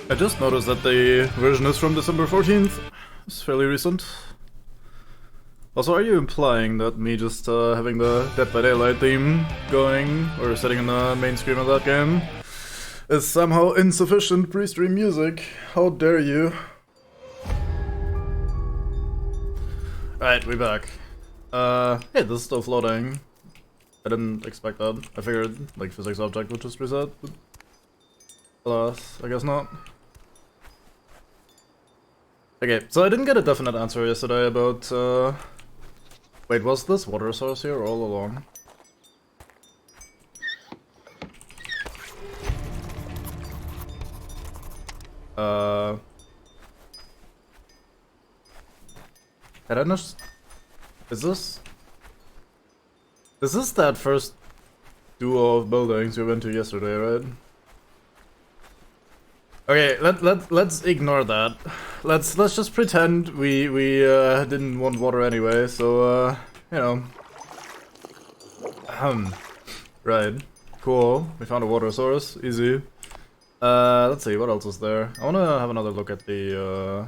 I just noticed that the version is from December 14th. It's fairly recent. Also, are you implying that me just having the Dead by Daylight theme going, or sitting in the main screen of that game, is somehow insufficient pre-stream music? How dare you? Alright, we're back. Hey, this is still floating. I didn't expect that. I figured, like, physics object would just reset. But alas, I guess not. Okay, so I didn't get a definite answer yesterday about, wait, was this water source here all along? Had I not... Is this that first duo of buildings we went to yesterday, right? Okay, let's ignore that. Let's just pretend we didn't want water anyway. So you know. Right. Cool. We found a water source. Easy. Let's see what else is there. I wanna have another look at the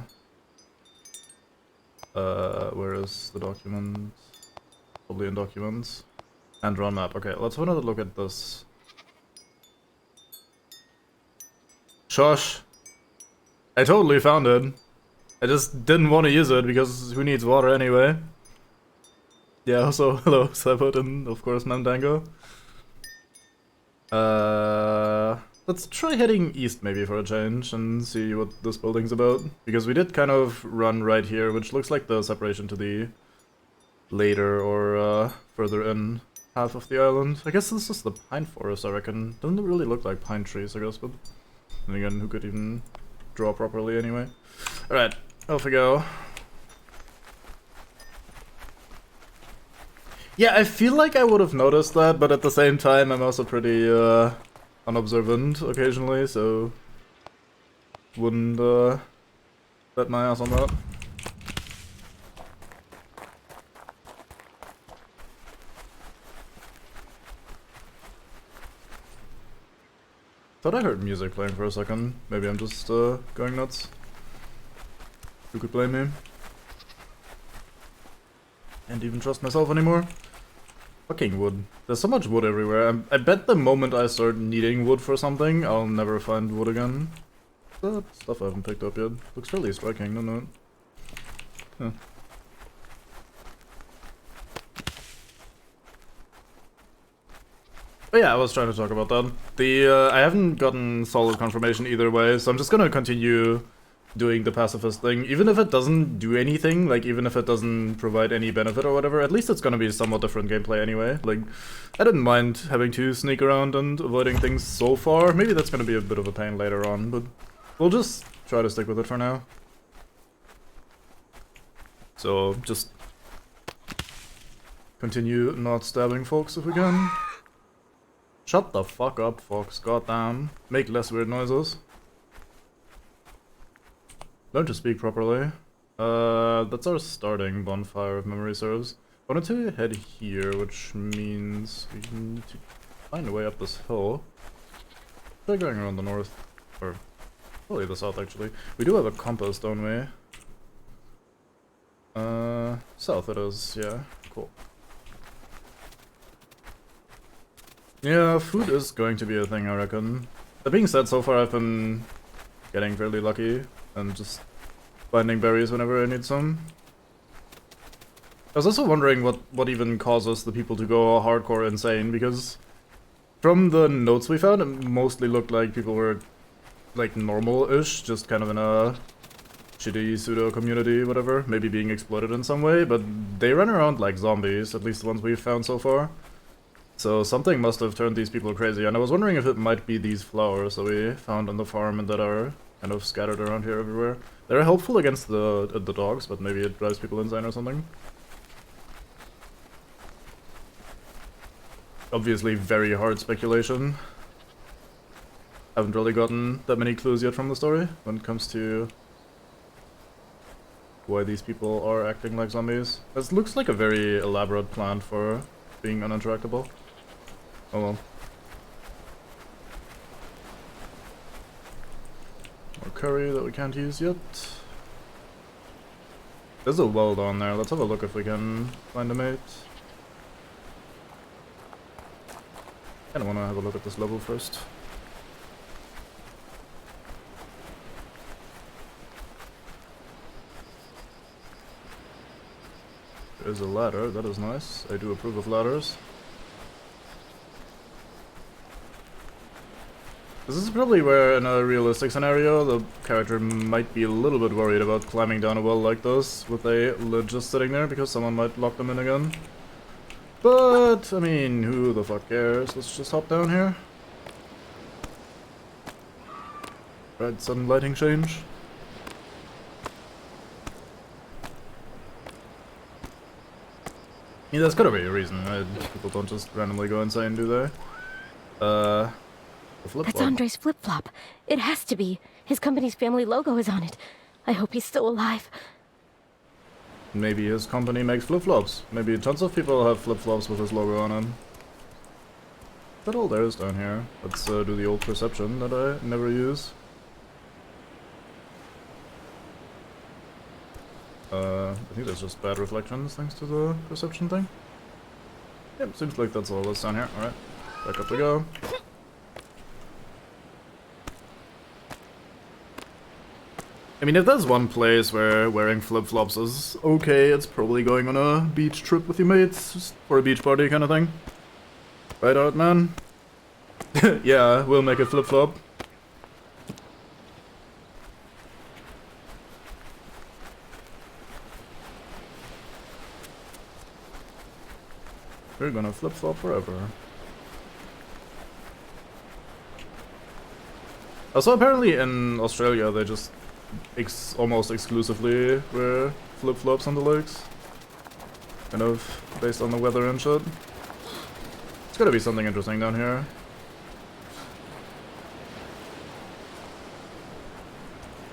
where is the document? Probably in documents. And run map. Okay, let's have another look at this. Shush. I totally found it. I just didn't want to use it because who needs water anyway? Yeah, also, hello, Cypot and of course Mandango. Let's try heading east maybe for a change and see what this building's about. Because we did kind of run right here, which looks like the separation to the later or further in half of the island. I guess this is the pine forest, I reckon. Doesn't really look like pine trees, I guess, but then again, who could even draw properly anyway? Alright, off we go. Yeah, I feel like I would have noticed that, but at the same time, I'm also pretty unobservant occasionally, so wouldn't bet my ass on that. Thought I heard music playing for a second. Maybe I'm just going nuts. Who could blame me? Can't even trust myself anymore. Fucking wood. There's so much wood everywhere. I bet the moment I start needing wood for something, I'll never find wood again. That stuff I haven't picked up yet. Looks fairly striking, doesn't it? Huh. But yeah, I was trying to talk about that. I haven't gotten solid confirmation either way, so I'm just gonna continue doing the pacifist thing. Even if it doesn't do anything, like even if it doesn't provide any benefit or whatever, at least it's gonna be somewhat different gameplay anyway. Like, I didn't mind having to sneak around and avoiding things so far. Maybe that's gonna be a bit of a pain later on, but we'll just try to stick with it for now. So, just continue not stabbing folks if we can. Shut the fuck up, Fox. Goddamn. Make less weird noises. Learn to speak properly. That's our starting bonfire if memory serves. I wanted to head here, which means we need to find a way up this hill. Try going around the north, or probably the south actually. We do have a compass, don't we? South it is, yeah. Cool. Yeah, food is going to be a thing, I reckon. That being said, so far I've been getting fairly lucky and just finding berries whenever I need some. I was also wondering what even causes the people to go hardcore insane, because from the notes we found, it mostly looked like people were like normal-ish, just kind of in a shitty pseudo-community, whatever, maybe being exploited in some way, but they run around like zombies, at least the ones we've found so far. So something must have turned these people crazy, and I was wondering if it might be these flowers that we found on the farm and that are kind of scattered around here everywhere. They're helpful against the dogs, but maybe it drives people insane or something. Obviously very hard speculation. Haven't really gotten that many clues yet from the story when it comes to why these people are acting like zombies. This looks like a very elaborate plan for being uninteractable. Oh well. More curry that we can't use yet. There's a well down there. Let's have a look if we can find a mate. Kinda wanna have a look at this level first. There's a ladder, that is nice. I do approve of ladders. This is probably where, in a realistic scenario, the character might be a little bit worried about climbing down a well like this, with a lid just sitting there, because someone might lock them in again. But, I mean, who the fuck cares? Let's just hop down here. Right, sudden lighting change. Yeah, there's gotta be a reason, right? People don't just randomly go insane, do they? The flip-flop. That's Andre's flip-flop. It has to be. His company's family logo is on it. I hope he's still alive. Maybe his company makes flip-flops. Maybe tons of people have flip-flops with his logo on them. That all there is down here. Let's do the old perception that I never use. I think that's just bad reflections thanks to the perception thing. Yep, seems like that's all that's down here. Alright, back up we go. I mean, if there's one place where wearing flip-flops is okay, it's probably going on a beach trip with your mates, just for a beach party kind of thing. Right out, man? Yeah, we'll make a flip-flop. We're gonna flip-flop forever. Also, apparently in Australia they just almost exclusively wear flip-flops on the lakes. Kind of based on the weather and shit. It's gotta be something interesting down here.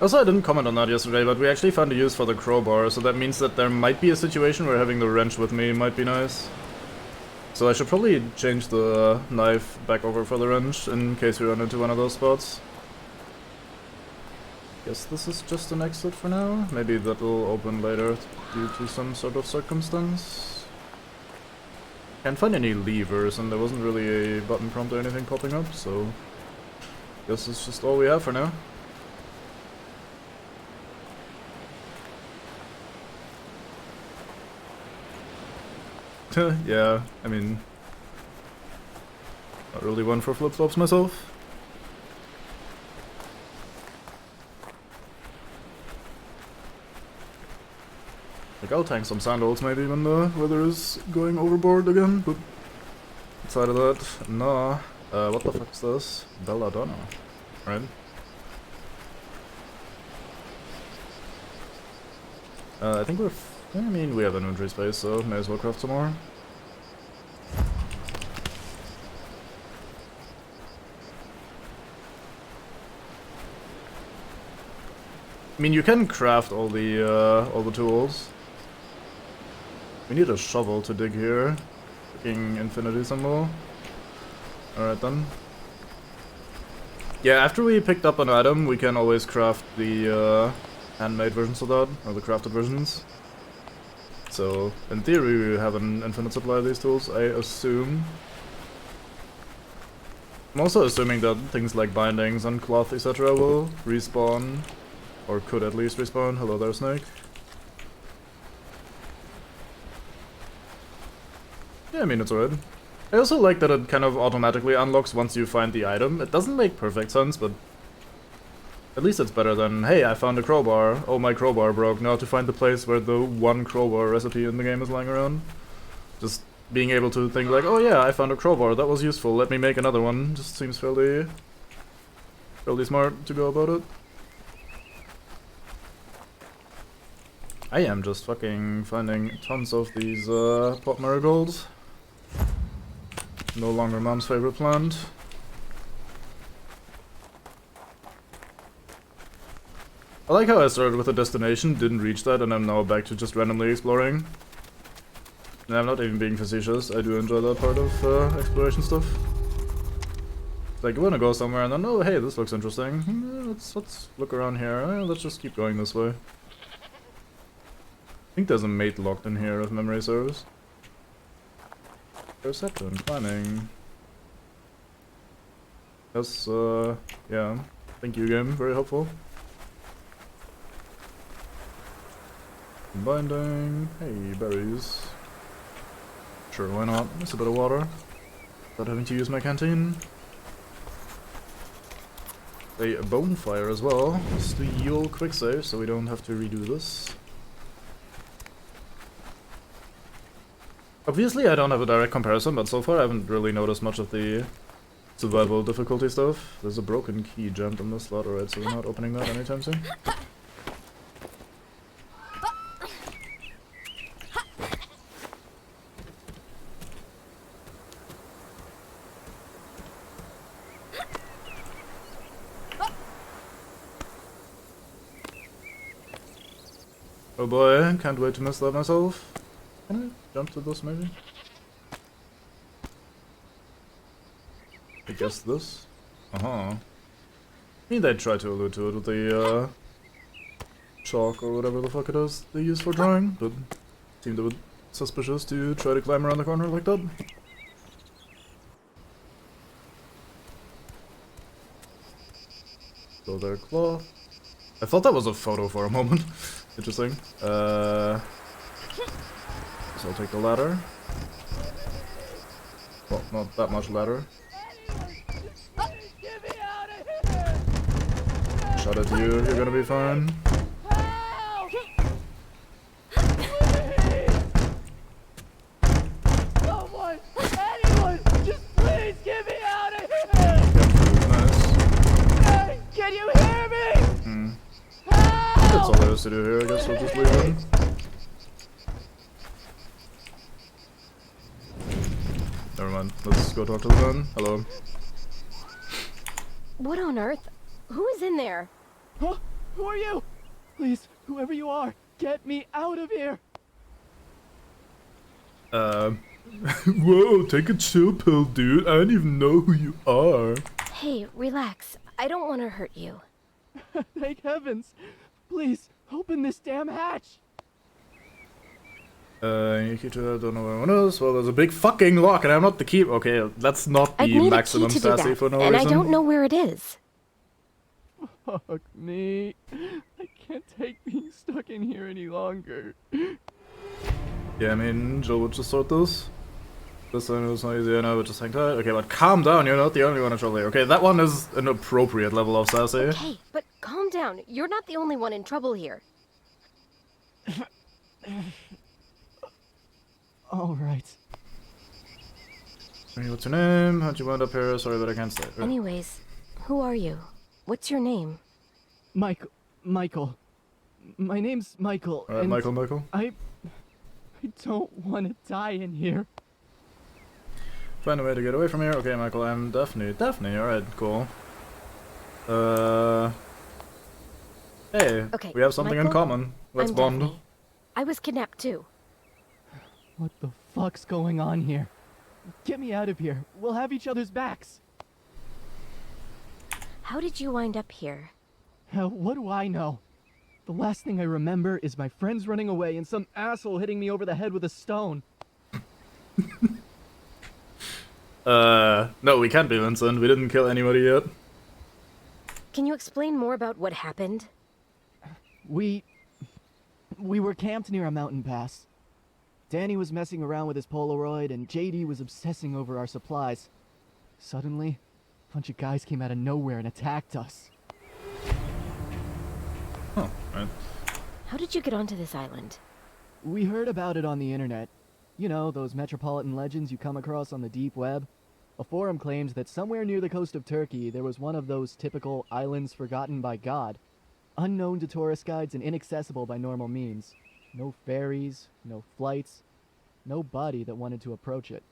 Also, I didn't comment on that yesterday, but we actually found a use for the crowbar, so that means that there might be a situation where having the wrench with me might be nice. So I should probably change the knife back over for the wrench in case we run into one of those spots. Guess this is just an exit for now. Maybe that will open later due to some sort of circumstance. Can't find any levers, and there wasn't really a button prompt or anything popping up, so guess it's just all we have for now. Yeah, I mean, not really one for flip-flops myself. Like, I'll tank some sandals maybe when the weather is going overboard again, but outside of that, nah. What the fuck is this? Belladonna, right? I think I mean, we have inventory space, so may as well craft some more. I mean, you can craft all the tools. We need a shovel to dig here. Fucking infinity symbol. Alright then. Yeah, after we picked up an item, we can always craft the handmade versions of that, or the crafted versions. So, in theory, we have an infinite supply of these tools, I assume. I'm also assuming that things like bindings and cloth, etc. will respawn, or could at least respawn. Hello there, Snake. Yeah, I mean, it's alright. I also like that it kind of automatically unlocks once you find the item. It doesn't make perfect sense, but at least it's better than, hey, I found a crowbar. Oh, my crowbar broke. Now to find the place where the one crowbar recipe in the game is lying around. Just being able to think like, oh yeah, I found a crowbar. That was useful. Let me make another one. Just seems fairly smart to go about it. I am just fucking finding tons of these pot marigolds. No longer mom's favorite plant. I like how I started with a destination, didn't reach that, and I'm now back to just randomly exploring. And I'm not even being facetious, I do enjoy that part of exploration stuff. It's like, you wanna go somewhere and then, oh hey, this looks interesting. Let's look around here, let's just keep going this way. I think there's a mate locked in here if memory serves. Perception, planning. Yes, yeah. Thank you, game, very helpful. Binding. Hey, berries. Sure, why not? It's a bit of water. Without having to use my canteen. A bonfire as well. Just the Yule quick save, so we don't have to redo this. Obviously, I don't have a direct comparison, but so far I haven't really noticed much of the survival difficulty stuff. There's a broken key jammed in the slot, alright, so we're not opening that anytime soon. Oh boy, can't wait to miss that myself. Can I jump to this maybe? I guess this? I mean, they try to allude to it with the chalk or whatever the fuck it is they use for drawing, but it seemed a bit suspicious to try to climb around the corner like that. So their cloth. I thought that was a photo for a moment. Interesting. So I'll take the ladder. Well, not that much ladder. Shot at you, you're gonna be fine. do here. I guess we'll just leave him. Never mind. Let's go talk to the man. Hello. What on earth? Who is in there? Huh? Who are you? Please, whoever you are, get me out of here! Whoa, take a chill pill, dude. I don't even know who you are. Hey, relax. I don't want to hurt you. Thank heavens! Please, open this damn hatch! You keep to don't know where one is. Well, there's a big fucking lock, and I'm not the keep. Okay, that's not I'd the need a key maximum to do sassy that, for no and reason. I don't know where it is. Fuck me. I can't take being stuck in here any longer. Yeah, I mean, Jill would just sort this. This one was not easy, I know, but just hang tight. Okay, but calm down, you're not the only one in trouble here. Okay, that one is an appropriate level of sassy. Okay, but calm down. You're not the only one in trouble here. Alright. Hey, what's your name? How'd you wind up here? Sorry, but I can't stay. Anyways, who are you? What's your name? Michael. My name's Michael. Alright, and Michael. I don't want to die in here. Find a way to get away from here. Okay, Michael, I'm Daphne. Daphne, alright, cool. Hey, Okay, we have something in Michael, common. Let's I'm bond. Daphne. I was kidnapped too. What the fuck's going on here? Get me out of here. We'll have each other's backs. How did you wind up here? Hell, what do I know? The last thing I remember is my friends running away and some asshole hitting me over the head with a stone. No, we can't be Vincent. We didn't kill anybody yet. Can you explain more about what happened? We were camped near a mountain pass. Danny was messing around with his Polaroid and JD was obsessing over our supplies. Suddenly, a bunch of guys came out of nowhere and attacked us. Huh, right. How did you get onto this island? We heard about it on the internet. You know, those metropolitan legends you come across on the deep web. A forum claims that somewhere near the coast of Turkey there was one of those typical islands forgotten by God. Unknown to tourist guides and inaccessible by normal means. No ferries, no flights, nobody that wanted to approach it.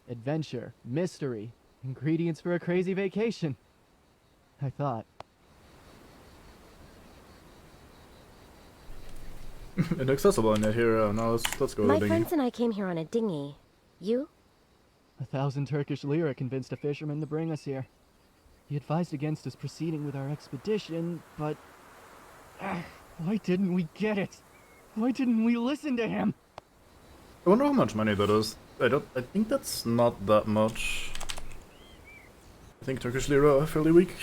Adventure, mystery, ingredients for a crazy vacation. I thought. Inaccessible, and yet here, now let's go My to the friends and I came here on a dinghy. You? 1,000 Turkish lira convinced a fisherman to bring us here. He advised against us proceeding with our expedition, but... why didn't we get it? Why didn't we listen to him? I wonder how much money that is. I think that's not that much. I think Turkish lira are fairly weak.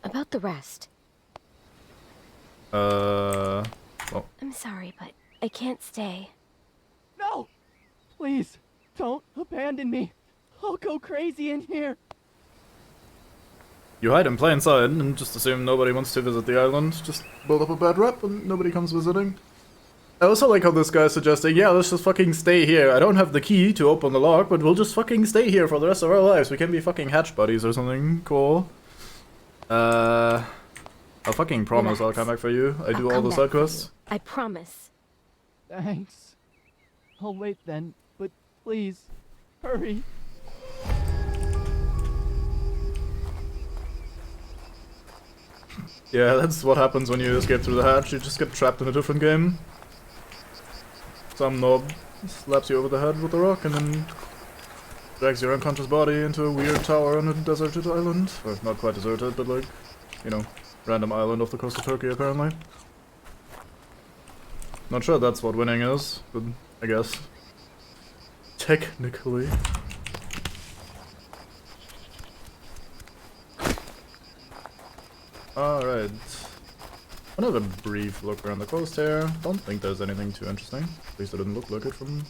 About the rest. Well, I'm sorry, but I can't stay. No! Please, don't abandon me. I'll go crazy in here. you hide in plain sight and just assume nobody wants to visit the island. Just build up a bad rep and nobody comes visiting. I also like how this guy's suggesting, yeah, let's just fucking stay here. I don't have the key to open the lock, but we'll just fucking stay here for the rest of our lives. We can be fucking hatch buddies or something. Cool. I'll fucking promise Relax. I'll come back for you. I do I'll all come the back side for quests. you. I promise. Thanks. I'll wait then, but please, hurry. Yeah, that's what happens when you escape through the hatch. You just get trapped in a different game. Some knob slaps you over the head with a rock and then drags your unconscious body into a weird tower on a deserted island. Or not quite deserted, but like, you know, random island off the coast of Turkey apparently. Not sure that's what winning is, but I guess. Technically. Alright. Another brief look around the coast here. Don't think there's anything too interesting. At least it didn't look like it from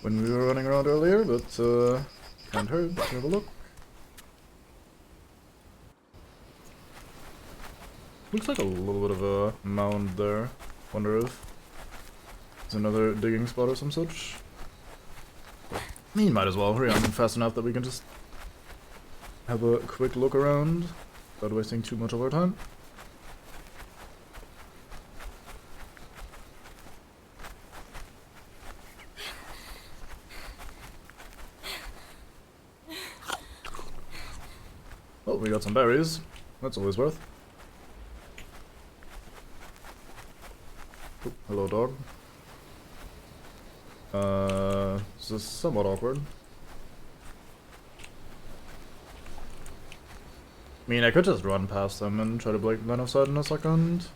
when we were running around earlier, but can't hurt to have a look. Looks like a little bit of a mound there. Wonder if there's another digging spot or some such. I mean, might as well hurry on fast enough that we can just have a quick look around without wasting too much of our time. Oh, we got some berries. That's always worth. Oh, hello, dog. This is somewhat awkward. I mean, I could just run past them and try to break line of sight in a second.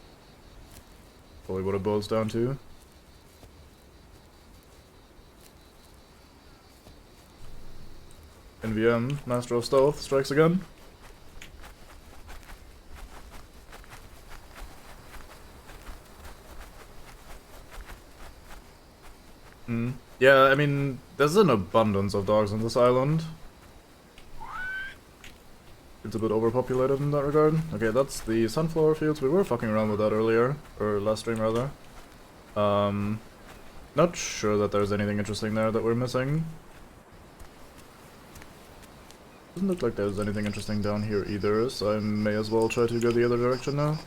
Probably what it boils down to. NVM, Master of Stealth, strikes again. Yeah, I mean, there's an abundance of dogs on this island. It's a bit overpopulated in that regard. Okay, that's the sunflower fields. We were fucking around with that earlier, or last stream rather. Not sure that there's anything interesting there that we're missing. Doesn't look like there's anything interesting down here either, so I may as well try to go the other direction now.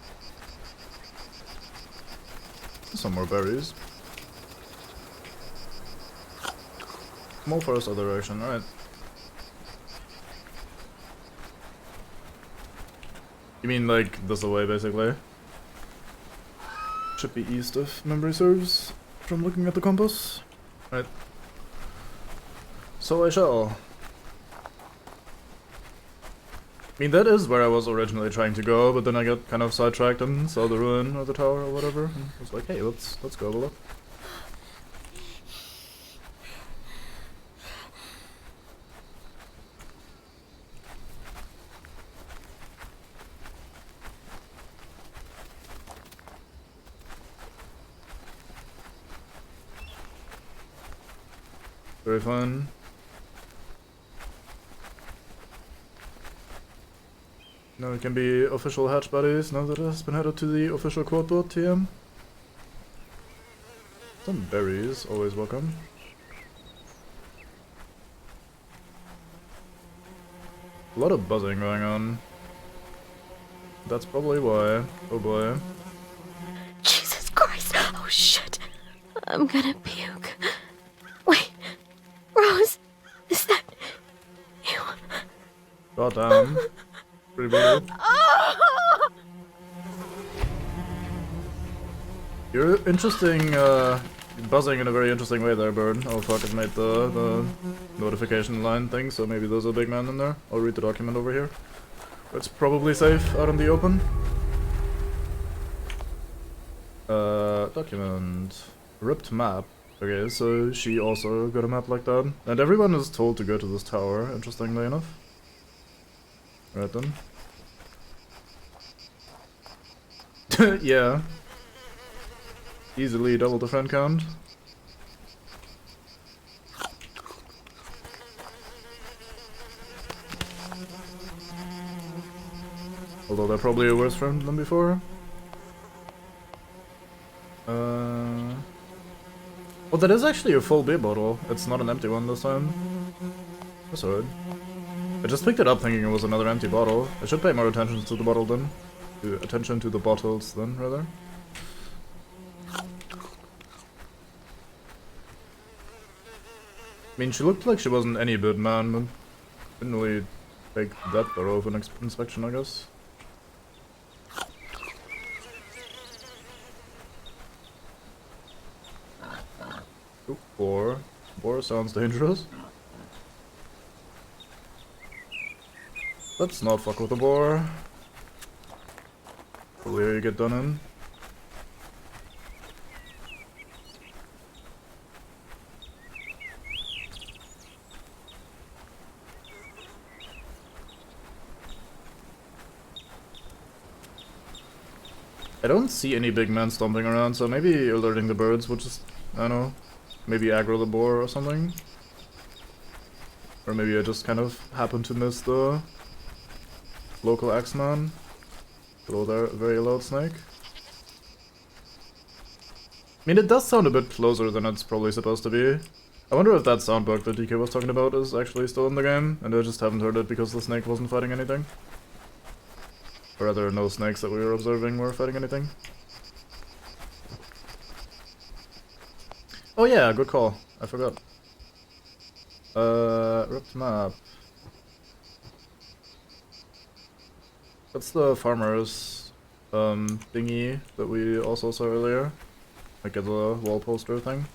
Some more berries. Small forest other direction, alright. You mean like this away basically? Should be east if memory serves, from looking at the compass. Right. So I shall. I mean, that is where I was originally trying to go, but then I got kind of sidetracked and saw the ruin or the tower or whatever, and was like, hey, let's go have a look. Very fun. Now we can be official hatch buddies now that it has been added to the official quotebook TM. Some berries, always welcome. A lot of buzzing going on. That's probably why. Oh boy. Jesus Christ! Oh shit! I'm gonna puke. Wait, Rose, is that you? Goddamn. Pretty bold. You're interesting, buzzing in a very interesting way there, Bird. Oh fuck, it made the notification line thing, so maybe there's a big man in there. I'll read the document over here. It's probably safe out in the open. Document. Ripped map. Okay, so she also got a map like that. And everyone is told to go to this tower, interestingly enough. Right then. Yeah. Easily double the friend count. Although they're probably a worse friend than before. Oh, that is actually a full beer bottle. It's not an empty one this time. That's alright. I just picked it up thinking it was another empty bottle. I should pay more attention to the bottle then. Attention to the bottles then, rather. I mean, she looked like she wasn't any bit, man, but didn't really take that thorough of an inspection, I guess. Ooh, boar. Boar sounds dangerous. Let's not fuck with the boar. Probably you get done in. I don't see any big men stomping around, so maybe alerting the birds would just, I don't know, maybe aggro the boar or something. Or maybe I just kind of happened to miss the local axeman. Hello there, very loud snake. I mean, it does sound a bit closer than it's probably supposed to be. I wonder if that sound bug that DK was talking about is actually still in the game, and I just haven't heard it because the snake wasn't fighting anything. Or rather, no snakes that we were observing were fighting anything. Oh yeah, good call. I forgot. Ripped map. That's the farmer's thingy that we also saw earlier. Like as a wall poster thing.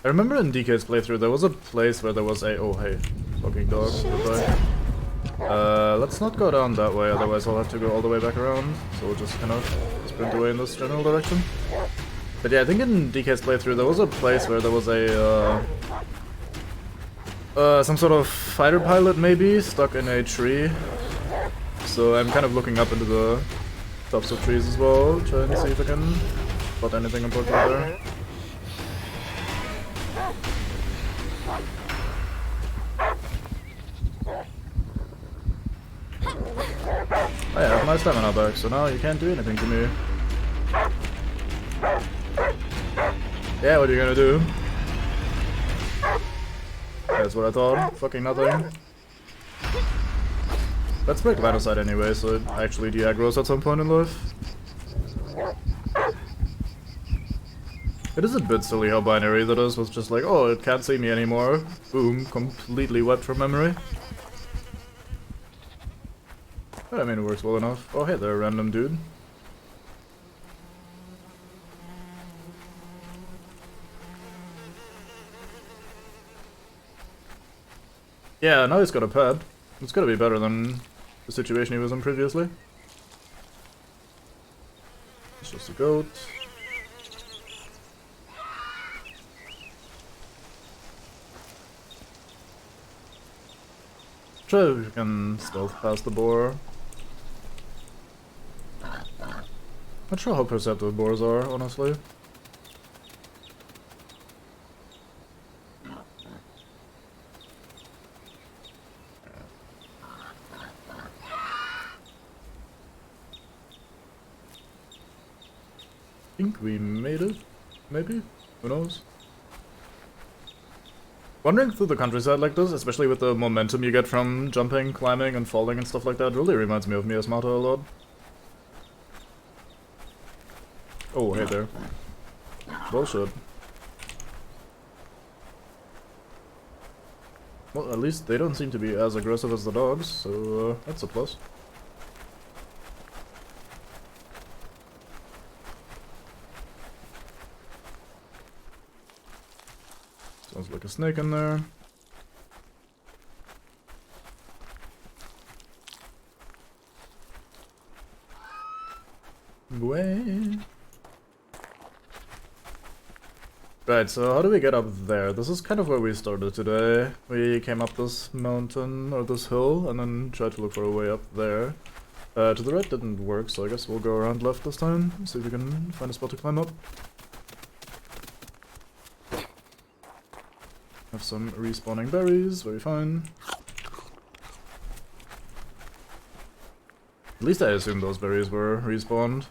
I remember in DK's playthrough there was a place where there was a— oh hey, fucking dog, goodbye. Let's not go down that way, otherwise I'll have to go all the way back around. So we'll just kind of sprint away in this general direction. But yeah, I think in DK's playthrough there was a place where there was a some sort of fighter pilot maybe stuck in a tree. So I'm kind of looking up into the tops of trees as well, trying to see if I can spot anything important there. I have my stamina back, so now you can't do anything to me. Yeah, what are you gonna do? That's what I thought. Fucking nothing. Let's break line of sight anyway, so it actually de-aggroes at some point in life. It is a bit silly how binary that is, was just like, oh, it can't see me anymore. Boom, completely wiped from memory. But I mean, it works well enough. Oh, hey there, random dude. Yeah, now he's got a pet. It's gotta be better than the situation he was in previously. It's just a goat. Try if you can stealth past the boar. Not sure how perceptive boars are, honestly. I think we made it, maybe? Who knows? Wandering through the countryside like this, especially with the momentum you get from jumping, climbing, and falling and stuff like that, really reminds me of Miasmata a lot. Oh, hey there. Bullshit. Well, at least they don't seem to be as aggressive as the dogs, so that's a plus. Sounds like a snake in there. Way. Right, so how do we get up there? This is kind of where we started today. We came up this mountain, or this hill, and then tried to look for a way up there. To the right didn't work, so I guess we'll go around left this time, see if we can find a spot to climb up. Have some respawning berries, very fine. At least I assume those berries were respawned.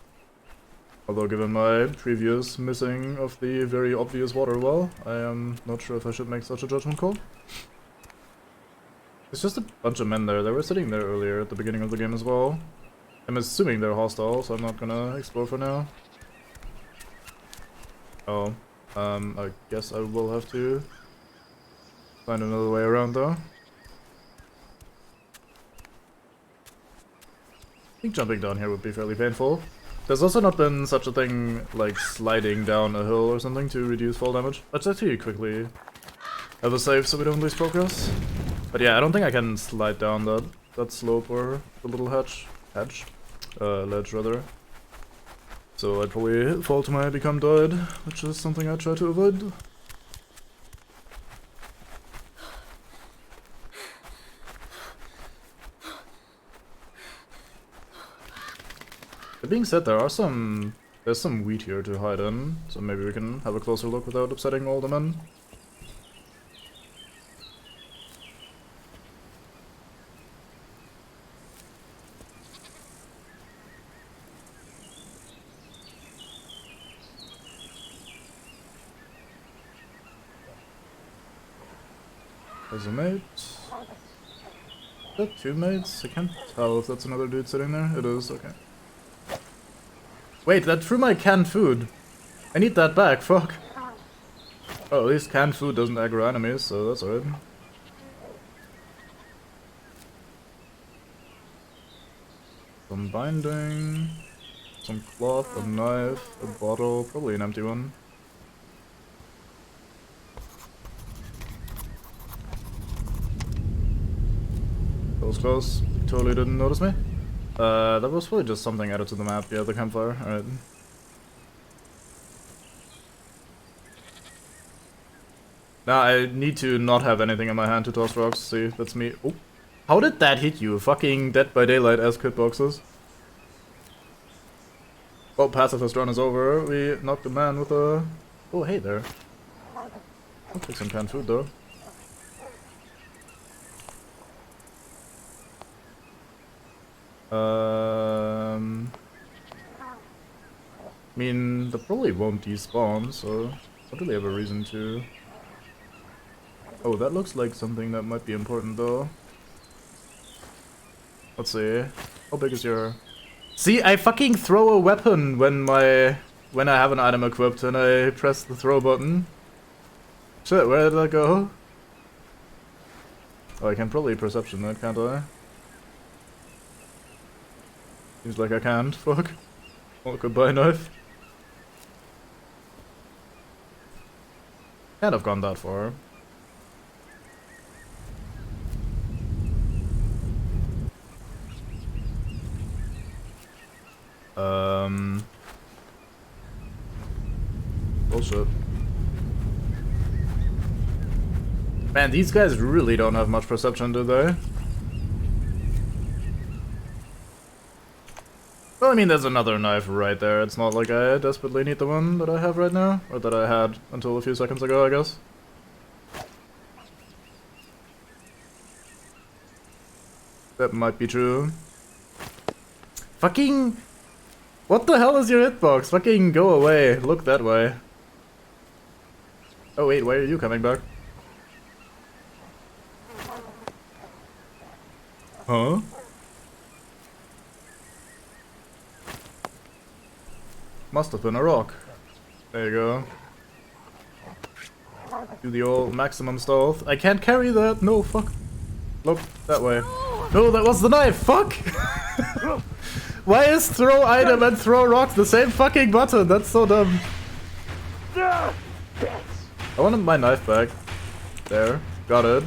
Although given my previous missing of the very obvious water well, I am not sure if I should make such a judgment call. It's just a bunch of men there. They were sitting there earlier at the beginning of the game as well. I'm assuming they're hostile, so I'm not gonna explore for now. Oh, I guess I will have to find another way around though. I think jumping down here would be fairly painful. There's also not been such a thing like sliding down a hill or something to reduce fall damage. Let's actually quickly have a save so we don't lose progress. But yeah, I don't think I can slide down that slope or the little ledge rather. So I'd probably fall to my become dead, which is something I try to avoid. That being said, there's some wheat here to hide in, so maybe we can have a closer look without upsetting all the men. There's a mate. Is that two mates? I can't tell if that's another dude sitting there. It is, okay. Wait, that threw my canned food. I need that back, fuck. Oh, at least canned food doesn't aggro enemies, so that's alright. Some binding, some cloth, a knife, a bottle, probably an empty one. That was close. Totally didn't notice me. That was probably just something added to the map. Yeah, the campfire. Alright. Now I need to not have anything in my hand to toss rocks. See, that's me. Oh. How did that hit you? Fucking Dead by Daylight as hitboxes. Well, pacifist run is over. We knocked the man with a... Oh, hey there. I'll take some canned food though. I mean, they probably won't despawn, so I don't really have a reason to. Oh, that looks like something that might be important though. Let's see. How big is your... See, I fucking throw a weapon when I have an item equipped and I press the throw button. Shit, where did that go? Oh, I can probably perception that, can't I? Seems like I can't. Fuck. Oh, goodbye knife. Can't have gone that far. Bullshit. Man, these guys really don't have much perception, do they? Well, I mean, there's another knife right there. It's not like I desperately need the one that I have right now. Or that I had until a few seconds ago, I guess. That might be true. Fucking... What the hell is your hitbox? Fucking go away. Look that way. Oh wait, why are you coming back? Huh? Must have been a rock. There you go. Do the old maximum stealth. I can't carry that! No, fuck. Look, that way. No, that was the knife! Fuck! Why is throw item and throw rock the same fucking button? That's so dumb. I wanted my knife back. There. Got it.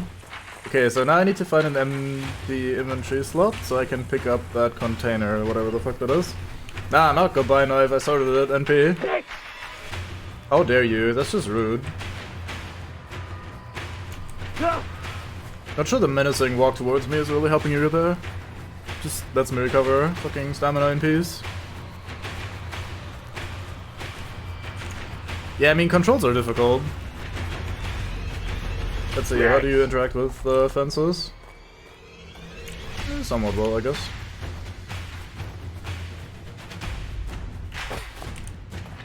Okay, so now I need to find an empty inventory slot so I can pick up that container, whatever the fuck that is. Nah, not goodbye knife, I started it, NP. How dare you, that's just rude. Not sure the menacing walk towards me is really helping you there. Just lets me recover fucking stamina in peace. Yeah, I mean, controls are difficult. Let's see, how do you interact with fences? Somewhat well, I guess.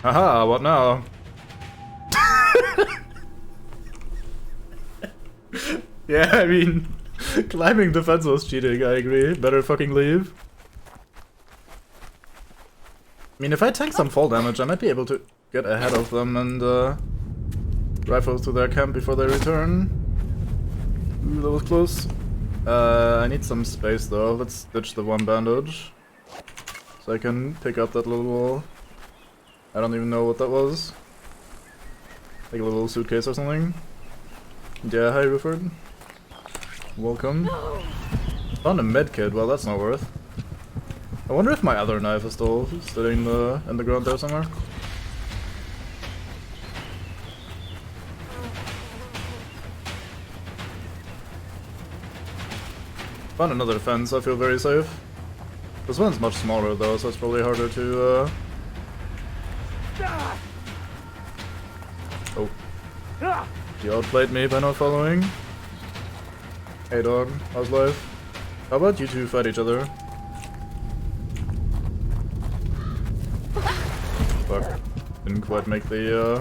Haha, what now? Yeah, I mean, climbing the fence was cheating, I agree. Better fucking leave. I mean, if I tank some fall damage, I might be able to get ahead of them and rifle to their camp before they return. Ooh, that was close. I need some space though. Let's ditch the one bandage. So I can pick up that little wall. I don't even know what that was. Like a little suitcase or something. Yeah, hi Ruford. Welcome. Found a medkit, well that's not worth. I wonder if my other knife is still sitting in the ground there somewhere. Found another fence, I feel very safe. This one's much smaller though, so it's probably harder to Oh. You outplayed me by not following. Hey dog, how's life? How about you two fight each other? Fuck. Didn't quite make the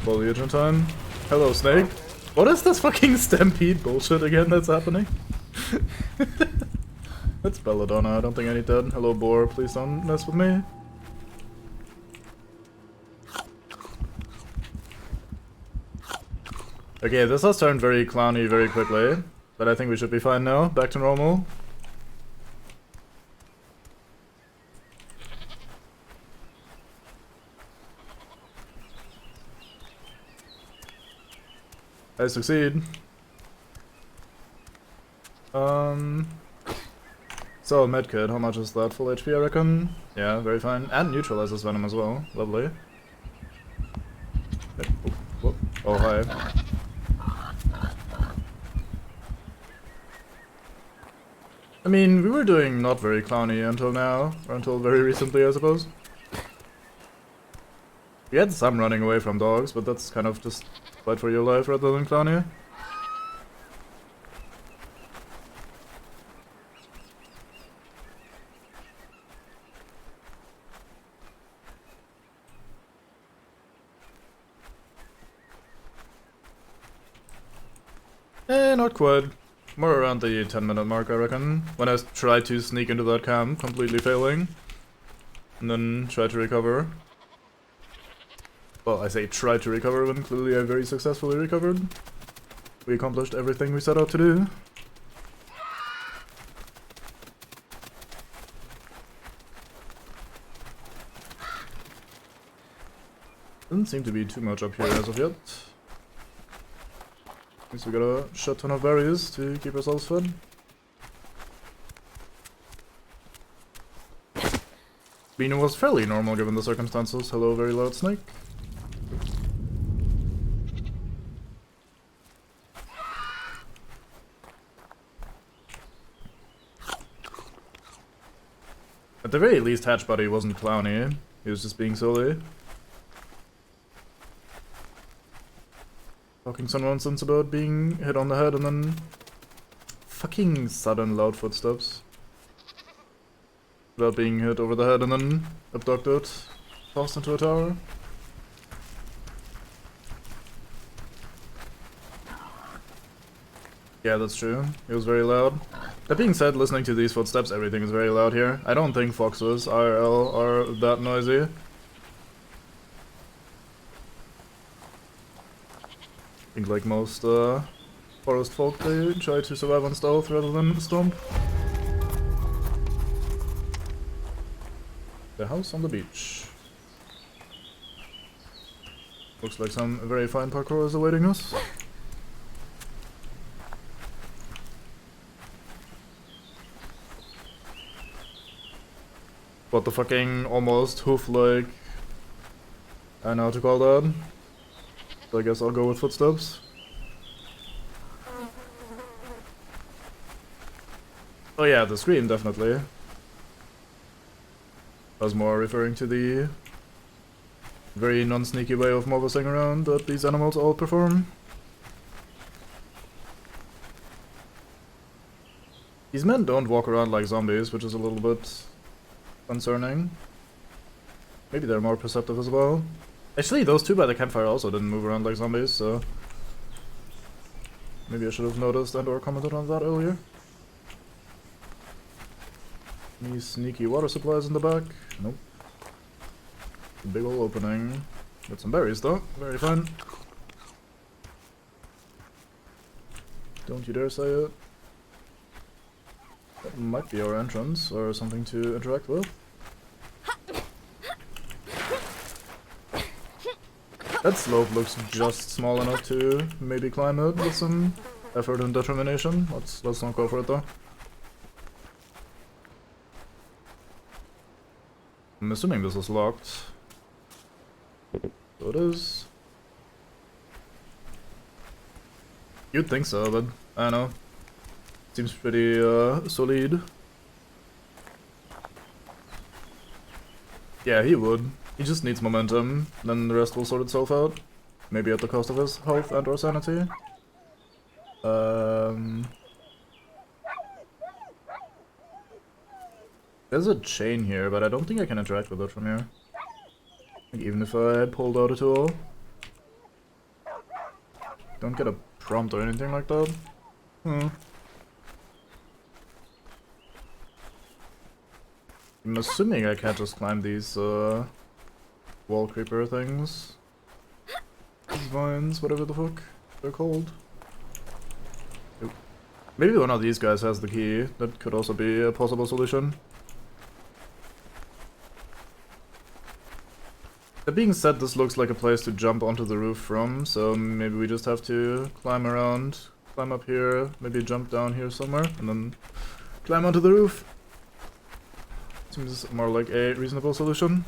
foliage in time. Hello Snake. What is this fucking stampede bullshit again that's happening? That's Belladonna, I don't think I need that. Hello boar, please don't mess with me. Okay, this has turned very clowny very quickly, but I think we should be fine now. Back to normal. I succeed. So, medkit, how much is that? Full HP, I reckon? Yeah, very fine. And neutralizes venom as well. Lovely. Oh, oh, hi. I mean, we were doing not very clowny until now, or until very recently, I suppose. We had some running away from dogs, but that's kind of just fight for your life rather than clowny. Not quite. More around the 10-minute mark, I reckon. When I tried to sneak into that camp, completely failing. And then try to recover. Well, I say try to recover when clearly I very successfully recovered. We accomplished everything we set out to do. Doesn't seem to be too much up here as of yet. Guess we got a shit ton of berries to keep ourselves fed. Being was fairly normal given the circumstances. Hello, very loud snake. At the very least, Hatch Buddy wasn't clowny. He was just being silly. Talking some nonsense about being hit on the head and then fucking sudden loud footsteps. About being hit over the head and then abducted, tossed into a tower. Yeah, that's true. It was very loud. That being said, listening to these footsteps, everything is very loud here. I don't think foxes, IRL, are that noisy. I think like most forest folk, they try to survive on stealth rather than stomp. The house on the beach. Looks like some very fine parkour is awaiting us. What the fucking almost hoof-like... I don't know how to call that. So I guess I'll go with footsteps. Oh yeah, the scream, definitely. I was more referring to the very non-sneaky way of mobbing around that these animals all perform. These men don't walk around like zombies, which is a little bit concerning. Maybe they're more perceptive as well. Actually, those two by the campfire also didn't move around like zombies, so... Maybe I should have noticed and or commented on that earlier. Any sneaky water supplies in the back? Nope. A big ol' opening. Got some berries though, very fine. Don't you dare say it. That might be our entrance, or something to interact with. That slope looks just small enough to maybe climb it with some effort and determination. Let's not go for it though. I'm assuming this is locked. So it is. You'd think so, but I don't know. Seems pretty solid. Yeah, he would. He just needs momentum, then the rest will sort itself out. Maybe at the cost of his health and or sanity. There's a chain here, but I don't think I can interact with it from here. Like, even if I pulled out a tool. Don't get a prompt or anything like that. I'm assuming I can't just climb these wall creeper things. These vines, whatever the fuck. they're called. Maybe one of these guys has the key. That could also be a possible solution. That being said, this looks like a place to jump onto the roof from, so maybe we just have to climb around, climb up here, maybe jump down here somewhere, and then climb onto the roof. Seems more like a reasonable solution.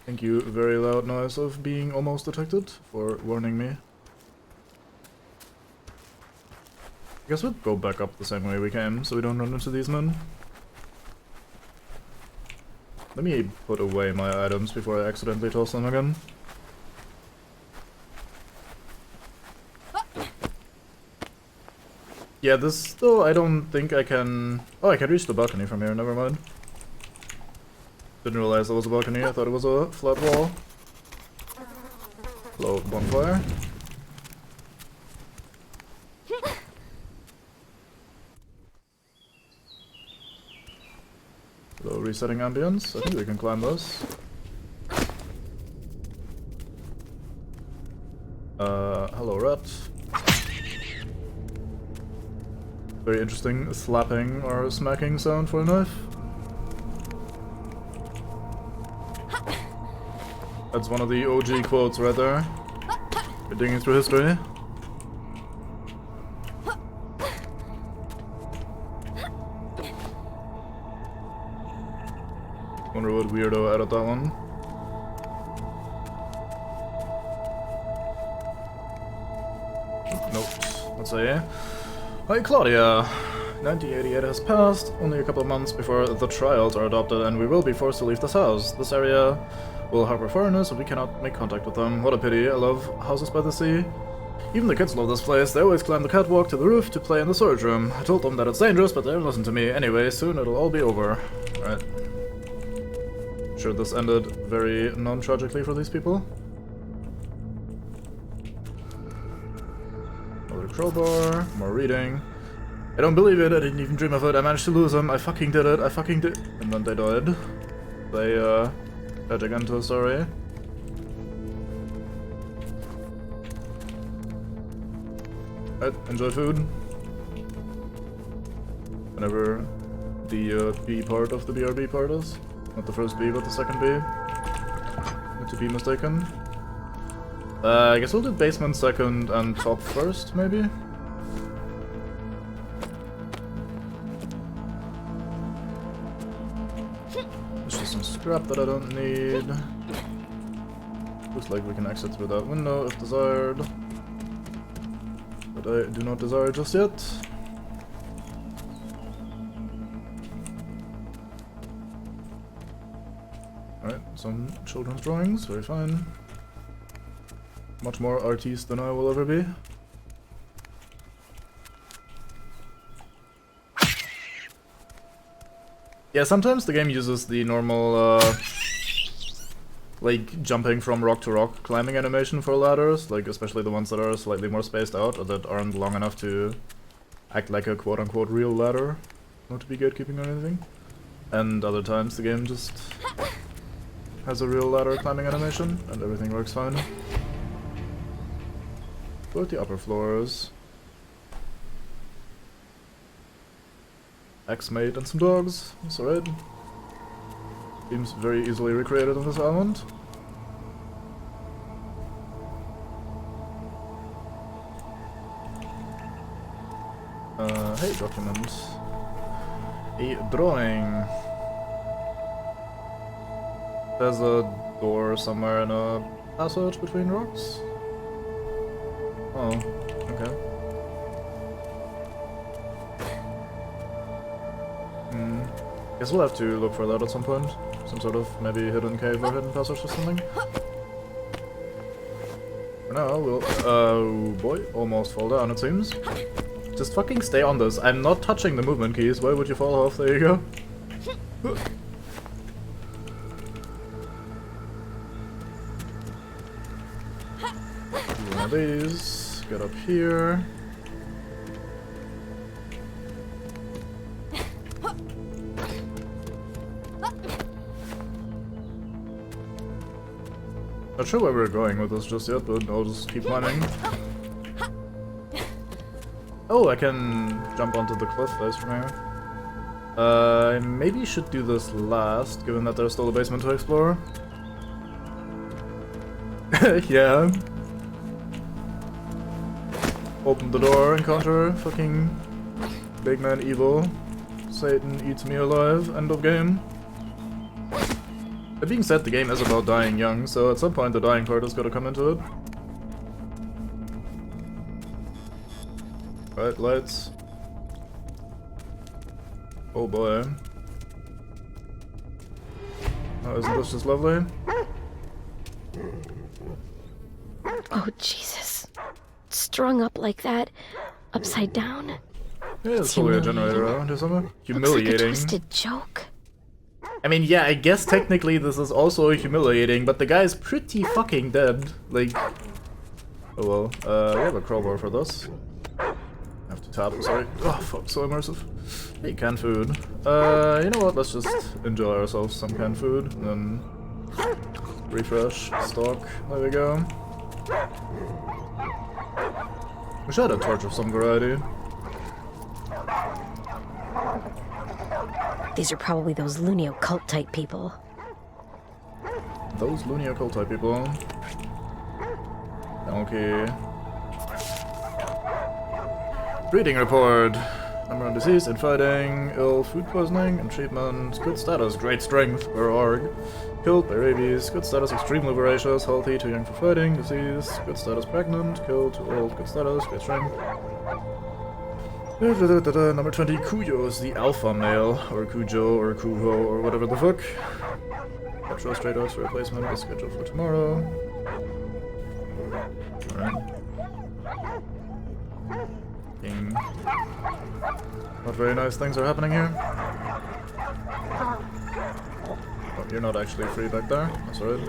Thank you, very loud noise of being almost detected, for warning me. I guess we'll go back up the same way we came, so we don't run into these men. Let me put away my items before I accidentally toss them again. Yeah, this though, I don't think I can... Oh, I can reach the balcony from here, never mind. Didn't realize there was a balcony, I thought it was a flat wall. Hello, bonfire. Hello, resetting ambience. I think we can climb this. Hello, rat. Very interesting slapping or smacking sound for a knife. That's one of the OG quotes right there. You're digging through history. Wonder what weirdo added that one. Nope. Let's say, hi Claudia! 1988 has passed, only a couple of months before the trials are adopted and we will be forced to leave this house. This area will harbor foreigners and we cannot make contact with them. What a pity, I love houses by the sea. Even the kids love this place, they always climb the catwalk to the roof to play in the storage room. I told them that it's dangerous, but they don't listen to me. Anyway, soon it'll all be over. Alright. Sure, this ended very non-tragically for these people. Another crowbar, more reading. I don't believe it, I didn't even dream of it, I managed to lose them, I fucking did it, I fucking did. And then they died. They, tragic end to a story. Alright, enjoy food. Whenever the B part of the BRB part is. Not the first B, but the second B. Not to be mistaken. I guess we'll do basement second and top first, maybe? There's just some scrap that I don't need. Looks like we can exit through that window if desired. But I do not desire just yet. Alright, some children's drawings, very fine. Much more artiste than I will ever be. Yeah, sometimes the game uses the normal, like, jumping from rock to rock climbing animation for ladders, like, especially the ones that are slightly more spaced out, or that aren't long enough to act like a quote-unquote real ladder, not to be gatekeeping or anything. And other times the game just has a real ladder climbing animation, and everything works fine. Go to the upper floors. Axe-mate and some dogs, that's alright. Seems very easily recreated on this island. Hey, document. A drawing. There's a door somewhere in a passage between rocks. Oh, okay. Guess we'll have to look for that at some point. Some sort of maybe hidden cave or hidden passage or something. For now, we'll... oh boy, almost fall down it seems. Just fucking stay on this. I'm not touching the movement keys. Why would you fall off? There you go. Do one of these. Get up here. Not sure where we're going with this just yet, but I'll just keep climbing. Oh, I can jump onto the cliff face from here. I maybe should do this last, given that there's still a basement to explore. Yeah. Open the door, encounter fucking big man evil. Satan eats me alive, end of game. That being said, the game is about dying young, so at some point the dying part has got to come into it. Right, lights. Oh boy. Oh, isn't this just lovely? Oh, Jesus. Strung up like that, upside down. Yeah, there's probably a generator around here somewhere. Humiliating. Looks like a twisted joke. I mean, yeah, I guess technically this is also humiliating, but the guy's pretty fucking dead. Like, oh well. We have a crowbar for this. I have to tap, sorry. Oh, fuck, so immersive. Hey, canned food. You know what, let's just enjoy ourselves some canned food, and then refresh, stock, there we go. We should have a torch of some variety. These are probably those Lunio cult type people. Those Lunio cult type people. Okay. Reading report. Number on disease, infighting, ill food poisoning, and treatment. Good status, great strength, or org. Killed by rabies. Good status, extremely voracious, healthy, too young for fighting. Disease. Good status, pregnant. Killed, too old. Good status, great strength. Number 20, Kuyo is the alpha male, or Kujo, or Kuho, or whatever the fuck. Metro Stray Dogs replacement is scheduled for tomorrow. Alright. Not very nice things are happening here. Oh, you're not actually free back there. That's alright.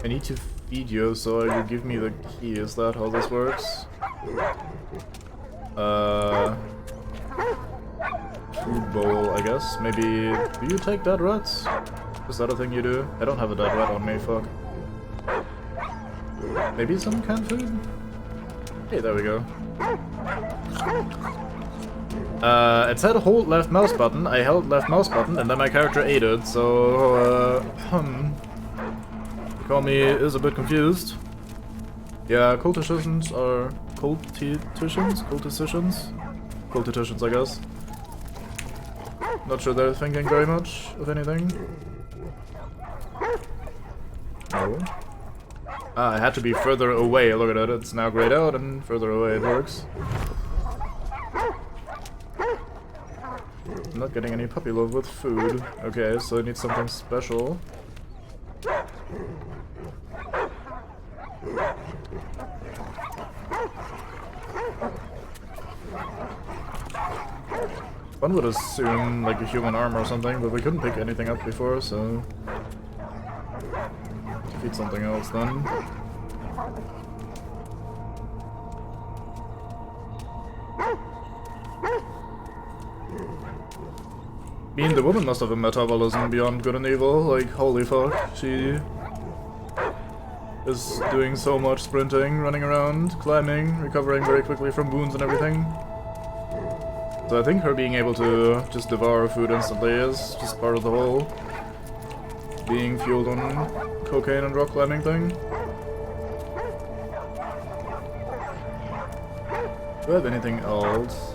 I need to feed you, so you give me the key. Is that how this works? Food bowl, I guess. Maybe... Do you take dead rats? Is that a thing you do? I don't have a dead rat on me, fuck. Maybe some canned food? Hey, there we go. It said hold left mouse button, I held left mouse button, and then my character ate it, so, Call me is a bit confused. Yeah, culticians are... Culticians, I guess. Not sure they're thinking very much of anything. No. Ah, I had to be further away. Look at it, it's now grayed out, and further away it works. I'm not getting any puppy love with food. Okay, so I need something special. One would assume like a human arm or something, but we couldn't pick anything up before, so... Defeat something else then. I mean, the woman must have a metabolism beyond good and evil, like, holy fuck, she is doing so much sprinting, running around, climbing, recovering very quickly from wounds and everything. So I think her being able to just devour food instantly is just part of the whole being fueled on cocaine and rock climbing thing. Do I have anything else?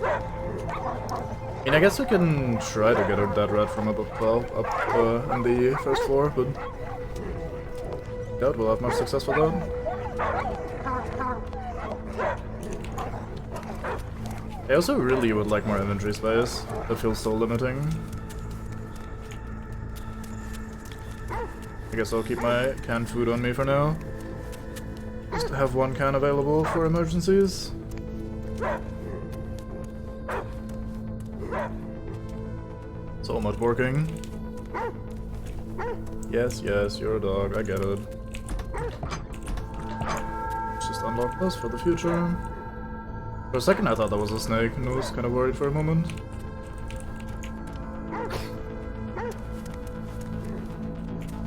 I mean, I guess we can try to get a dead rat from up on the first floor, but doubt we'll have much success with that. I also really would like more inventory space. That feels so limiting. I guess I'll keep my canned food on me for now. Just to have one can available for emergencies. So much working. Yes, yes, you're a dog, I get it. Let's just unlock this for the future. For a second I thought that was a snake, and I was kind of worried for a moment.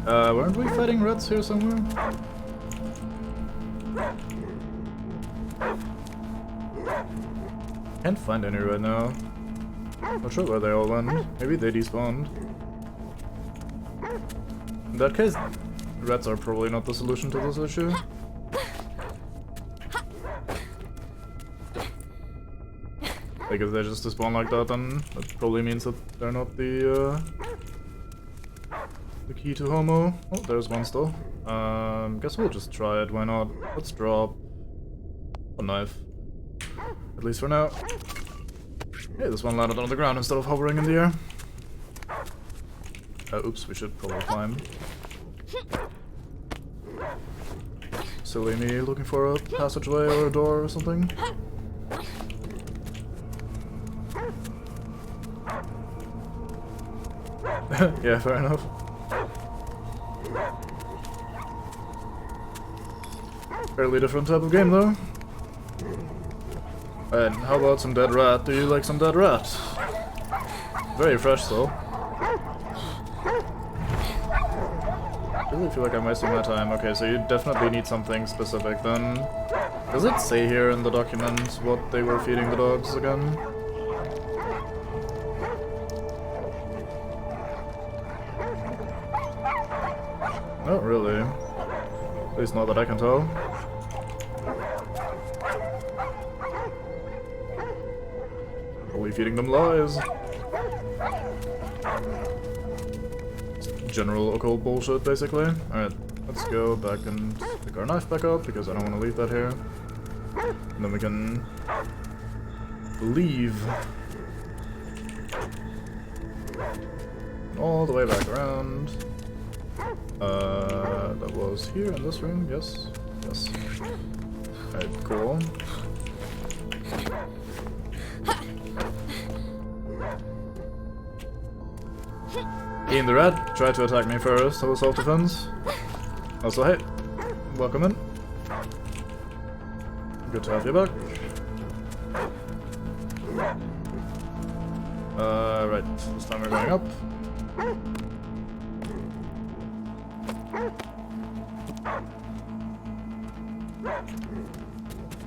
Weren't we fighting rats here somewhere? Can't find any right now. Not sure where they all went. Maybe they despawned. In that case, rats are probably not the solution to this issue. Like, if they just despawn like that, then that probably means that they're not the key to Homo. Oh, there's one still. Guess we'll just try it, why not? Let's drop a knife. At least for now. Hey, this one landed on the ground instead of hovering in the air. Oops, we should probably climb. Silly me looking for a passageway or a door or something. Yeah, fair enough. Fairly different type of game though. And how about some dead rat? Do you like some dead rat? Very fresh though. I really feel like I'm wasting my time. Okay, so you definitely need something specific then. Does it say here in the document what they were feeding the dogs again? Not really. At least not that I can tell. Only feeding them lies. General occult bullshit, basically. Alright, let's go back and pick our knife back up, because I don't want to leave that here. And then we can leave. All the way back around. That was here in this room, yes? Yes. Alright, cool. Ian the rat tried to attack me first, that was self-defense. Also, hey, welcome in. Good to have you back. Right, this time we're going up.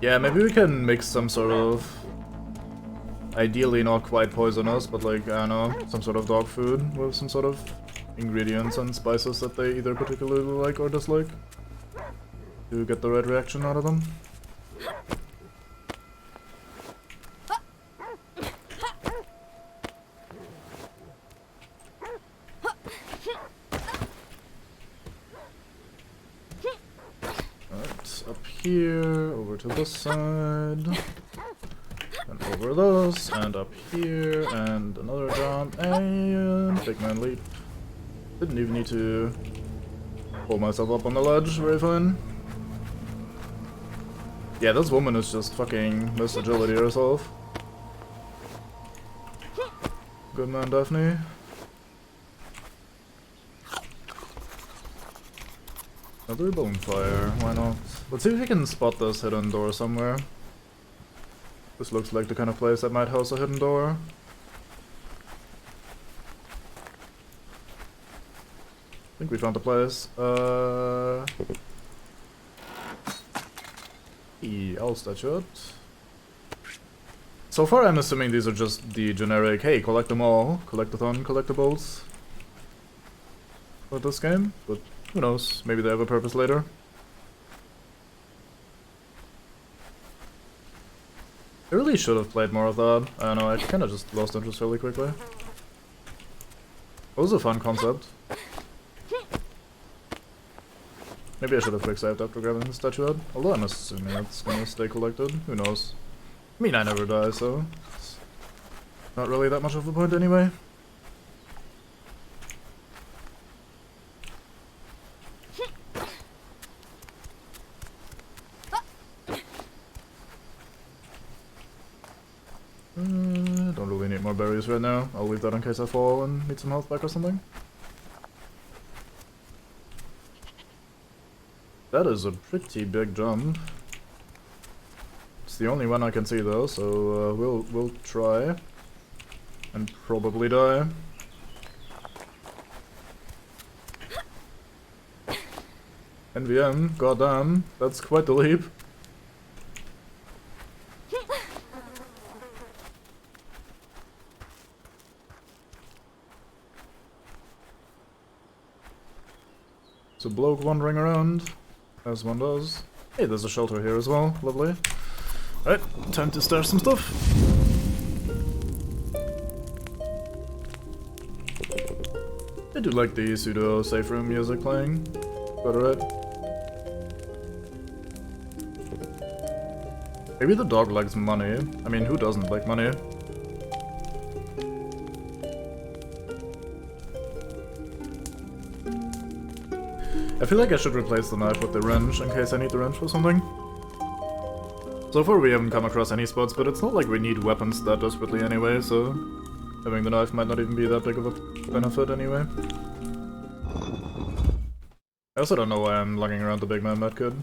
Yeah, maybe we can mix some sort of, ideally not quite poisonous, but like, I don't know, some sort of dog food with some sort of ingredients and spices that they either particularly like or dislike to get the right reaction out of them. Alright, up here, over to this side. And over those, and up here, and another jump, and big man leap. Didn't even need to pull myself up on the ledge, very fine. Yeah, this woman is just fucking Miss Agility herself. Good man, Daphne. Another bonfire, why not? Let's see if we can spot this hidden door somewhere. This looks like the kind of place that might house a hidden door. I think we found the place. Owl statue. So far I'm assuming these are just the generic, hey, collect them all, collectathon collectibles for this game, but who knows, maybe they have a purpose later. I really should have played more of that. I don't know, I kinda just lost interest really quickly. It was a fun concept. Maybe I should have quick-saved after grabbing the statuette, although I'm assuming it's gonna stay collected. Who knows? I mean, I never die, so it's not really that much of a point anyway. Don't really need more berries right now. I'll leave that in case I fall and need some health back or something. That is a pretty big jump. It's the only one I can see though, so we'll try. And probably die. NVM, goddamn, that's quite the leap. It's a bloke wandering around, as one does. Hey, there's a shelter here as well, lovely. Right, time to stash some stuff. I do like the pseudo safe room music playing. Quite alright. Maybe the dog likes money. I mean, who doesn't like money? I feel like I should replace the knife with the wrench in case I need the wrench for something. So far we haven't come across any spots, but it's not like we need weapons that desperately anyway, so having the knife might not even be that big of a benefit anyway. I also don't know why I'm lugging around the big man medkit.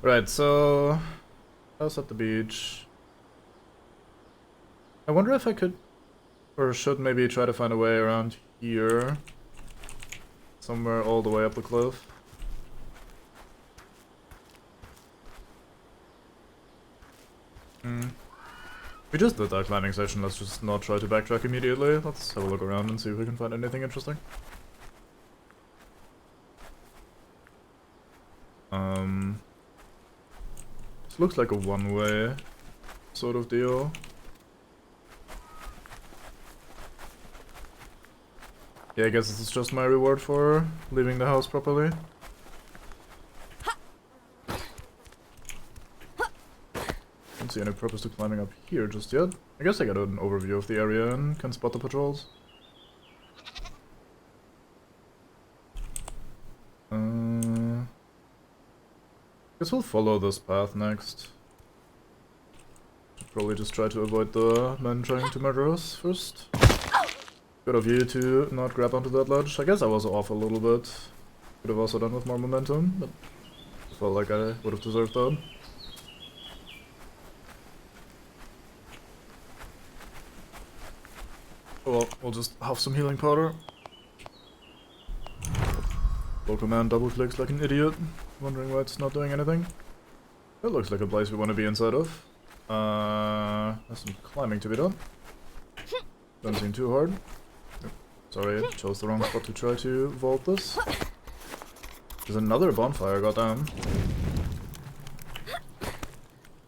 Right, so I was at the beach. I wonder if I could, or should maybe try to find a way around here. Somewhere all the way up the cliff. We just did that climbing session, let's just not try to backtrack immediately. Let's have a look around and see if we can find anything interesting. This looks like a one-way sort of deal. Yeah, I guess this is just my reward for leaving the house properly. Don't see any purpose to climbing up here just yet. I guess I got an overview of the area and can spot the patrols. Guess we'll follow this path next. Should probably just try to avoid the men trying to murder us first. Good of you to not grab onto that ledge. I guess I was off a little bit. Could have also done with more momentum, but I felt like I would have deserved that. Oh well, we'll just have some healing powder. Local man double clicks like an idiot, wondering why it's not doing anything. That looks like a place we want to be inside of. There's some climbing to be done. Don't seem too hard. Sorry, I chose the wrong spot to try to vault this. There's another bonfire, goddamn.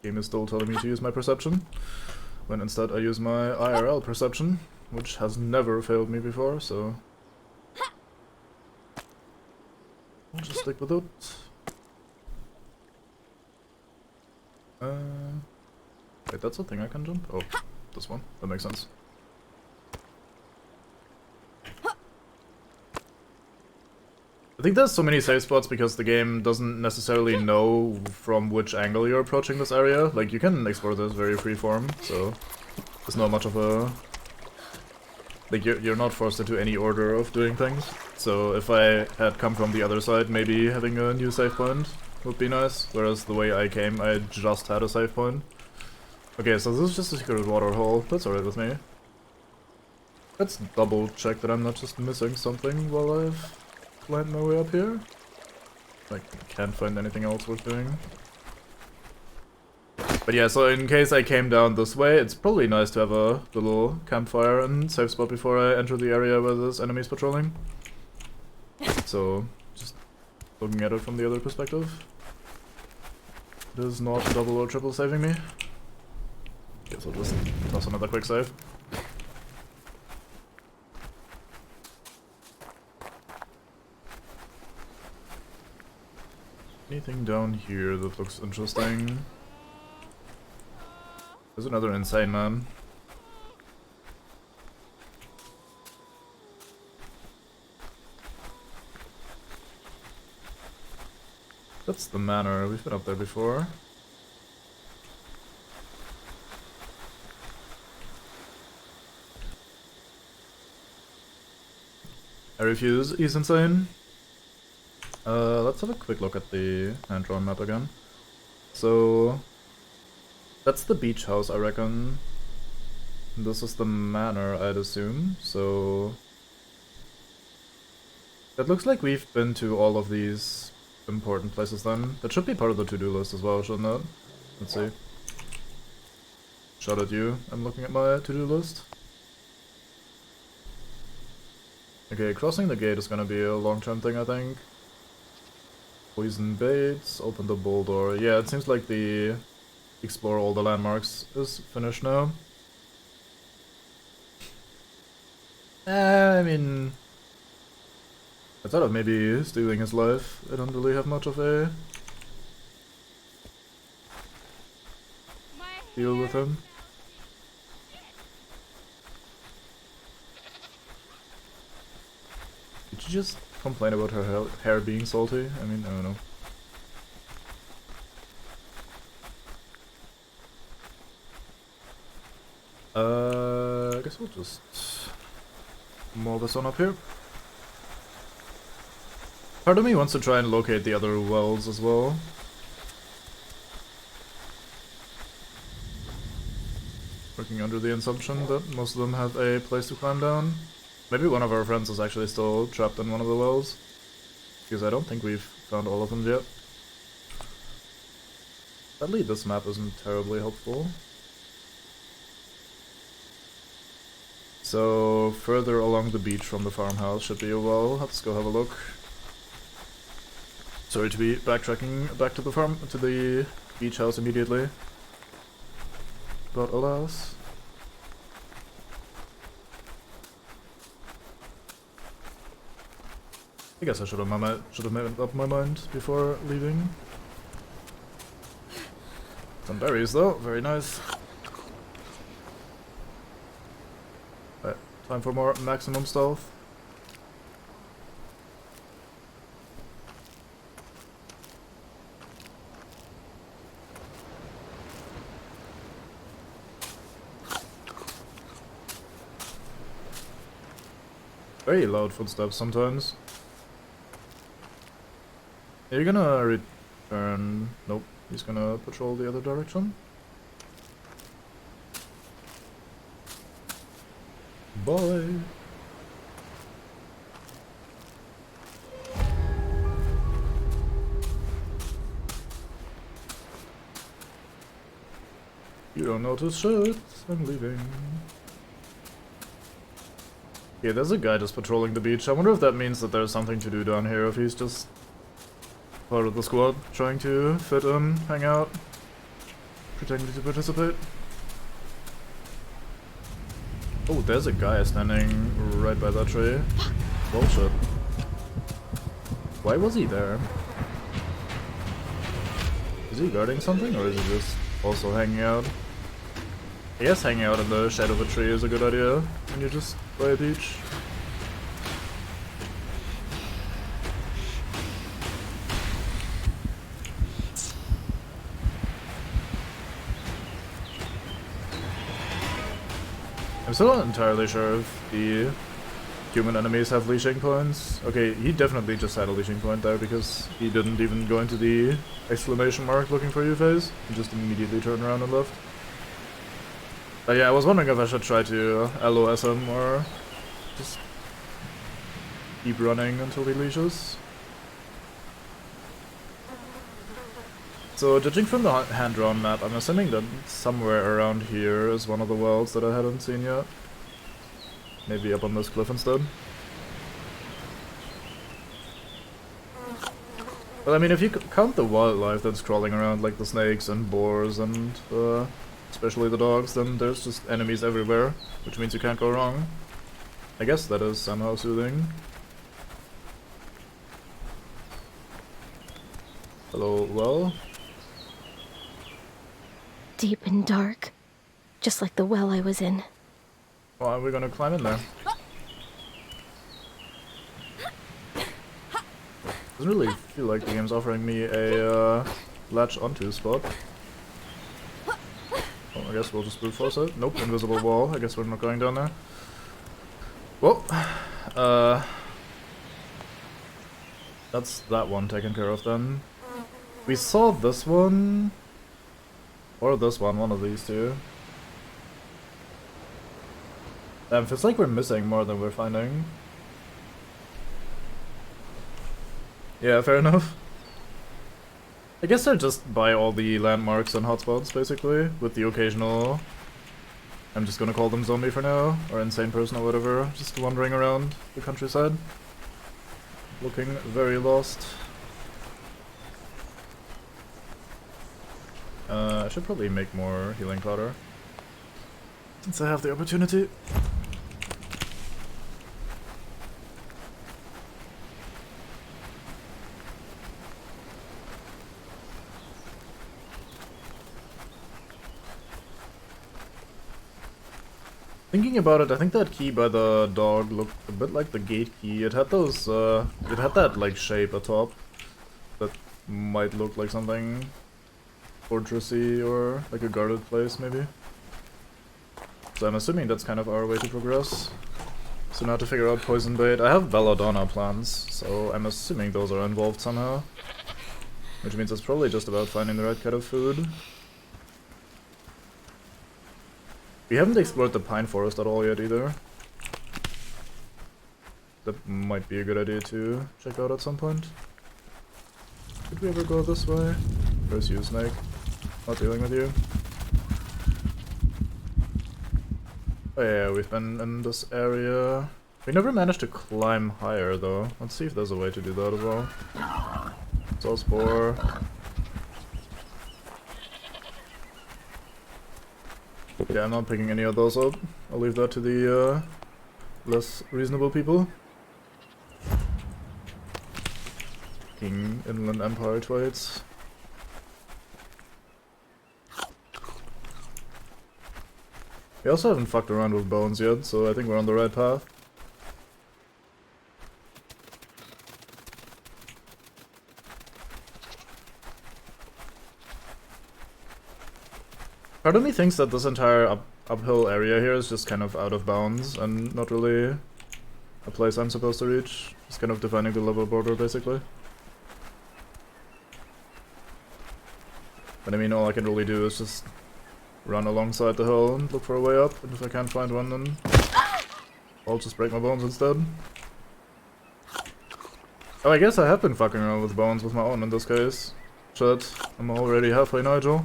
Game is still telling me to use my perception, when instead I use my IRL perception, which has never failed me before, so I'll just stick with it. Wait, that's a thing I can jump? Oh, this one. That makes sense. I think there's so many safe spots because the game doesn't necessarily know from which angle you're approaching this area. Like, you can explore this very freeform, so there's not much of a... Like, you're not forced into any order of doing things. So if I had come from the other side, maybe having a new save point would be nice. Whereas the way I came, I just had a save point. Okay, so this is just a secret water hole. That's alright with me. Let's double check that I'm not just missing something while I've climbed my way up here. Like, I can't find anything else worth doing. But yeah, so in case I came down this way, it's probably nice to have a little campfire and safe spot before I enter the area where there's enemies patrolling. So, just looking at it from the other perspective. It is not double or triple saving me. Guess I'll just toss another quick save. Anything down here that looks interesting? There's another insane man. That's the manor. We've been up there before. refuse, he's insane. Let's have a quick look at the hand-drawn map again. So, that's the beach house, I reckon. This is the manor, I'd assume, so... It looks like we've been to all of these important places then. That should be part of the to-do list as well, shouldn't it? Let's see. Shout at you, I'm looking at my to-do list. Okay, crossing the gate is gonna be a long-term thing, I think. Poison baits, open the bull door. Yeah, it seems like the explore all the landmarks is finished now. I mean... outside of maybe stealing his life, I don't really have much of a deal with him. Did you just complain about her hair being salty? I mean, I don't know. I guess we'll just mold this on up here. Part of me wants to try and locate the other wells as well. Working under the assumption that most of them have a place to climb down. Maybe one of our friends is actually still trapped in one of the wells. Because I don't think we've found all of them yet. Sadly, this map isn't terribly helpful. So, further along the beach from the farmhouse should be a well. Let's go have a look. Sorry to be backtracking back to the beach house immediately. But alas. I guess I should have made up my mind before leaving. Some berries though, very nice. Right, time for more maximum stealth. Very loud footsteps sometimes. Are you gonna return? Nope, he's gonna patrol the other direction. Bye! You don't notice shit, I'm leaving. Yeah, there's a guy just patrolling the beach. I wonder if that means that there's something to do down here, if he's just part of the squad, trying to fit in, hang out, pretending to participate. Oh, there's a guy standing right by that tree. Bullshit. Why was he there? Is he guarding something, or is he just also hanging out? I guess hanging out in the shade of a tree is a good idea when you're just by a beach. I'm still not entirely sure if the human enemies have leashing points. Okay, he definitely just had a leashing point there because he didn't even go into the exclamation mark looking for you phase. He just immediately turned around and left. But yeah, I was wondering if I should try to LOS him or just keep running until he leashes. So, judging from the hand-drawn map, I'm assuming that somewhere around here is one of the wells that I hadn't seen yet. Maybe up on this cliff instead. But I mean, if you count the wildlife that's crawling around, like the snakes and boars and especially the dogs, then there's just enemies everywhere, which means you can't go wrong. I guess that is somehow soothing. Hello, well? Deep and dark, just like the well I was in. Well, are we gonna climb in there? Doesn't really feel like the game's offering me a latch onto spot. Oh, I guess we'll just brute force it. Nope, invisible wall. I guess we're not going down there. Well, that's that one taken care of then. We saw this one, or this one of these two. Feels like we're missing more than we're finding. Yeah, fair enough. I guess I just buy all the landmarks and hotspots, basically, with the occasional... I'm just gonna call them zombie for now, or insane person or whatever, just wandering around the countryside. Looking very lost. I should probably make more healing powder, since I have the opportunity. Thinking about it, I think that key by the dog looked a bit like the gate key. It had those, it had that, like, shape atop that might look like something fortressy or like a guarded place, maybe. So I'm assuming that's kind of our way to progress. So now to figure out poison bait. I have belladonna plants, so I'm assuming those are involved somehow. Which means it's probably just about finding the right kind of food. We haven't explored the pine forest at all yet either. That might be a good idea to check out at some point. Did we ever go this way? Where's you, Snake? Not dealing with you. Oh yeah, we've been in this area. We never managed to climb higher though. Let's see if there's a way to do that as well. Soul Spore. Yeah, I'm not picking any of those up. I'll leave that to the less reasonable people. King Inland Empire traits. We also haven't fucked around with bones yet, so I think we're on the right path. Part of me thinks that this entire uphill area here is just kind of out of bounds and not really a place I'm supposed to reach. It's kind of defining the level border, basically. But I mean, all I can really do is just run alongside the hill and look for a way up, and if I can't find one, then I'll just break my bones instead. Oh, I guess I have been fucking around with bones with my own in this case. Shit, I'm already halfway, Nigel.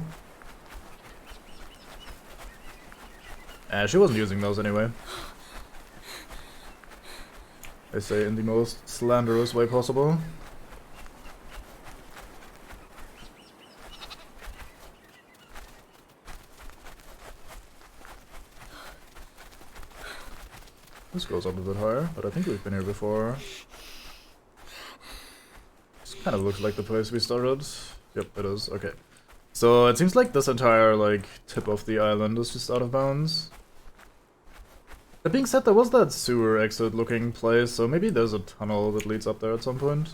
She wasn't using those anyway. I say in the most slanderous way possible. This goes up a bit higher, but I think we've been here before. This kind of looks like the place we started. Yep, it is. Okay. So it seems like this entire, like, tip of the island is just out of bounds. That being said, there was that sewer exit looking place, so maybe there's a tunnel that leads up there at some point.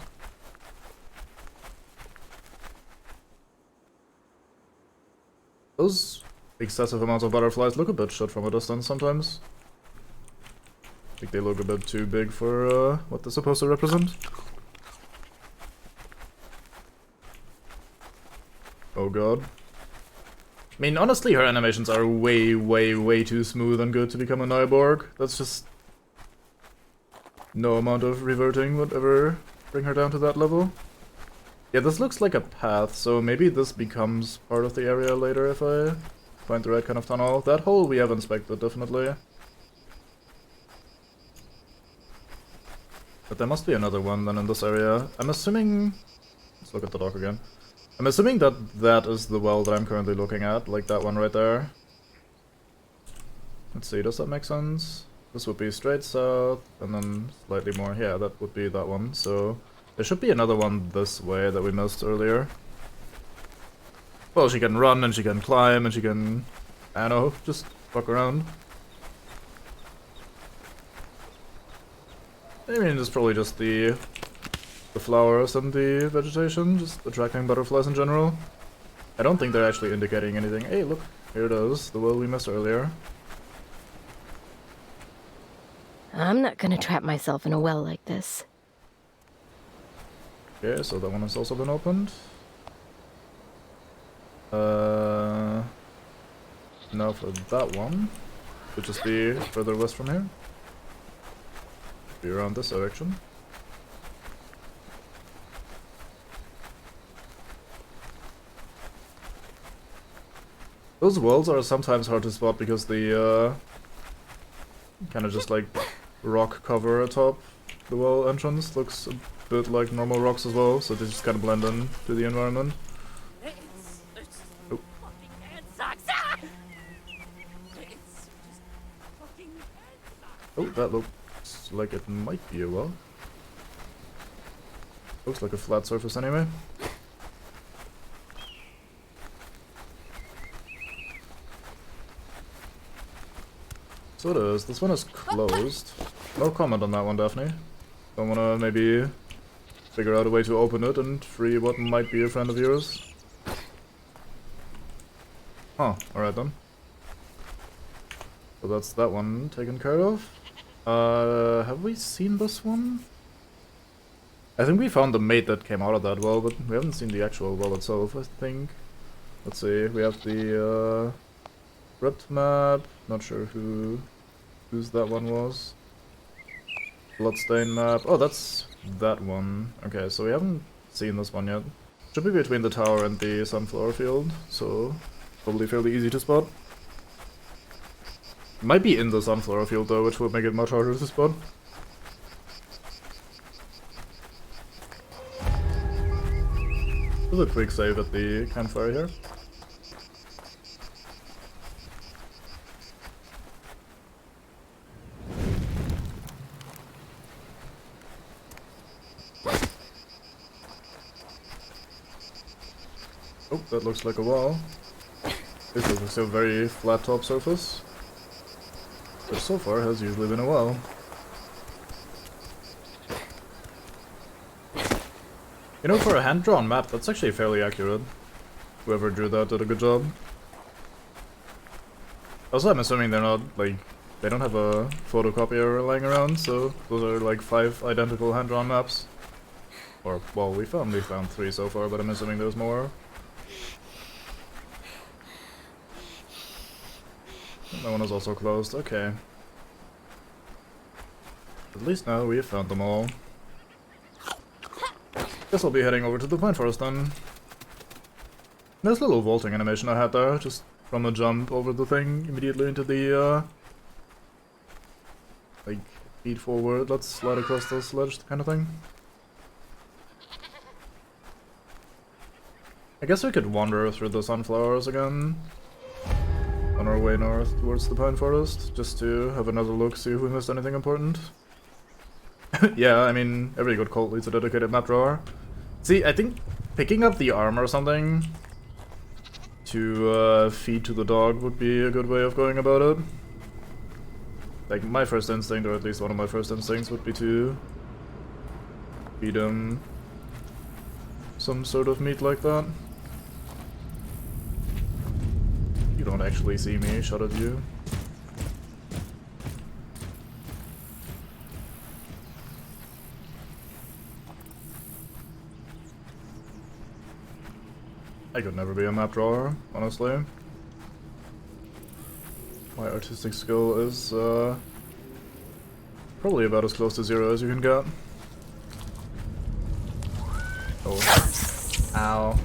Those excessive amounts of butterflies look a bit shit from a distance sometimes. I think they look a bit too big for what they're supposed to represent. Oh god. I mean, honestly, her animations are way, way, way too smooth and good to become a Nyborg. That's just... no amount of reverting would ever bring her down to that level. Yeah, this looks like a path, so maybe this becomes part of the area later if I find the right kind of tunnel. That hole we have inspected, definitely. But there must be another one then in this area. I'm assuming... let's look at the dock again. I'm assuming that that is the well that I'm currently looking at, like that one right there. Let's see, does that make sense? This would be straight south, and then slightly more. Yeah, that would be that one. So there should be another one this way that we missed earlier. Well, she can run, and she can climb, and she can... I don't know, just fuck around. I mean, it's probably just the flowers and the vegetation, just attracting butterflies in general. I don't think they're actually indicating anything. Hey, look, here it is, the well we missed earlier. I'm not gonna trap myself in a well like this. Okay, so that one has also been opened. Now for that one, should just be further west from here. Be around this direction. Those walls are sometimes hard to spot because the kind of just like rock cover atop the wall entrance looks a bit like normal rocks as well, so they just kind of blend in to the environment. Oh. Oh, that looks like it might be a well. Looks like a flat surface anyway. So it is. This one is closed. No comment on that one, Daphne. Don't wanna maybe figure out a way to open it and free what might be a friend of yours. Huh, alright then. So that's that one taken care of. Have we seen this one? I think we found the mate that came out of that well, but we haven't seen the actual well itself, I think. Let's see, we have the ripped map, not sure whose that one was. Bloodstain map, oh that's that one. Okay, so we haven't seen this one yet. Should be between the tower and the sunflower field, so probably fairly easy to spot. Might be in the sunflower field though, which would make it much harder to spot. Do a quick save at the campfire here. Oh, that looks like a wall. This looks like a very flat top surface. Which so far has usually been a well. You know, for a hand-drawn map, that's actually fairly accurate. Whoever drew that did a good job. Also, I'm assuming they're not, like, they don't have a photocopier lying around, so those are like 5 identical hand-drawn maps. Or, well, we found 3 so far, but I'm assuming there's more. That one is also closed, okay. At least now we have found them all. Guess I'll be heading over to the Pine Forest then. Nice little vaulting animation I had there, just from a jump over the thing, immediately into the, like, feet forward, let's slide across the sledge kind of thing. I guess we could wander through the sunflowers again on our way north towards the Pine Forest, just to have another look, see if we missed anything important. Yeah, I mean, every good cult needs a dedicated map drawer. See, I think picking up the arm or something to feed to the dog would be a good way of going about it. Like, my first instinct, or at least one of my first instincts, would be to feed him some sort of meat like that. You don't actually see me, shut at you. I could never be a map drawer, honestly. My artistic skill is probably about as close to 0 as you can get. Oh. Ow.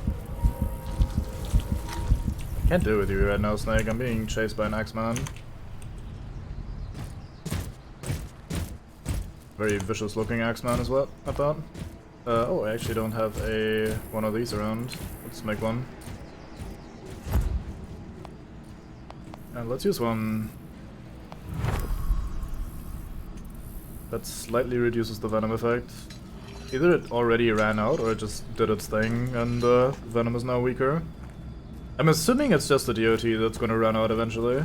Can't do it with you right now, Snake. I'm being chased by an Axeman. Very vicious looking Axeman is what I thought. Oh, I actually don't have one of these around. Let's make one. And let's use one that slightly reduces the venom effect. Either it already ran out or it just did its thing and venom is now weaker. I'm assuming it's just the DOT that's gonna run out eventually.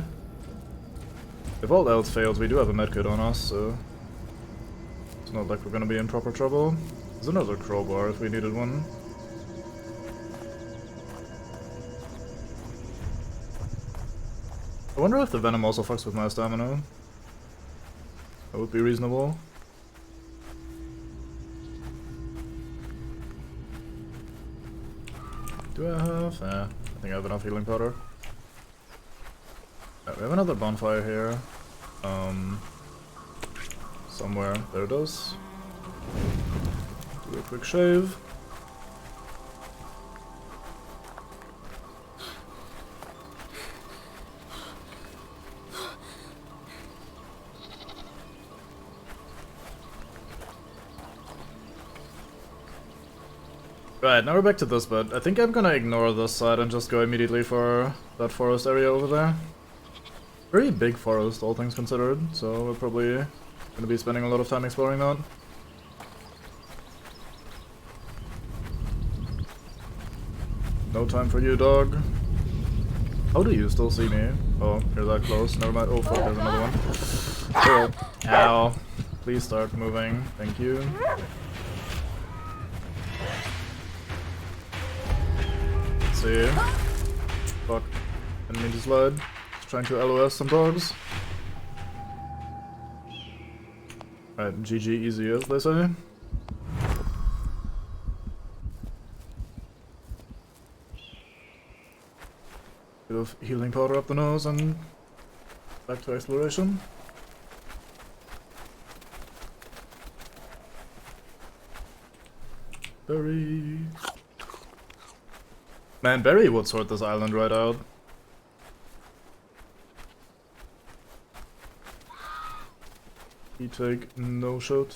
If all else fails, we do have a medkit on us, so it's not like we're gonna be in proper trouble. There's another crowbar if we needed one. I wonder if the venom also fucks with my stamina. That would be reasonable. Do I have? I think I have enough healing powder. We have another bonfire here. Somewhere. There it is. Do a quick shave. Right, now we're back to this bit. I think I'm gonna ignore this side and just go immediately for that forest area over there. Very big forest, all things considered, so we're probably gonna be spending a lot of time exploring that. No time for you, dog. How do you still see me? Oh, you're that close. Never mind. Oh fuck, there's another one. Oh, ow. Please start moving. Thank you. Let's see. Fuck. Didn't mean to slide. Just trying to LOS some dogs. Right, GG easy as they say. Bit of healing powder up the nose and back to exploration. Barry. Man, Barry would sort this island right out. He take no shot.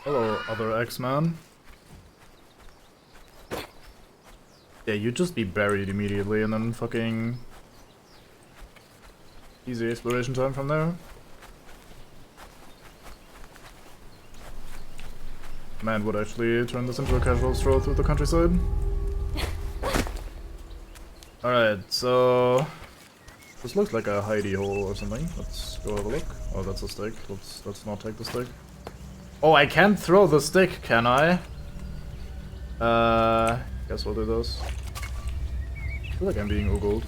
Hello, other X-Man. Yeah, you'd just be buried immediately and then fucking... easy exploration time from there. Man would actually turn this into a casual stroll through the countryside. Alright, so... this looks like a hidey hole or something. Let's go have a look. Oh, that's a stick. Let's not take the stick. Oh, I can't throw the stick, can I? Guess we'll do this. I feel like I'm being ogled.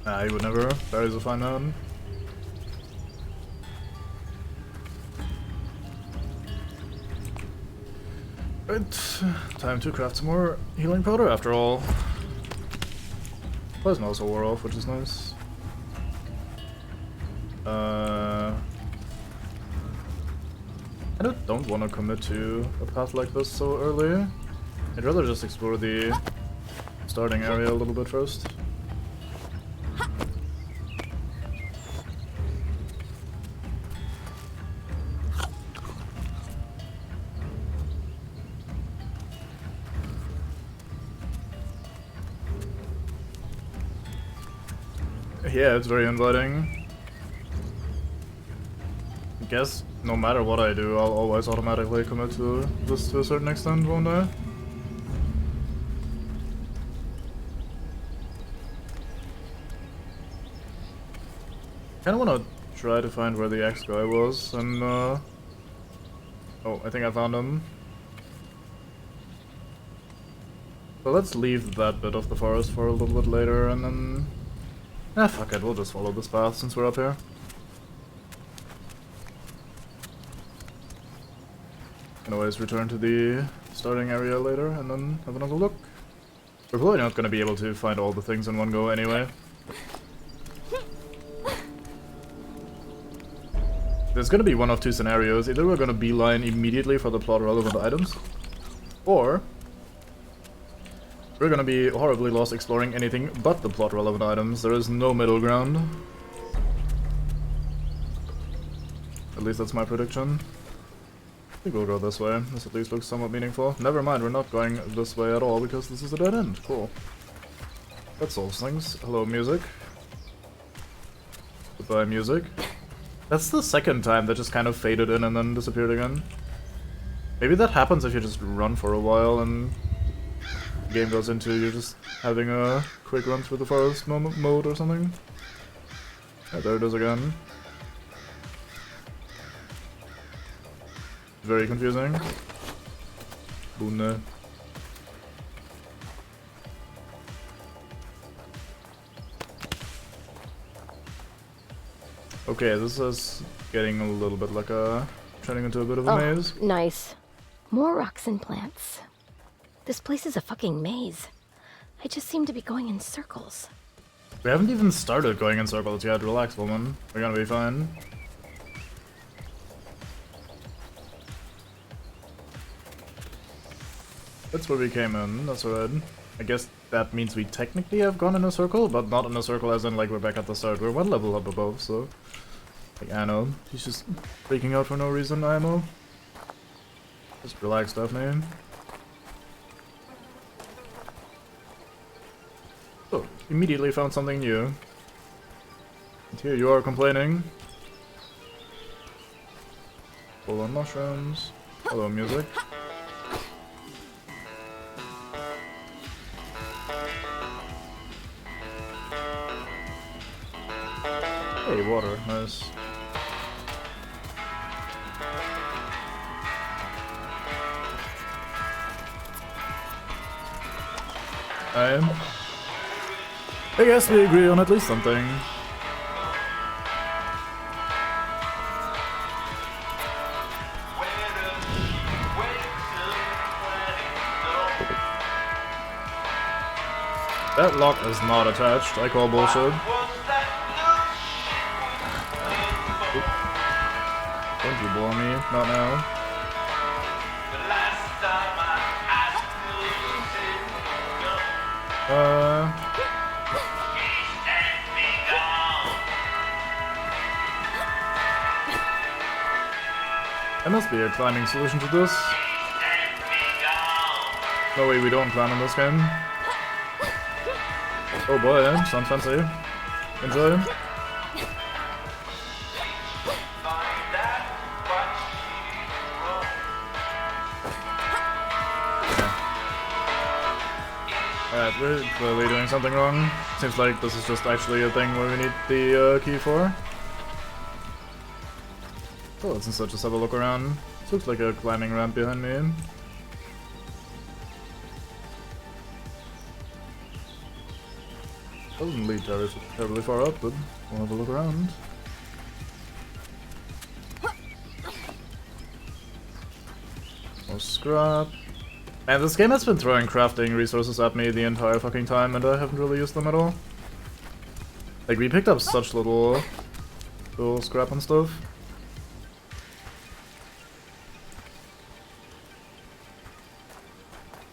Nah, he would never. Barry's a fine man. Right, time to craft some more healing powder after all. Poison also wore off, which is nice. I don't want to commit to a path like this so early. I'd rather just explore the starting area a little bit first. Yeah, it's very inviting. I guess no matter what I do, I'll always automatically commit to this to a certain extent, won't I? Kinda wanna try to find where the X guy was, and oh, I think I found him. So let's leave that bit of the forest for a little bit later, and then... ah, fuck it, we'll just follow this path since we're up here. Can always return to the starting area later and then have another look. We're probably not gonna be able to find all the things in one go anyway. There's gonna be one of two scenarios. Either we're gonna beeline immediately for the plot relevant items, or we're gonna be horribly lost exploring anything but the plot relevant items. There is no middle ground. At least that's my prediction. I think we'll go this way. This at least looks somewhat meaningful. Never mind, we're not going this way at all because this is a dead end. Cool. That solves things. Hello, music. Goodbye, music. That's the second time that just kind of faded in and then disappeared again. Maybe that happens if you just run for a while and the game goes into you just having a quick run through the forest mode or something. Yeah, there it is again. Very confusing. Bunde. Okay, this is getting a little bit like a... turning into a bit of a maze. Nice. More rocks and plants. This place is a fucking maze. I just seem to be going in circles. We haven't even started going in circles yet. Relax, woman. We're gonna be fine. That's where we came in, that's alright. I guess that means we technically have gone in a circle, but not in a circle as in like we're back at the start. We're one level up above, so... Like, I know. He's just freaking out for no reason, IMO. Just relax, Daphne. Oh, immediately found something new. And here you are complaining. Full on mushrooms. Hello, music. Hey, water, nice. I guess we agree on at least something. That lock is not attached, I call bullshit. Don't you bore me, not now. There must be a climbing solution to this. No way we don't climb in this game. Oh boy, sounds fancy. Enjoy. Alright, we're clearly doing something wrong. Seems like this is just actually a thing where we need the key for. Oh, let's instead just have a look around. This looks like a climbing ramp behind me. Doesn't lead terribly far up, but we'll have a look around. More scrap. Man, this game has been throwing crafting resources at me the entire fucking time, and I haven't really used them at all. Like, we picked up such little scrap and stuff.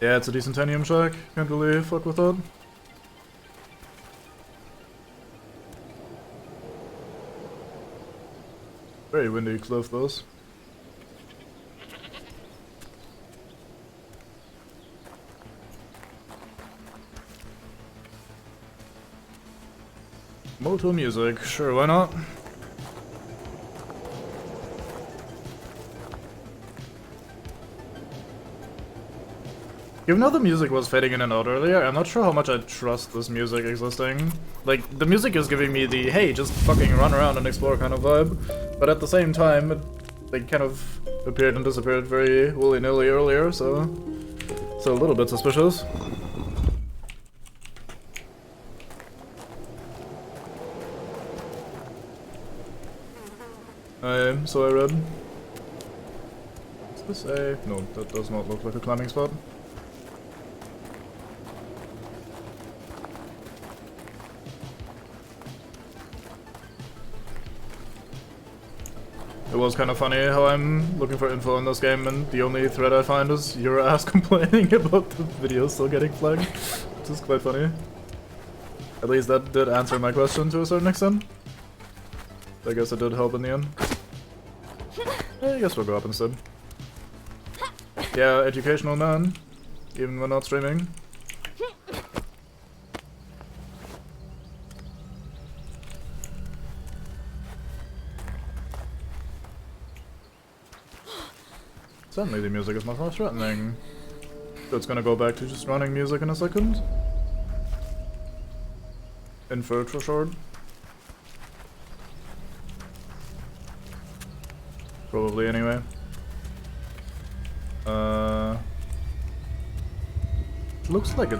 Yeah, it's a decent titanium shack. Can't really fuck with that. Very windy cliff, those. Moto music, sure, why not? Even though the music was fading in and out earlier, I'm not sure how much I trust this music existing. Like, the music is giving me the, hey, just fucking run around and explore kind of vibe, but at the same time, it like, kind of appeared and disappeared very willy-nilly earlier, so a little bit suspicious. So I read. What's this a? No, that does not look like a climbing spot. It was kind of funny how I'm looking for info in this game and the only thread I find is your ass complaining about the video still getting flagged, which is quite funny. At least that did answer my question to a certain extent. I guess it did help in the end. I guess we'll go up instead. Yeah, educational man, even when not streaming. Suddenly the music is much more threatening. So it's gonna go back to just running music in a second. Inferred for short. Probably anyway. Looks like it.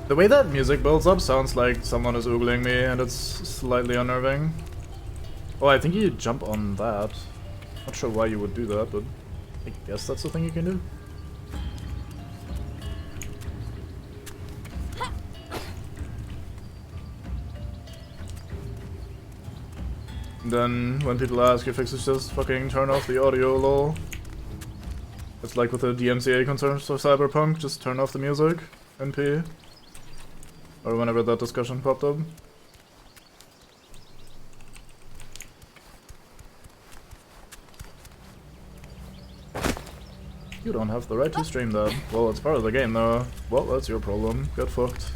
The way that music builds up sounds like someone is oogling me, and it's slightly unnerving. Oh, I think you jump on that. Not sure why you would do that, but I guess that's the thing you can do. Then, when people ask if it's just fucking turn off the audio, lol. It's like with the DMCA concerns of Cyberpunk, just turn off the music, NP. Or whenever that discussion popped up. You don't have the right to stream that. Well, it's part of the game though. Well, that's your problem. Get fucked.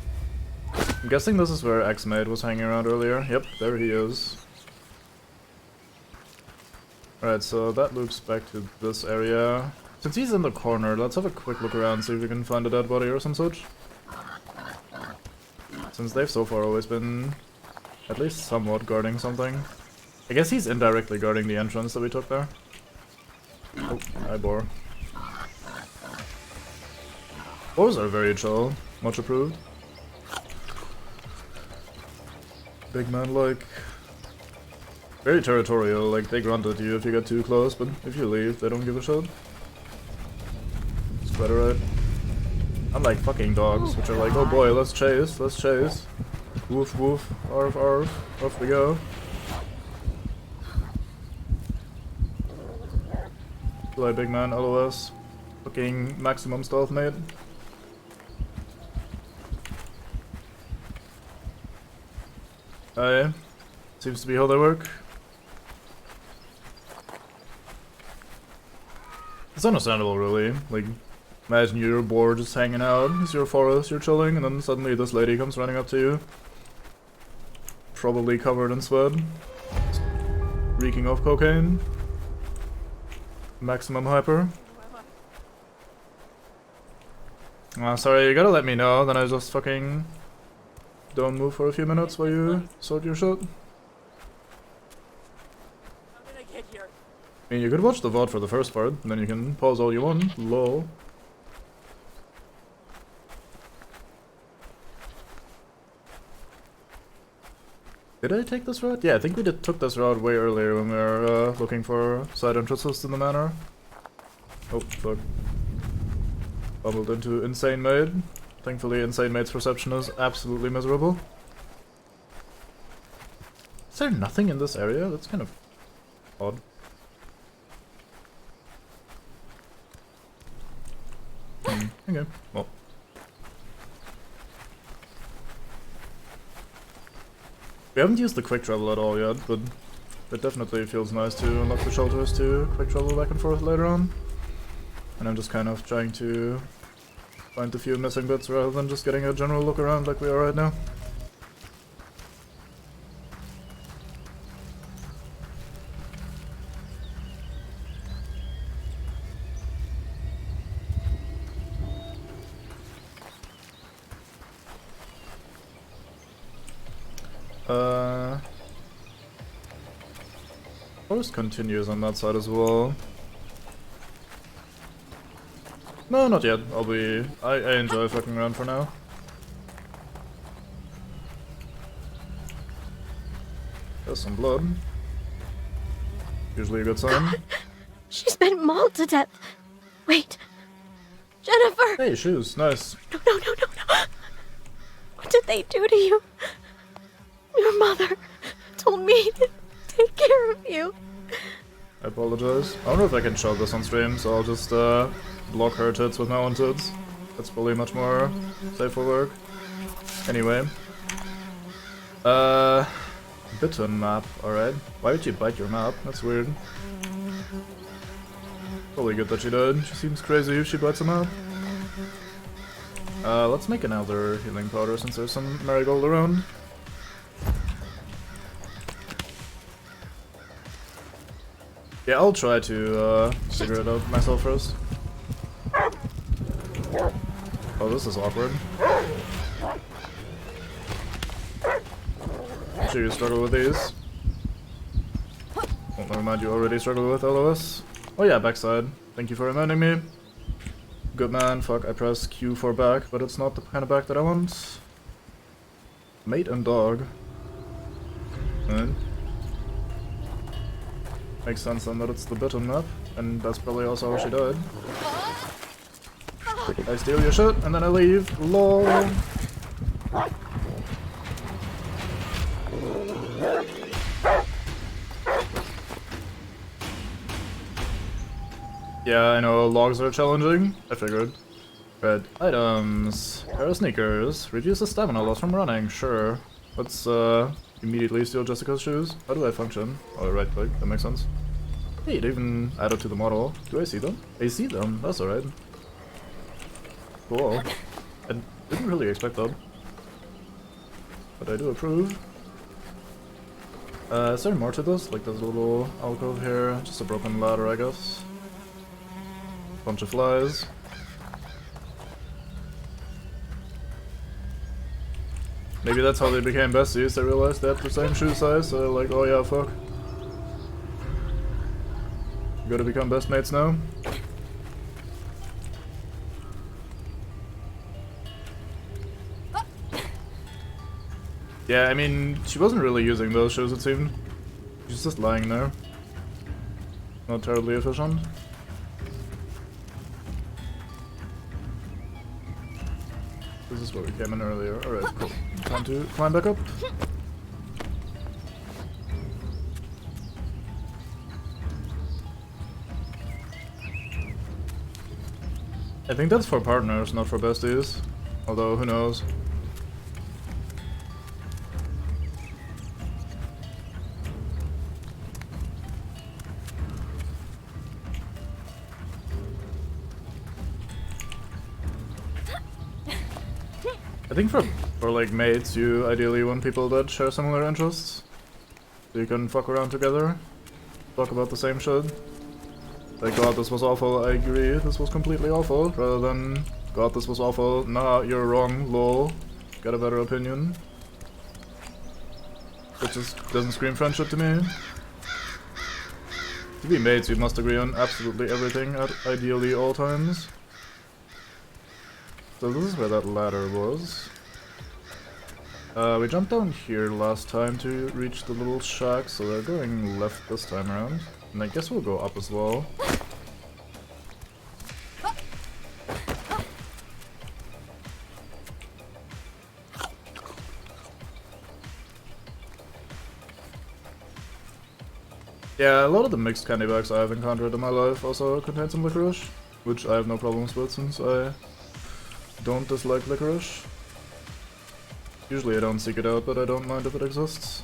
I'm guessing this is where X-Maid was hanging around earlier. Yep, there he is. Alright, so that loops back to this area. Since he's in the corner, let's have a quick look around, see if we can find a dead body or some such. Since they've so far always been at least somewhat guarding something. I guess he's indirectly guarding the entrance that we took there. Oh, hi boar. Boars are very chill, much approved. Big man like. Very territorial, like they grunt at you if you get too close, but if you leave, they don't give a shit. It's quite alright. Unlike fucking dogs, which are like, oh boy, let's chase, let's chase. Woof woof, arf arf, off we go. Fly big man, LOS. Fucking maximum stealth mate. Aye. Seems to be how they work. It's understandable, really. Like, imagine you're bored just hanging out, it's your forest, you're chilling, and then suddenly this lady comes running up to you. Probably covered in sweat. Reeking of cocaine. Maximum hyper. Sorry, you gotta let me know, then I just fucking don't move for a few minutes while you sort your shit. I mean, you could watch the VOD for the first part, and then you can pause all you want. Lol. Did I take this route? Yeah, I think we took this route way earlier when we were looking for side entrances to the manor. Oh, fuck. Bubbled into Insane Maid. Thankfully, Insane Maid's perception is absolutely miserable. Is there nothing in this area? That's kind of odd. Okay, well. We haven't used the quick travel at all yet, but it definitely feels nice to unlock the shelters to quick travel back and forth later on. And I'm just kind of trying to find a few missing bits rather than just getting a general look around like we are right now. Forest continues on that side as well. No, not yet. I enjoy fucking around for now. There's some blood. Usually a good sign. God, she's been mauled to death. Wait. Jennifer! Hey, shoes. Nice. No. What did they do to you? Your mother told me to take care of you. I apologize. I don't know if I can show this on stream, so I'll just block her tits with my own tits. That's probably much more safe for work. Anyway. Bitten map, alright. Why would you bite your map? That's weird. Probably good that she did. She seems crazy if she bites a map. Let's make another healing powder since there's some marigold around. Yeah, I'll try to figure it out myself first. Oh, this is awkward. I'm sure you struggle with these. Oh, never mind, you already struggle with LOS. Oh yeah, backside. Thank you for reminding me. Good man. Fuck, I press Q for back, but it's not the kind of back that I want. Mate and dog. And makes sense then that it's the button map, and that's probably also how she died. I steal your shit, and then I leave. LOL. Yeah, I know, logs are challenging. I figured. Red items. Pair of sneakers. Reduces stamina loss from running. Sure. Let's immediately steal Jessica's shoes. How do I function? Oh, right click. That makes sense. Hey, it even added to the model. Do I see them? I see them. That's alright. Cool. I didn't really expect that. But I do approve. Is there more to this? Like there's a little alcove here. Just a broken ladder, I guess. Bunch of flies. Maybe that's how they became besties. They realized they had the same shoe size, so they're like, oh yeah, fuck. We gotta become best mates now. Yeah, I mean, she wasn't really using those shoes, it seemed. She's just lying there. Not terribly efficient. This is where we came in earlier. Alright, cool. Time to climb back up. I think that's for partners, not for besties. Although, who knows. I think for like mates, you ideally want people that share similar interests. So you can fuck around together, talk about the same shit. Like, God, this was awful, I agree, this was completely awful, rather than, God, this was awful, nah, you're wrong, lol, got a better opinion. It just doesn't scream friendship to me. To be mates, you must agree on absolutely everything at ideally all times. So this is where that ladder was. We jumped down here last time to reach the little shack, so they're going left this time around. And I guess we'll go up as well. Yeah, a lot of the mixed candy bags I have encountered in my life also contain some licorice, which I have no problems with since I don't dislike licorice. Usually I don't seek it out, but I don't mind if it exists.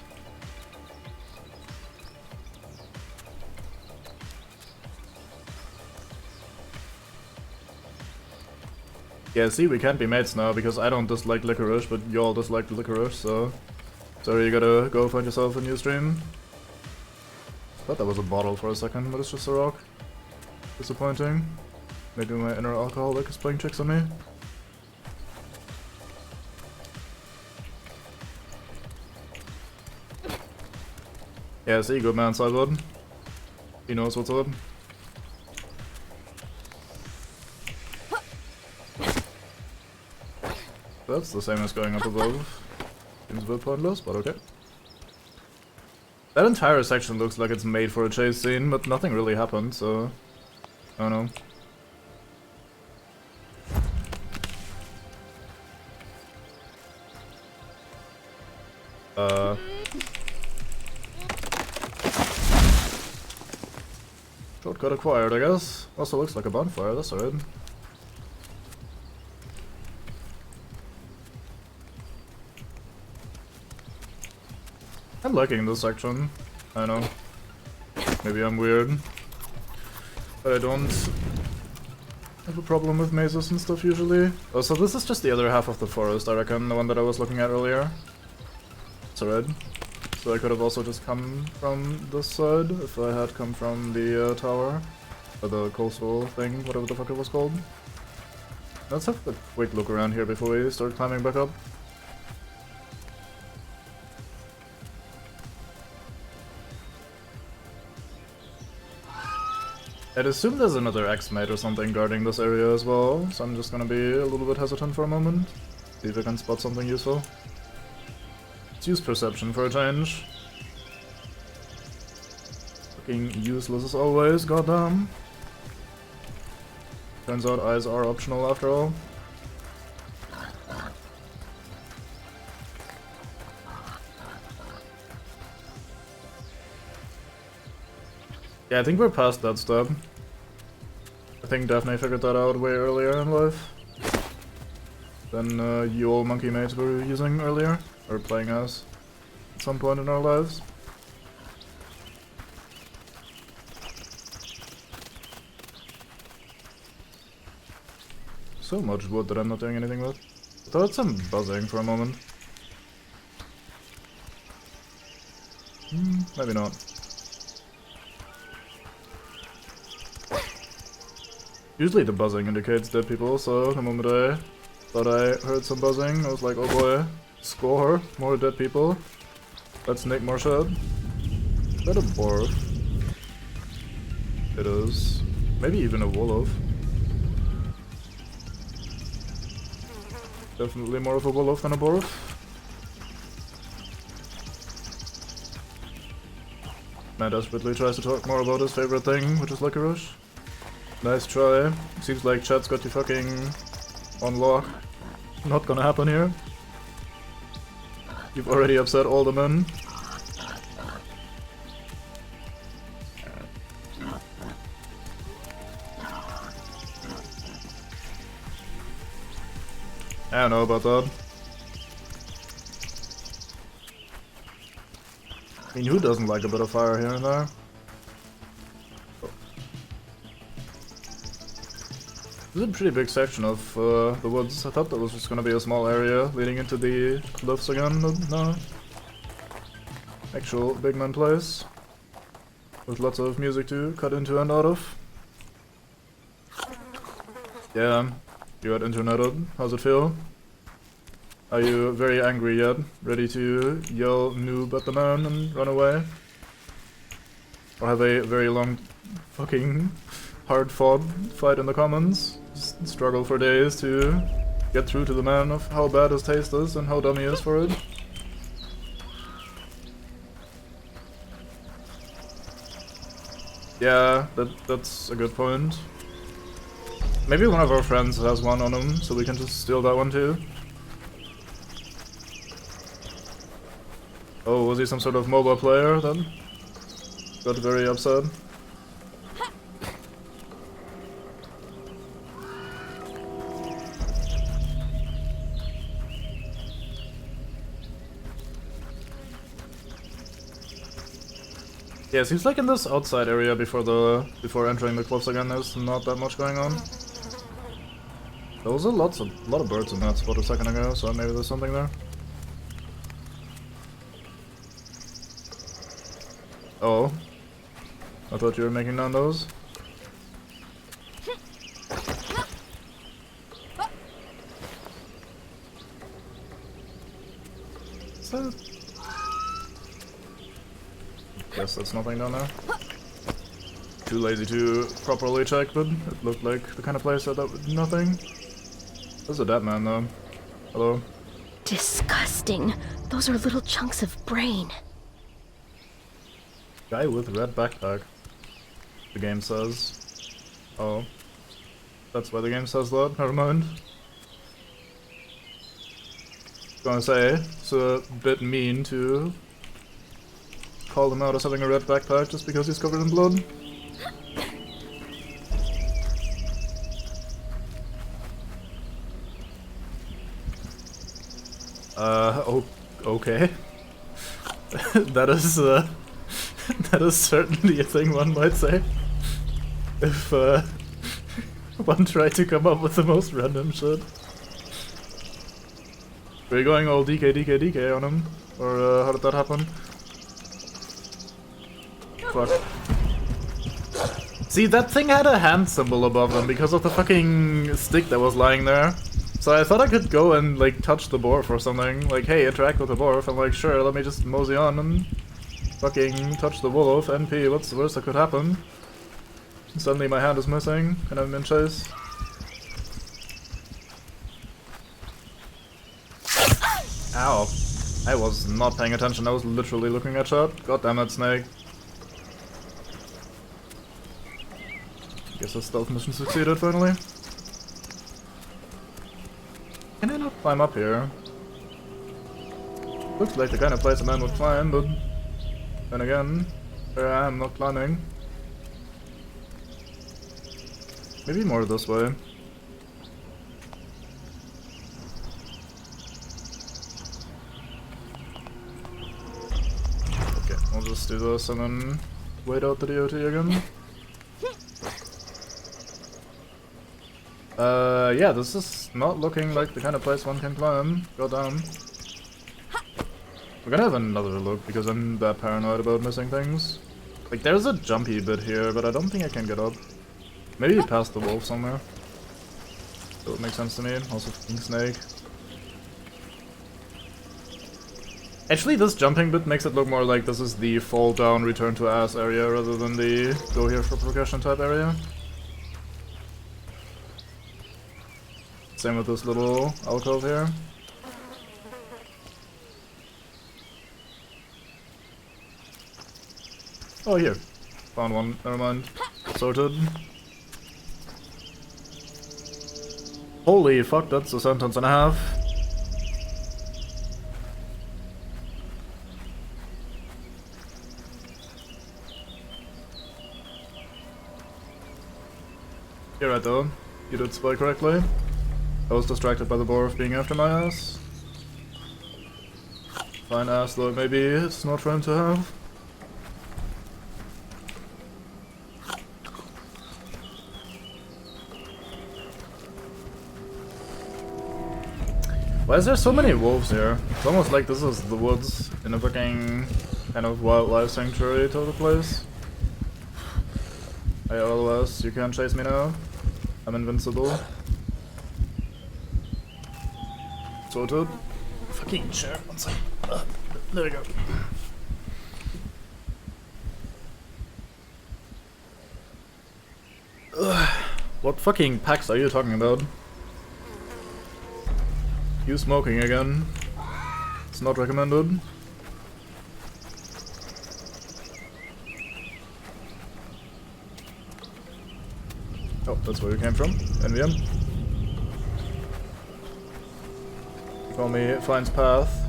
Yeah, see, we can't be mates now because I don't dislike licorice, but y'all dislike licorice, so... Sorry, you gotta go find yourself a new stream. Thought that was a bottle for a second, but it's just a rock. Disappointing. Maybe my inner alcoholic is playing tricks on me. Yeah, see, good man, Sideboard. He knows what's up. That's the same as going up above. Seems a bit pointless, but okay. That entire section looks like it's made for a chase scene, but nothing really happened, so... I don't know. Shortcut acquired, I guess. Also looks like a bonfire, that's alright. I'm liking this section. I know. Maybe I'm weird. But I don't have a problem with mazes and stuff usually. Oh, so this is just the other half of the forest, I reckon, the one that I was looking at earlier. It's alright. So I could have also just come from this side if I had come from the tower. Or the coastal thing, whatever the fuck it was called. Let's have a quick look around here before we start climbing back up. I'd assume there's another X-Mate or something guarding this area as well, so I'm just gonna be a little bit hesitant for a moment. See if I can spot something useful. Let's use perception for a change. Fucking useless as always, goddamn. Turns out eyes are optional after all. Yeah, I think we're past that step. I think Daphne figured that out way earlier in life than you old monkey mates were using earlier, or playing as at some point in our lives. So much wood that I'm not doing anything with. I thought some buzzing for a moment. Maybe not. Usually the buzzing indicates dead people, so the moment I thought I heard some buzzing, I was like, oh boy, score, more dead people. Let's nick more shit. Is that a Borf? It is. Maybe even a Wolof. Definitely more of a Wolof than a Borf. Man desperately tries to talk more about his favorite thing, which is licorice. Nice try. Seems like chat's got you fucking on lock. Not gonna happen here. You've already upset all the men. I don't know about that. I mean, who doesn't like a bit of fire here and there? This is a pretty big section of the woods. I thought that was just gonna be a small area leading into the cliffs again, but no. Actual big man place. With lots of music to cut into and out of. Yeah, you got interneted. How's it feel? Are you very angry yet? Ready to yell noob at the man and run away? Or have a very long fucking hard-fought fight in the comments? Struggle for days to get through to the man of how bad his taste is and how dumb he is for it. Yeah, that's a good point. Maybe one of our friends has one on him, so we can just steal that one too. Oh, was he some sort of MOBA player then? Got very upset. Yeah, it seems like in this outside area before entering the cliffs again, there's not that much going on. There was a lot of birds in that spot a second ago, so maybe there's something there. Oh, I thought you were making Nando's. Is that? Guess that's nothing down there. Too lazy to properly check, but it looked like the kind of place that would nothing. There's a dead man though. Hello. Disgusting. Those are little chunks of brain. Guy with red backpack. The game says. Oh. That's why the game says that. Never mind. Gonna say, it's a bit mean to call him out as having a red backpack just because he's covered in blood. Okay. That is certainly a thing one might say. If one tried to come up with the most random shit. Were you going all DK on him? Or how did that happen? Fuck. See, that thing had a hand symbol above them because of the fucking stick that was lying there. So I thought I could go and, like, touch the Borf or something. Like, hey, interact with the Borf. I'm like, sure, let me just mosey on and fucking touch the Wolof. NP, what's the worst that could happen? Suddenly my hand is missing and I'm in chase. Ow. I was not paying attention, I was literally looking at chat. God damn it, Snake. Guess the stealth mission succeeded finally. Can I not climb up here? Looks like the kind of place a man would climb, but then again, here I am not climbing. Maybe more this way. Okay, I'll just do this and then wait out the DOT again. Yeah, this is not looking like the kind of place one can climb. Goddamn. We're gonna have another look because I'm that paranoid about missing things. Like, there's a jumpy bit here, but I don't think I can get up. Maybe past the wolf somewhere. That would make sense to me. Also, fucking snake. Actually, this jumping bit makes it look more like this is the fall down, return to ass area rather than the go here for progression type area. Same with this little alcove here. Oh, here. Found one. Never mind. Sorted. Holy fuck, that's a sentence and a half. You're right though. You did spy correctly. I was distracted by the Borf being after my ass. Fine ass though, maybe it's not for him to have. Why is there so many wolves here? It's almost like this is the woods in a fucking kind of wildlife sanctuary type of place. Hey LOS, you can't chase me now. I'm invincible. Sorted. Fucking chair, one second. There we go. What fucking packs are you talking about? You smoking again. It's not recommended. Oh, that's where you came from. NVM. Call me finds path.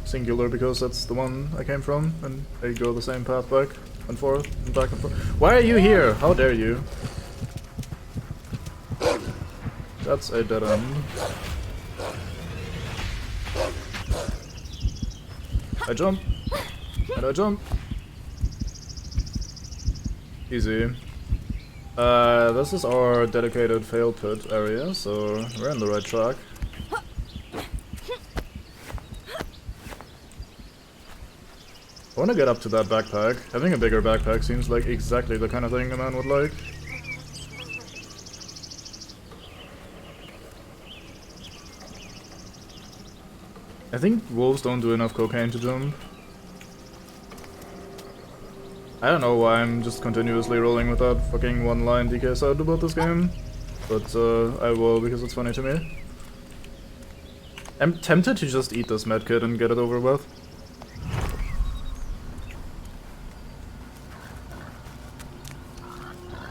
Singular because that's the one I came from, and I go the same path back and forth and back and forth. Why are you here? How dare you? That's a dead end. I jump, and I jump. Easy. This is our dedicated fail pit area, so we're on the right track. I wanna get up to that backpack. Having a bigger backpack seems like exactly the kind of thing a man would like. I think wolves don't do enough cocaine to jump. I don't know why I'm just continuously rolling with that fucking one-line DK side about this game, but I will because it's funny to me. I'm tempted to just eat this medkit and get it over with.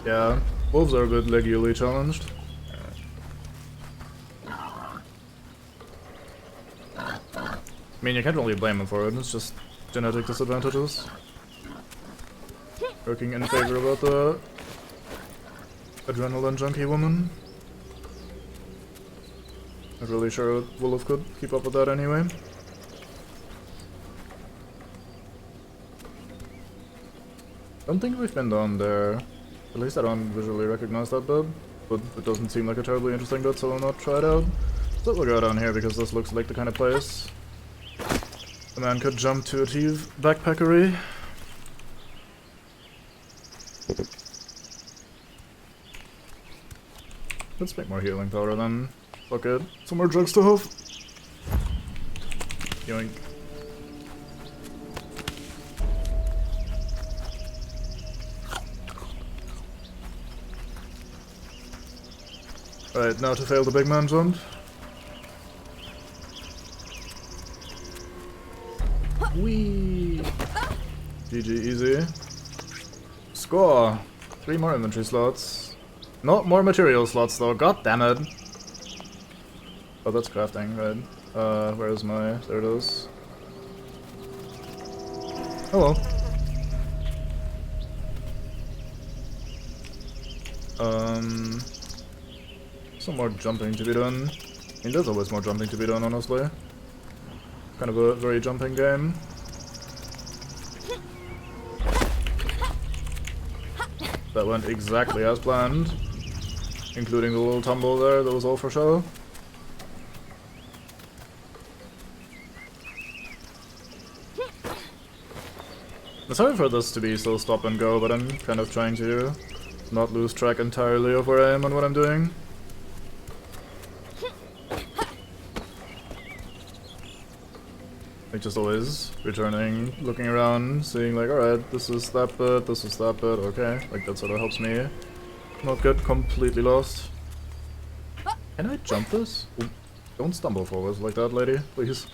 Yeah, wolves are a bit legally challenged. I mean, you can't really blame them for it, it's just genetic disadvantages. Working in favor about the adrenaline junkie woman. Not really sure Wolf could keep up with that anyway. Don't think we've been down there. At least I don't visually recognize that bit. But it doesn't seem like a terribly interesting bit, so I'll not try it out. So we'll go down here because this looks like the kind of place a man could jump to achieve backpackery. Let's make more healing power then. Fuck it. Some more drugs to have. Yoink. Right, now to fail the big man jump. Whee! GG, easy. Score! 3 more inventory slots. Not more material slots though, god damn it! Oh, that's crafting, right. Where is my... there it is. Oh well. Some more jumping to be done. I mean, there's always more jumping to be done, honestly. Kind of a very jumping game. That went exactly as planned. Including the little tumble there, that was all for show. It's hard for this to be so stop and go, but I'm kind of trying to not lose track entirely of where I am and what I'm doing. Like just always returning, looking around, seeing like, alright, this is that bit, this is that bit, okay. Like that sort of helps me not get completely lost. Can I jump this? Ooh, don't stumble forward like that, lady, please.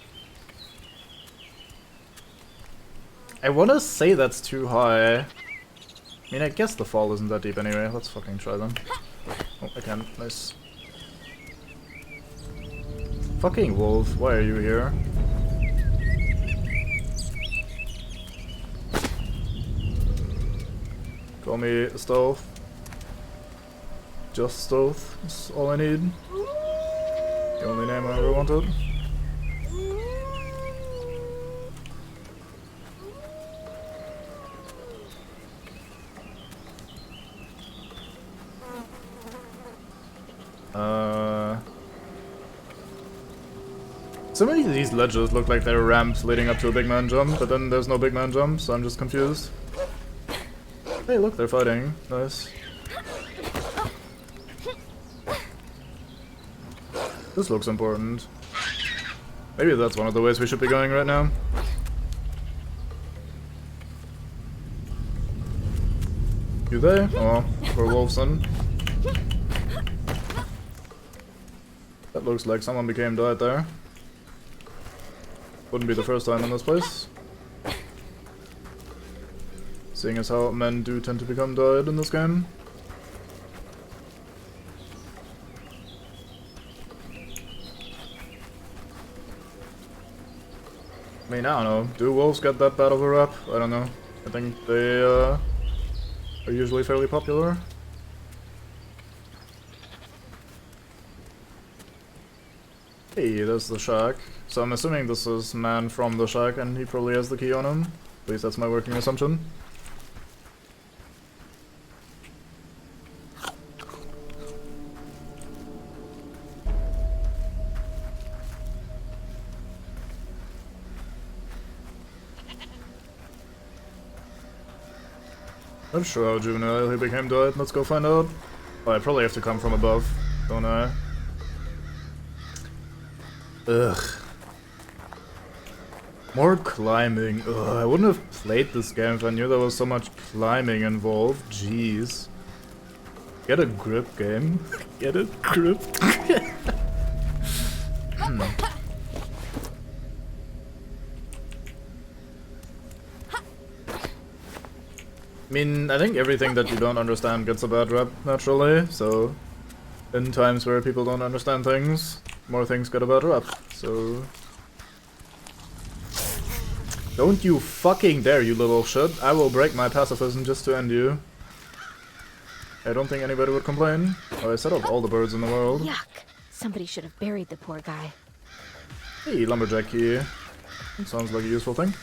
I wanna say that's too high. I mean, I guess the fall isn't that deep anyway. Let's fucking try them. Oh, I can't. Nice. Fucking wolf, why are you here? Call me Stealth. Just Stealth is all I need. The only name I ever wanted. So many of these ledges look like they're ramps leading up to a big man jump, but then there's no big man jump, so I'm just confused. Hey, look, they're fighting. Nice. This looks important. Maybe that's one of the ways we should be going right now. You there? Oh, we're wolves then. That looks like someone became died there. Wouldn't be the first time in this place. Seeing as how men do tend to become died in this game. I mean, I don't know. Do wolves get that bad of a rap? I don't know. I think they are usually fairly popular. Hey, there's the shack. So I'm assuming this is man from the shack and he probably has the key on him. At least that's my working assumption. Not sure how juvenile he became died. Let's go find out. Oh, I probably have to come from above, don't I? Ugh. More climbing. Ugh, I wouldn't have played this game if I knew there was so much climbing involved. Jeez. Get a grip, game. Get a grip. I mean, I think everything that you don't understand gets a bad rep, naturally, so... In times where people don't understand things, more things get a bad rep, so... Don't you fucking dare, you little shit. I will break my pacifism just to end you. I don't think anybody would complain. Oh, I set up all the birds in the world. Yuck. Somebody should have buried the poor guy. Hey, lumberjack key. That sounds like a useful thing.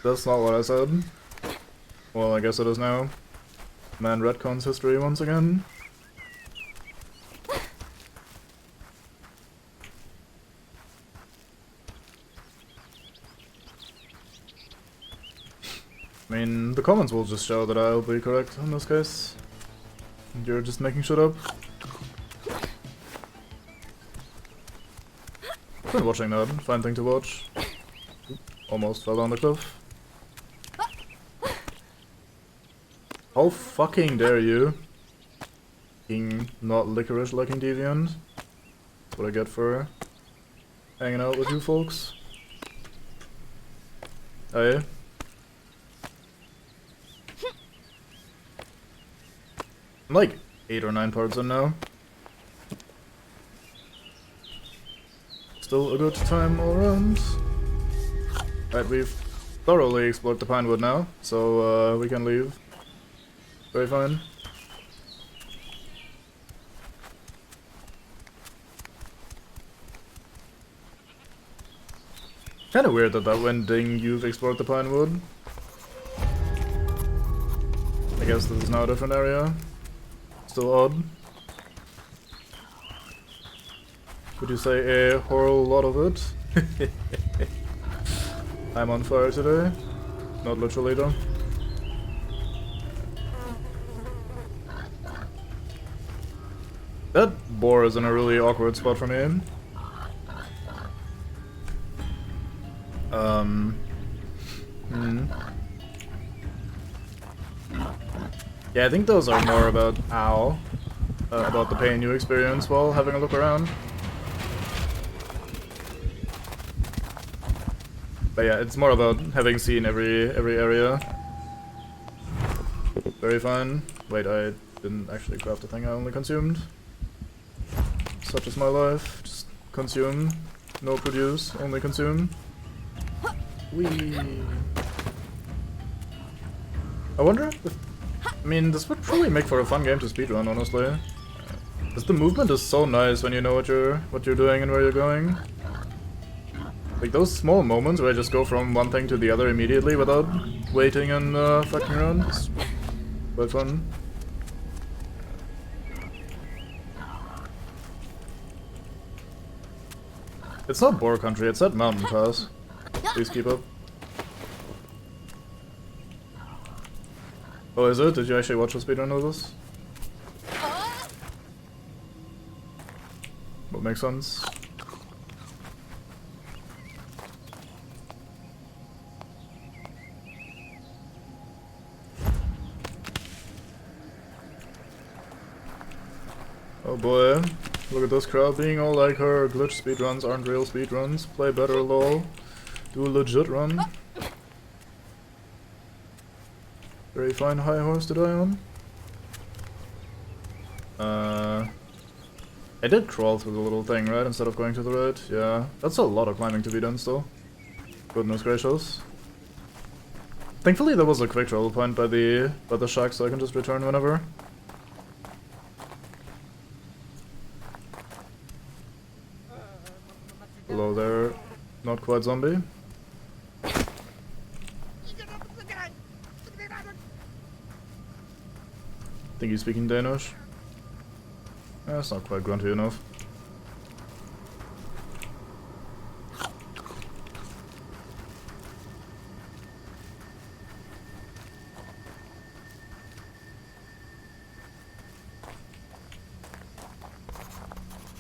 That's not what I said. Well, I guess it is now. Man retcons history once again. I mean, the comments will just show that I'll be correct in this case. And you're just making shit up. Been watching that. Fine thing to watch. Almost fell down the cliff. How fucking dare you? Being not licorice looking deviant. That's what I get for hanging out with you folks. Hey. I'm like 8 or 9 parts in now. Still a good time all around. Right, we've thoroughly explored the Pinewood now, so we can leave. Very fine. Kinda weird that when ding you've explored the Pinewood. I guess this is now a different area. Still odd. Would you say a whole lot of it? I'm on fire today. Not literally though. That boar is in a really awkward spot for me. Yeah, I think those are more about about the pain you experience while having a look around. But yeah, it's more about having seen every area. Very fine. Wait, I didn't actually grab the thing I only consumed. Such is my life. Just consume, no produce, only consume. Whee! I wonder if... I mean, this would probably make for a fun game to speedrun, honestly. Because the movement is so nice when you know what you're doing and where you're going. Like those small moments where I just go from one thing to the other immediately without waiting and fucking around. It's quite fun. It's not Boar Country, it's that mountain pass. Please keep up. Oh, is it? Did you actually watch the speedrun of this? What makes sense? Oh boy, look at this crowd being all like her. Glitch speedruns aren't real speedruns. Play better, lol. Do a legit run. Very fine high horse to die on. I did crawl through the little thing, right? Instead of going to the right? Yeah. That's a lot of climbing to be done still. Goodness gracious. Thankfully there was a quick travel point by the shack so I can just return whenever. Hello there, not quite zombie. Think he's speaking Danish? That's not quite grunty enough.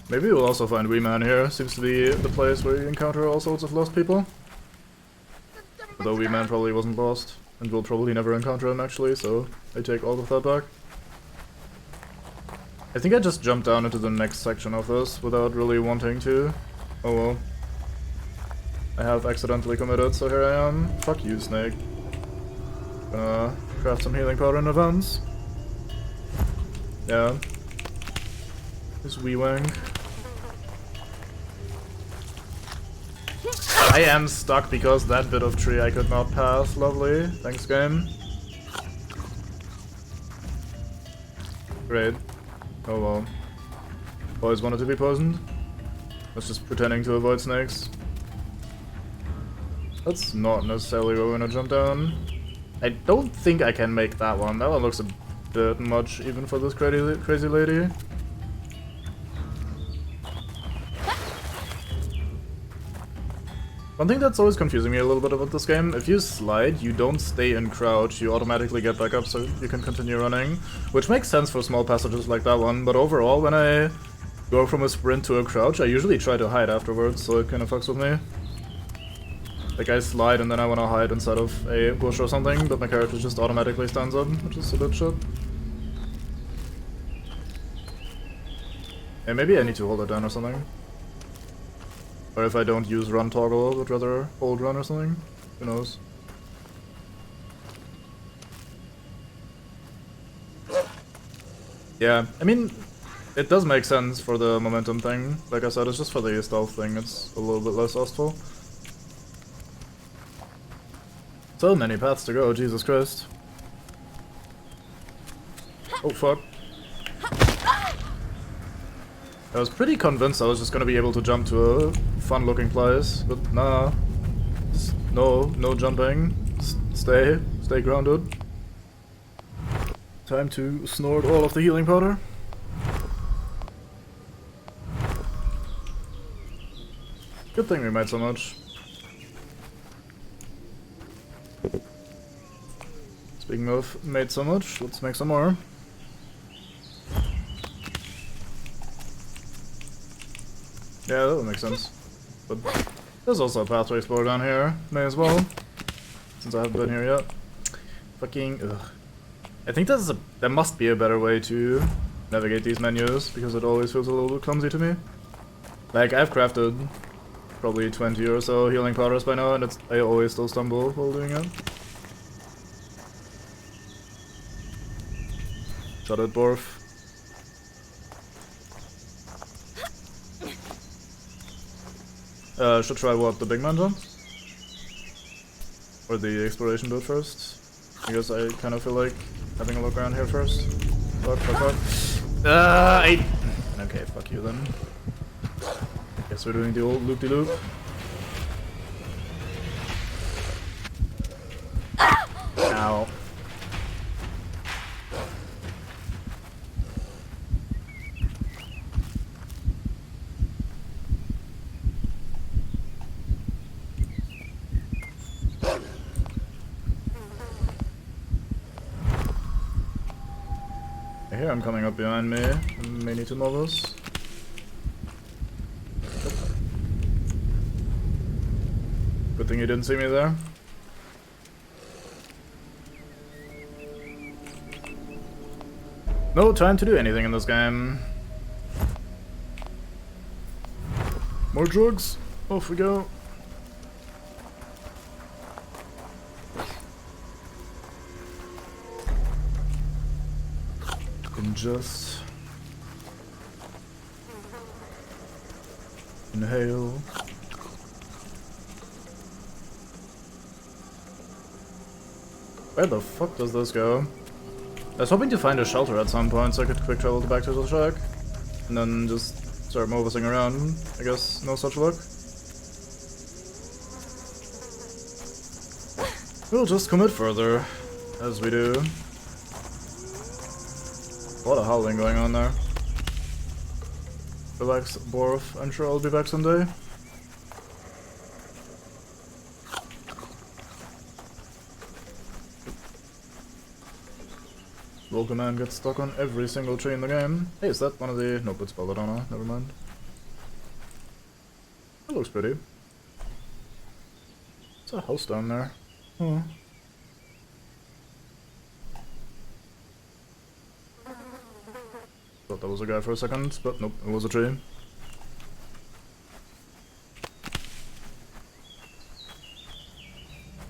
Maybe we'll also find Wee Man here. Seems to be the place where you encounter all sorts of lost people. Although Wee Man probably wasn't lost, and we'll probably never encounter him actually, so I take all of that back. I think I just jumped down into the next section of this without really wanting to. Oh well. I have accidentally committed, so here I am. Fuck you, Snake. Gonna craft some healing powder in advance. Yeah. This Wee Wang. I am stuck because that bit of tree I could not pass. Lovely. Thanks, game. Great. Oh well. Always wanted to be poisoned. That's just pretending to avoid snakes. That's not necessarily where we're gonna jump down. I don't think I can make that one. That one looks a bit much even for this crazy lady. One thing that's always confusing me a little bit about this game, if you slide, you don't stay in crouch, you automatically get back up so you can continue running. Which makes sense for small passages like that one, but overall when I go from a sprint to a crouch, I usually try to hide afterwards, so it kinda fucks with me. Like I slide and then I wanna hide inside of a bush or something, but my character just automatically stands up, which is a bit shit. Yeah, maybe I need to hold it down or something. Or if I don't use run toggle, but rather hold run or something. Who knows? Yeah, I mean, it does make sense for the momentum thing. Like I said, it's just for the stealth thing, it's a little bit less ostful. So many paths to go, Jesus Christ. Oh fuck. I was pretty convinced I was just gonna be able to jump to a fun looking place, but nah. No jumping. Stay grounded. Time to snort all of the healing powder. Good thing we made so much. Speaking of made so much, let's make some more. Yeah, that would make sense. But there's also a path to explore down here. May as well. Since I haven't been here yet. Fucking ugh. I think there must be a better way to navigate these menus, because it always feels a little bit clumsy to me. Like, I've crafted probably 20 or so healing powders by now, and I always still stumble while doing it. Shut it, Borf. Should try what, the big man jump? Or the exploration bit first? I guess I kind of feel like having a look around here first. Fuck. Okay, fuck you then. Guess we're doing the old loop-de-loop. Ow. I hear him coming up behind me. I may need to know this. Good thing you didn't see me there. No time to do anything in this game. More drugs. Off we go. Just inhale. Where the fuck does this go? I was hoping to find a shelter at some point so I could quick travel back to the shack and then just start moving around. I guess no such luck. We'll just commit further, as we do. A lot of howling going on there. Relax, Borf. I'm sure I'll be back someday. Local man gets stuck on every single tree in the game. Hey, is that one of the... Nope, it's Belladonna. Never mind. That looks pretty. It's a house down there. Oh. Thought that was a guy for a second, but nope, it was a tree.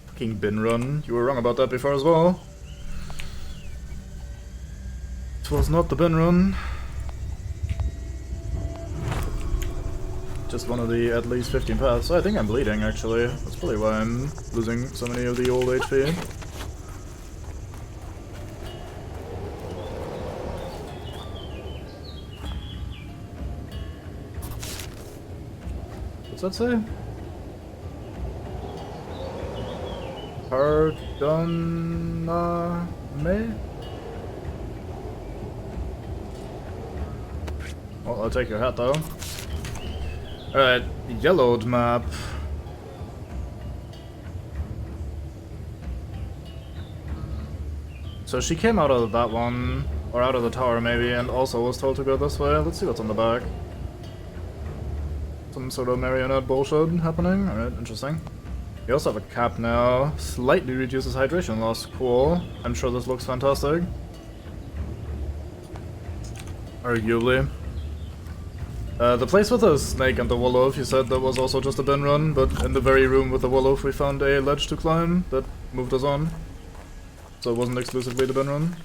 Fucking bin run. You were wrong about that before as well. It was not the bin run. Just one of the at least 15 paths. I think I'm bleeding actually. That's probably why I'm losing so many of the old HP. What's that say? Pardoname? Well, I'll take your hat though. Alright, yellowed map. So she came out of that one, or out of the tower maybe, and also was told to go this way. Let's see what's on the back. Some sort of marionette bullshit happening. Alright, interesting. We also have a cap now. Slightly reduces hydration loss. Cool. I'm sure this looks fantastic. Arguably. The place with the snake and the wolf, you said that was also just a bin run, but in the very room with the wolf we found a ledge to climb that moved us on. So it wasn't exclusively the bin run.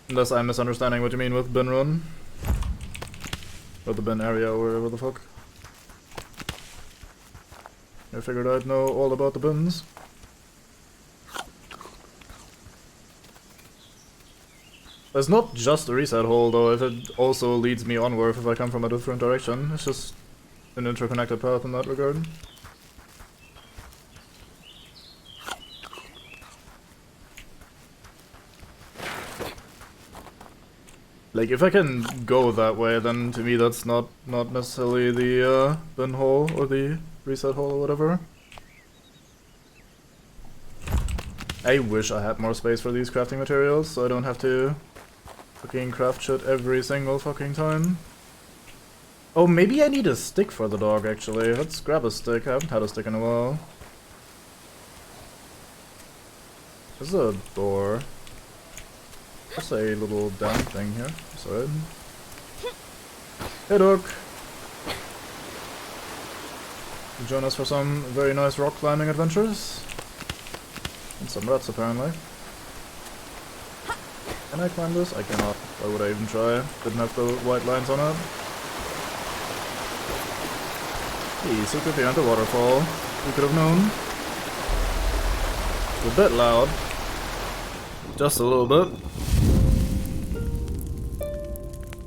Unless I'm misunderstanding what you mean with bin run. Or the bin area, or whatever the fuck. I figured I'd know all about the bins. It's not just a reset hole though, if it also leads me onward if I come from a different direction. It's just an interconnected path in that regard. Like, if I can go that way, then to me that's not necessarily the bin hole or the reset hole or whatever. I wish I had more space for these crafting materials, so I don't have to fucking craft shit every single fucking time. Oh, maybe I need a stick for the dog, actually. Let's grab a stick. I haven't had a stick in a while. There's a door. There's a little down thing here. Sorry. Hey, dog. You join us for some very nice rock climbing adventures? And some rats, apparently. Can I climb this? I cannot. Why would I even try? Didn't have the white lines on it. Hey, secret behind the waterfall. Who could have known? It's a bit loud. Just a little bit.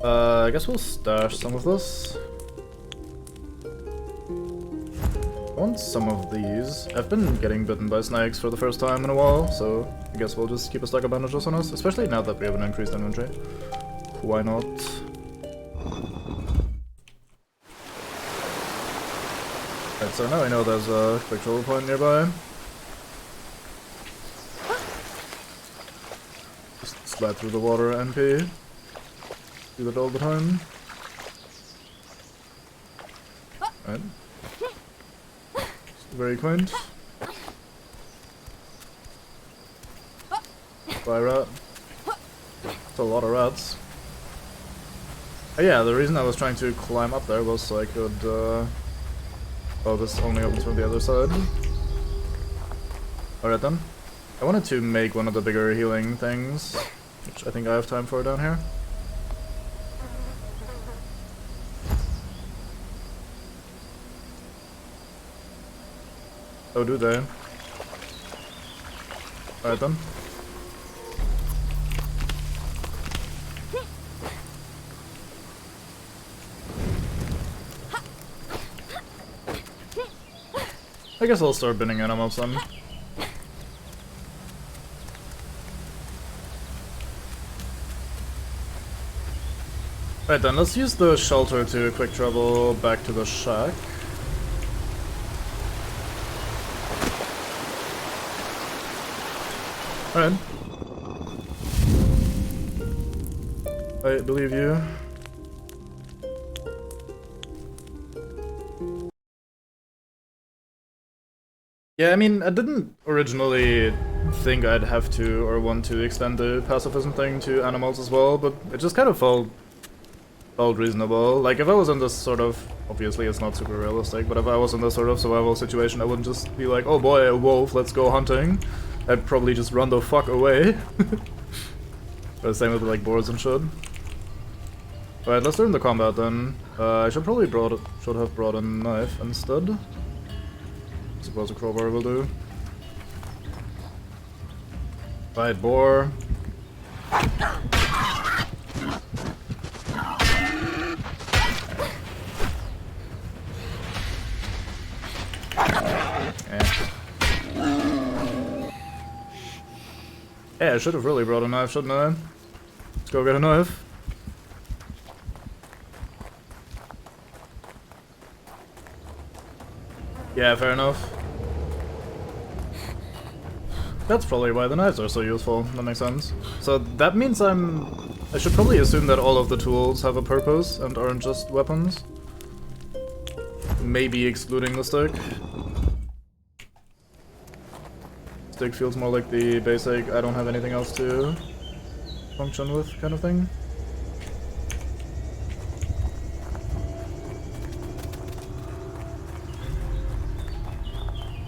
I guess we'll stash some of this. I want some of these. I've been getting bitten by snakes for the first time in a while, so I guess we'll just keep a stack of bandages on us, especially now that we have an increased inventory. Why not? Right, so now I know there's a quick travel point nearby. Just slide through the water NP. Do that all the time. Right. Very quaint. Bye, rat. That's a lot of rats. Oh, yeah, the reason I was trying to climb up there was so I could, oh, this only opens from the other side. Alright then. I wanted to make one of the bigger healing things, which I think I have time for down here. Oh, do they? Alright then. I guess I'll start binning animals then. Right then, let's use the shelter to quick travel back to the shack. Alright. I believe you. Yeah, I mean, I didn't originally think I'd have to or want to extend the pacifism thing to animals as well, but it just kind of felt reasonable. Like, if I was in this sort of, obviously it's not super realistic, but if I was in this sort of survival situation, I wouldn't just be like, oh boy, a wolf, let's go hunting. I'd probably just run the fuck away. But same with like boars and shit. Alright, let's learn the combat then. I should probably have brought a knife instead. I suppose a crowbar will do. Right, boar. Yeah, I should have really brought a knife, shouldn't I? Let's go get a knife. Yeah, fair enough. That's probably why the knives are so useful. That makes sense. So that means I should probably assume that all of the tools have a purpose and aren't just weapons. maybe excluding the stick. Stick feels more like the basic, I don't have anything else to function with kind of thing.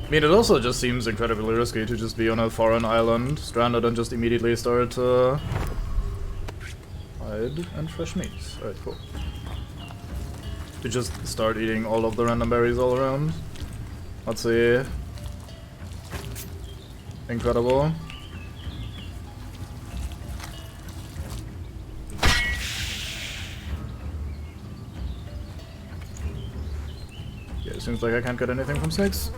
I mean, it also just seems incredibly risky to just be on a foreign island, stranded, and just immediately start hide and fresh meat. Alright, cool. To just start eating all of the random berries all around. Let's see. Incredible. Yeah, it seems like I can't get anything from snakes.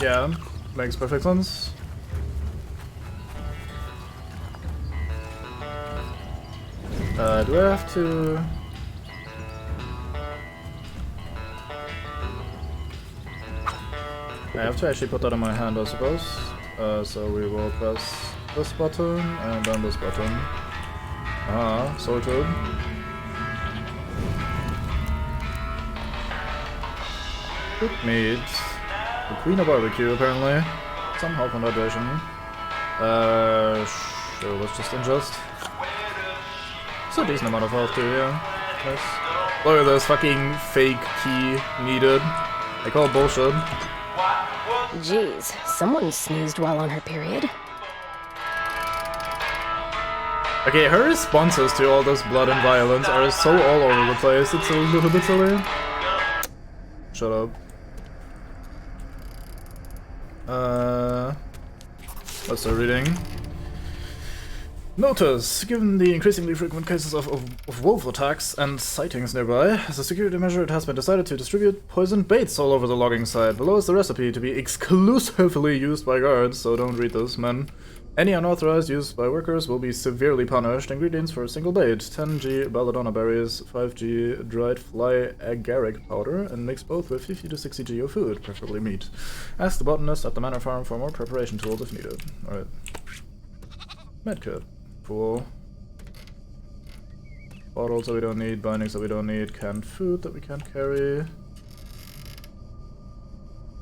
Yeah, makes perfect sense. Do I have to... I have to actually put that in my hand, I suppose. So we will press this button and then this button. Ah, sorted. Good meat. The Queen of Barbecue, apparently. Some health and hydration. Sure, let's just ingest. It's a decent amount of health too, yeah. Nice. Look at this fucking fake key needed. I call bullshit. Jeez, someone sneezed while on her period. Okay, her responses to all this blood and violence are so all over the place, it's a little bit silly. Shut up. Let's start reading. Notice, given the increasingly frequent cases of wolf attacks and sightings nearby, as a security measure it has been decided to distribute poisoned baits all over the logging site. Below is the recipe to be exclusively used by guards, so don't read this, men. Any unauthorized use by workers will be severely punished. Ingredients for a single bait: 10g belladonna berries, 5g dried fly agaric powder, and mix both with 50 to 60g of food, preferably meat. Ask the botanist at the manor farm for more preparation tools if needed. Alright. Medkit. Cool. Bottles that we don't need, bindings that we don't need, canned food that we can't carry.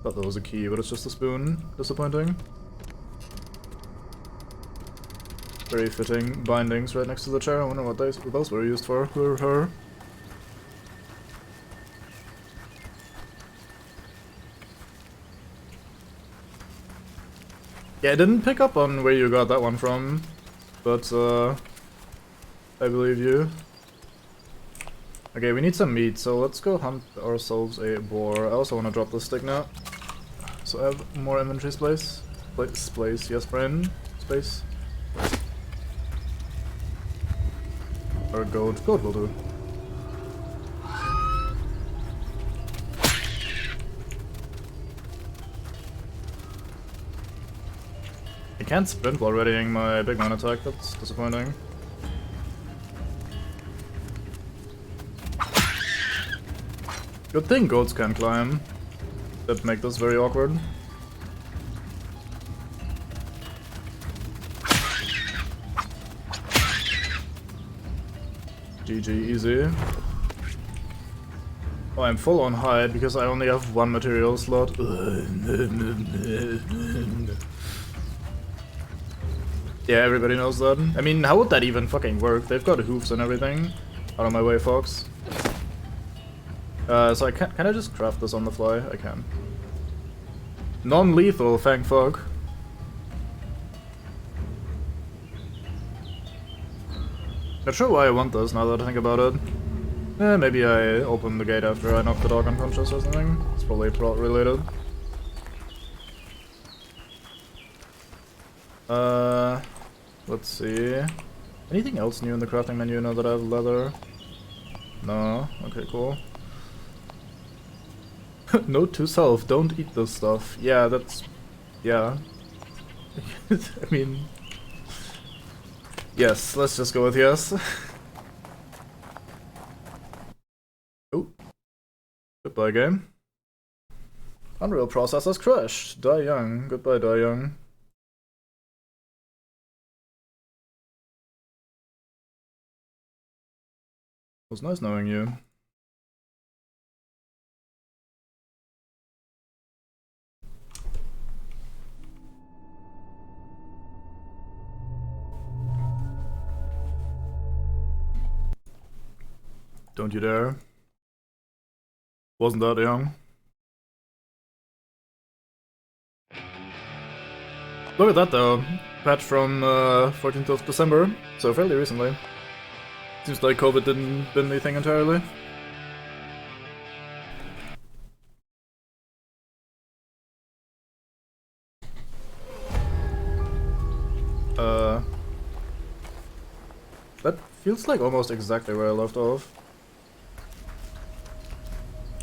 Thought that was a key, but it's just a spoon. Disappointing. Very fitting bindings right next to the chair. I wonder what those were used for. Her. Yeah, I didn't pick up on where you got that one from, but I believe you. Okay, we need some meat, so let's go hunt ourselves a boar. I also want to drop the stick now, so I have more inventory space. Space, yes, brain. Space. Or goat. Goat will do. I can't sprint while readying my big man attack, that's disappointing. Good thing goats can climb. That make this very awkward. GG, easy. Oh, I'm full on hide because I only have one material slot. Yeah, everybody knows that. I mean, how would that even fucking work? They've got hoofs and everything. Out of my way, Fox. So can I just craft this on the fly? I can. Non-lethal, thank fuck. Not sure why I want this now that I think about it. Maybe I open the gate after I knock the dog unconscious or something. It's probably plot related. Let's see. Anything else new in the crafting menu now that I have leather? No? Okay, cool. Note to self, don't eat this stuff. Yeah, that's... yeah. I mean... yes, let's just go with yes. Oh. Goodbye, game. Unreal processors crashed. Die young. Goodbye, die young. was nice knowing you. Don't you dare. Wasn't that young. Look at that though. Patch from 14th of December, so fairly recently. Seems like COVID didn't bin anything entirely. That feels like almost exactly where I left off.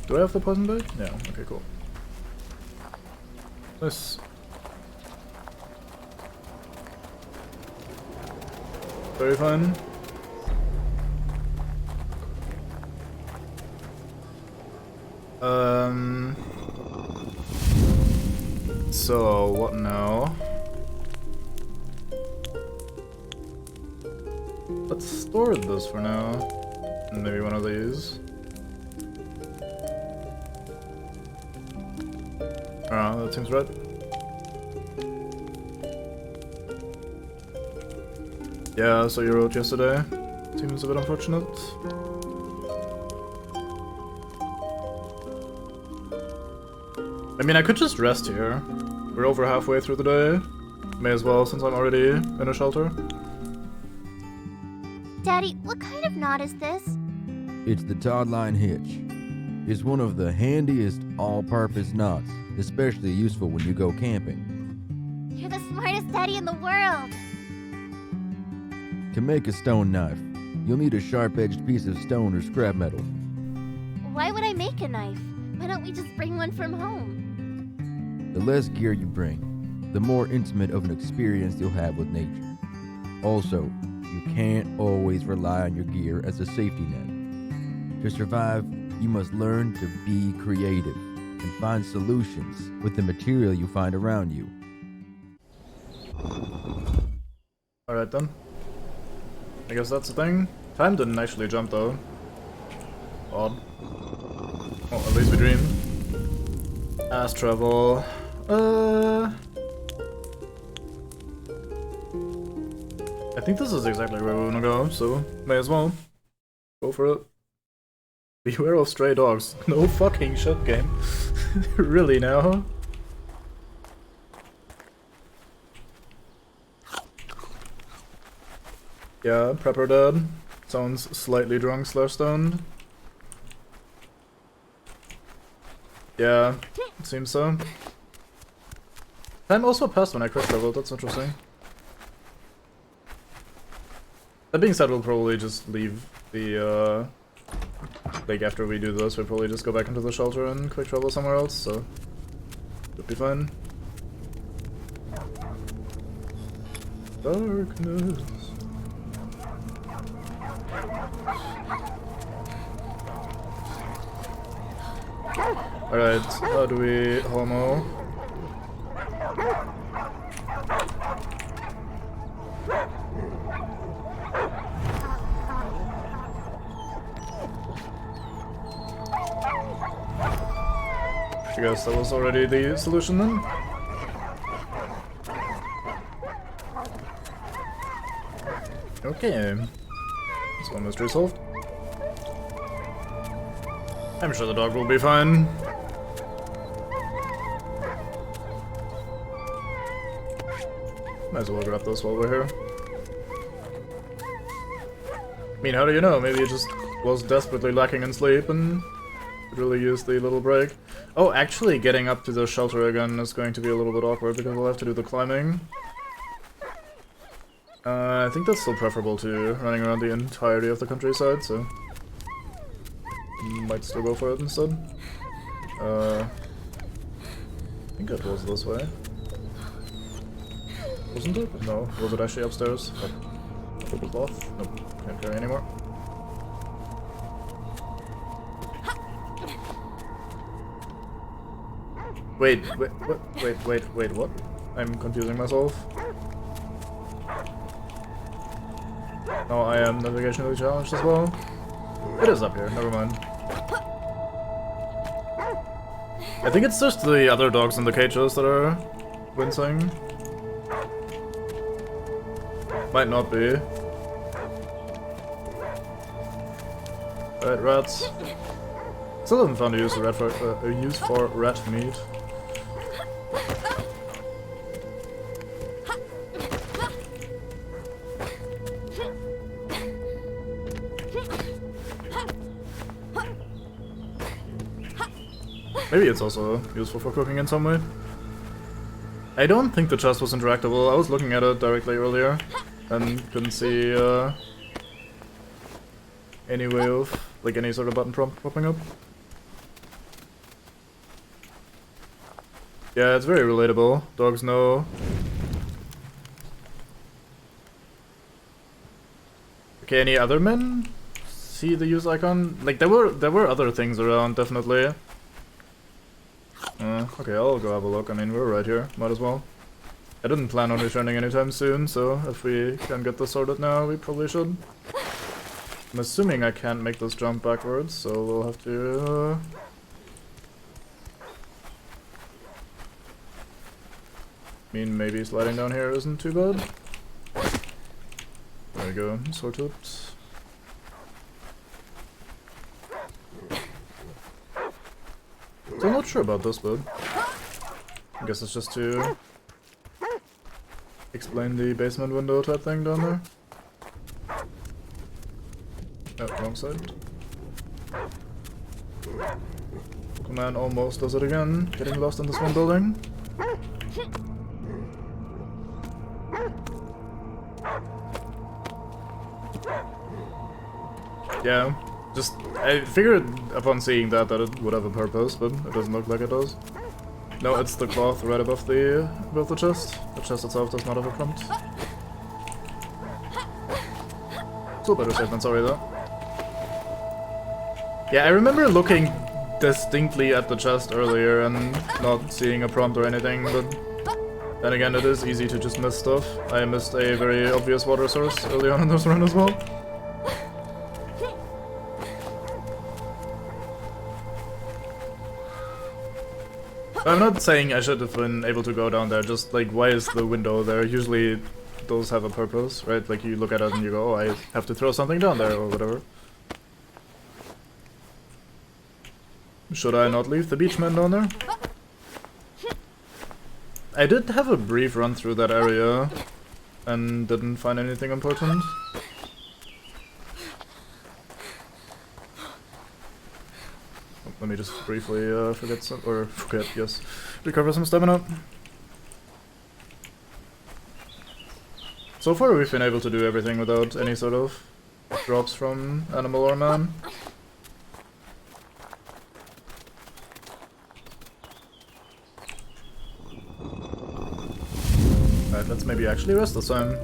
Do I have the poison bait? Yeah, okay, cool. Nice. Very fine. So, what now? Let's store this for now. And maybe one of these. That seems right. Yeah, so you wrote yesterday. Seems a bit unfortunate. I mean, I could just rest here. We're over halfway through the day. May as well, since I'm already in a shelter. Daddy, what kind of knot is this? It's the Toddline hitch. It's one of the handiest all-purpose knots, especially useful when you go camping. You're the smartest daddy in the world! To make a stone knife, you'll need a sharp-edged piece of stone or scrap metal. Why would I make a knife? Why don't we just bring one from home? The less gear you bring, the more intimate of an experience you'll have with nature. Also, you can't always rely on your gear as a safety net. To survive, you must learn to be creative and find solutions with the material you find around you. Alright then. I guess that's the thing. Time didn't actually jump though. Odd. Well, at least we dreamed. Fast travel. I think this is exactly where we wanna go, so may as well. Go for it. Beware of stray dogs. No fucking shit, game. Really now? Yeah, Prepper dead. Sounds slightly drunk / stoned. Yeah, it seems so. Time also passed when I quick traveled, that's interesting. That being said, we'll probably just leave the, like after we do this, we'll probably just go back into the shelter and quick travel somewhere else, so... Should be fine. Darkness. Alright, how do we homo? I guess that was already the solution then. Okay. That's one mystery solved. I'm sure the dog will be fine. Might as well grab this while we're here. I mean, how do you know? Maybe it just was desperately lacking in sleep and could really use the little break. Oh, actually getting up to the shelter again is going to be a little bit awkward because we'll have to do the climbing. I think that's still preferable to running around the entirety of the countryside, so... might still go for it instead. I think it was this way. Wasn't it? No. Was it actually upstairs? Oh. Cloth? Nope. Can't carry anymore. Wait, what? I'm confusing myself. Oh, I am navigationally challenged as well. It is up here, never mind. I think it's just the other dogs in the cages that are wincing. Might not be. Right, rats. Still haven't found a use for rat meat. Maybe it's also useful for cooking in some way. I don't think the chest was interactable. I was looking at it directly earlier and couldn't see any way of, like, any sort of button prompt popping up. Yeah, it's very relatable. Dogs know. Okay, any other men see the use icon? Like, there were other things around, definitely. Okay, I'll go have a look. I mean, we're right here. Might as well. I didn't plan on returning anytime soon, so if we can get this sorted now, we probably should. I'm assuming I can't make this jump backwards, so we'll have to... I mean, maybe sliding down here isn't too bad. There we go, sorted. So I'm not sure about this bit. I guess it's just to explain the basement window type thing down there. Oh, wrong side. Command almost does it again, getting lost in this one building. Yeah, just, I figured upon seeing that it would have a purpose, but it doesn't look like it does. No, it's the cloth right above the chest. The chest itself does not have a prompt. Still better safe than sorry though. Yeah, I remember looking distinctly at the chest earlier and not seeing a prompt or anything, but then again it is easy to just miss stuff. I missed a very obvious water source early on in this run as well. I'm not saying I should have been able to go down there, just like, why is the window there? Usually those have a purpose, right? Like, you look at it and you go, oh, I have to throw something down there, or whatever. Should I not leave the beachman down there? I did have a brief run through that area, and didn't find anything important. Let me just briefly recover some stamina. So far we've been able to do everything without any sort of drops from animal or man. Alright, let's maybe actually rest this time.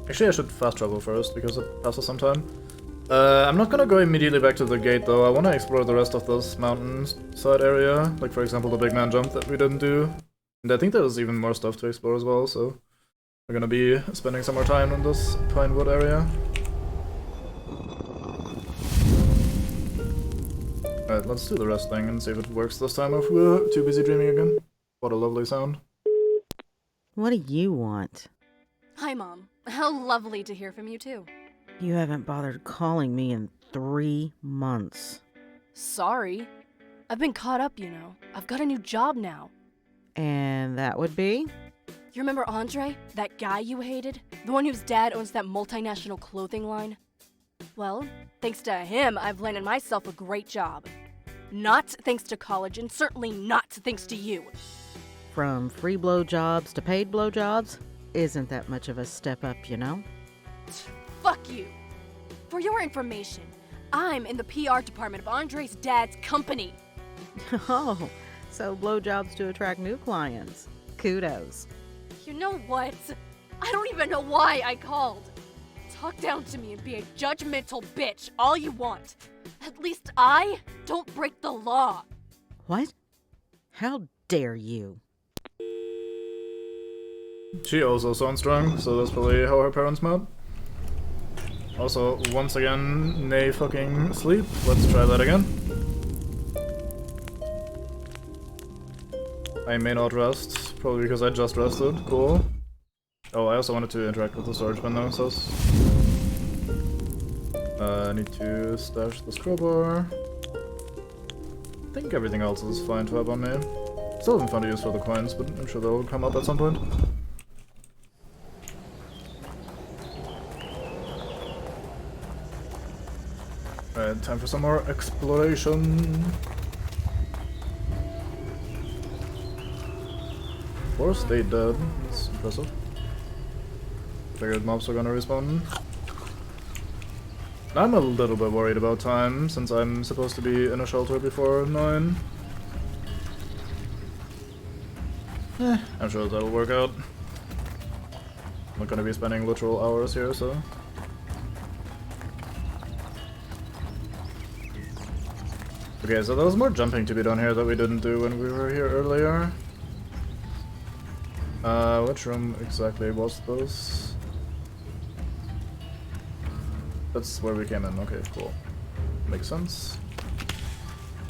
Actually I should fast travel first, because it passes some time. I'm not gonna go immediately back to the gate though. I wanna explore the rest of this mountainside area, like for example the big man jump that we didn't do. And I think there's even more stuff to explore as well, so we're gonna be spending some more time in this Pinewood area. Alright, let's do the rest thing and see if it works this time, or if we're too busy dreaming again. What a lovely sound. What do you want? Hi, Mom. How lovely to hear from you, too. You haven't bothered calling me in 3 months. Sorry. I've been caught up, you know. I've got a new job now. And that would be? You remember Andre? That guy you hated? The one whose dad owns that multinational clothing line? Well, thanks to him, I've landed myself a great job. Not thanks to college, and certainly not thanks to you. From free blowjobs to paid blowjobs? Isn't that much of a step up, you know? Fuck you. For your information, I'm in the PR department of Andre's dad's company. Oh, so blowjobs to attract new clients. Kudos. You know what? I don't even know why I called. Talk down to me and be a judgmental bitch all you want. At least I don't break the law. What? How dare you? She also sounds strong, so that's probably how her parents met. Also, once again, nay fucking sleep. Let's try that again. I may not rest, probably because I just rested. Cool. Oh, I also wanted to interact with the storage bin though, so... I need to stash the crowbar. I think everything else is fine to have on me. Still haven't found a use for the coins, but I'm sure they'll come up at some point. Alright, time for some more exploration. 4 stayed dead. That's impressive. Figured mobs are gonna respawn. I'm a little bit worried about time, since I'm supposed to be in a shelter before 9. I'm sure that'll work out. I'm not gonna be spending literal hours here, so... Okay, so there was more jumping to be done here that we didn't do when we were here earlier. Which room exactly was this? That's where we came in, okay, cool. Makes sense.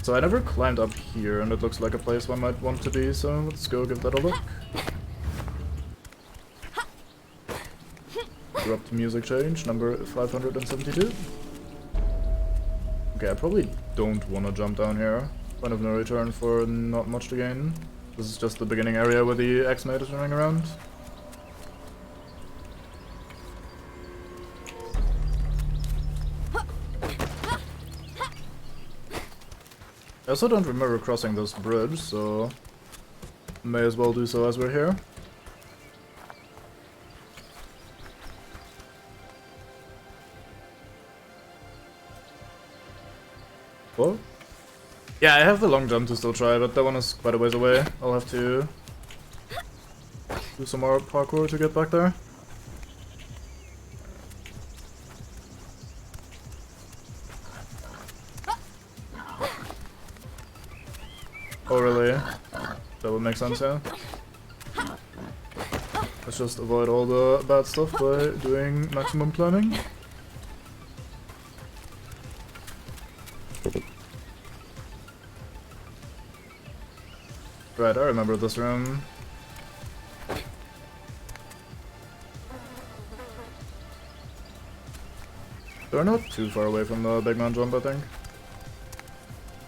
So I never climbed up here, and it looks like a place one might want to be, so let's go give that a look. Corrupt music change, number 572. Okay, I probably don't want to jump down here. Point of no return for not much to gain. This is just the beginning area where the X-Mate is running around. I also don't remember crossing this bridge, so may as well do so as we're here. What? Yeah, I have the long jump to still try, but that one is quite a ways away. I'll have to do some more parkour to get back there. Oh really? That would make sense, yeah. Let's just avoid all the bad stuff by doing maximum climbing. Right, I remember this room. They're not too far away from the big man jump, I think.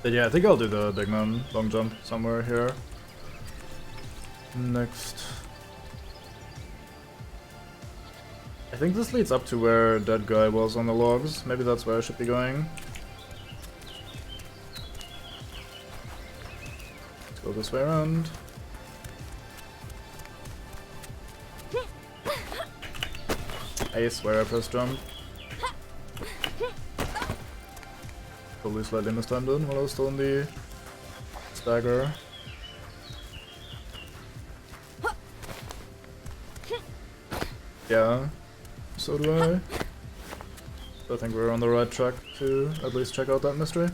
But yeah, I think I'll do the big man long jump somewhere here. Next. I think this leads up to where that guy was on the logs. Maybe that's where I should be going. Let's go this way around. I swear I pressed jump. Probably slightly mistimed it while I was still in the stagger. Yeah, so do I. So I think we're on the right track to at least check out that mystery.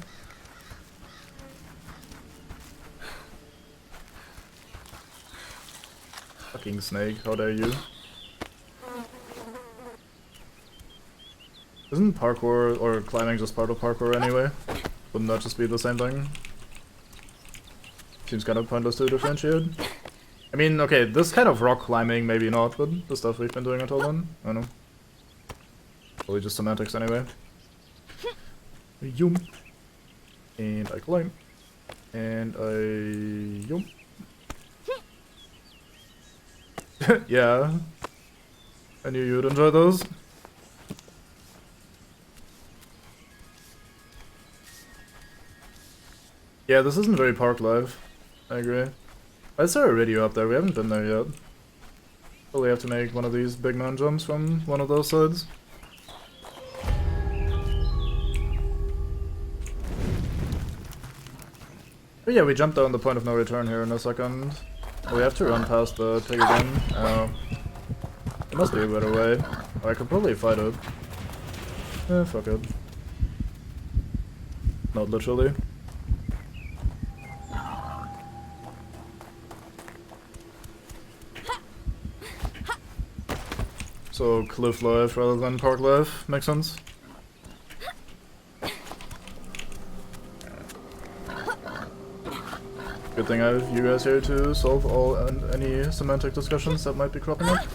Fucking snake, how dare you. Isn't parkour or climbing just part of parkour anyway? Wouldn't that just be the same thing? Seems kind of pointless to differentiate. I mean, okay, this kind of rock climbing, maybe not, but the stuff we've been doing until then, I don't know. Probably just semantics anyway. Yum. And I climb. And I... yum. Yeah. I knew you'd enjoy those. Yeah, this isn't very park live. I agree. I saw a radio up there, we haven't been there yet. Probably have to make one of these big man jumps from one of those sides. But yeah, we jumped down the point of no return here in a second. We have to run past the pig again. Oh. There must be a better way. Oh, I could probably fight it. Eh, fuck it. Not literally. So So cliff life rather than park life makes sense. Good thing I have you guys here to solve all and any semantic discussions that might be cropping up.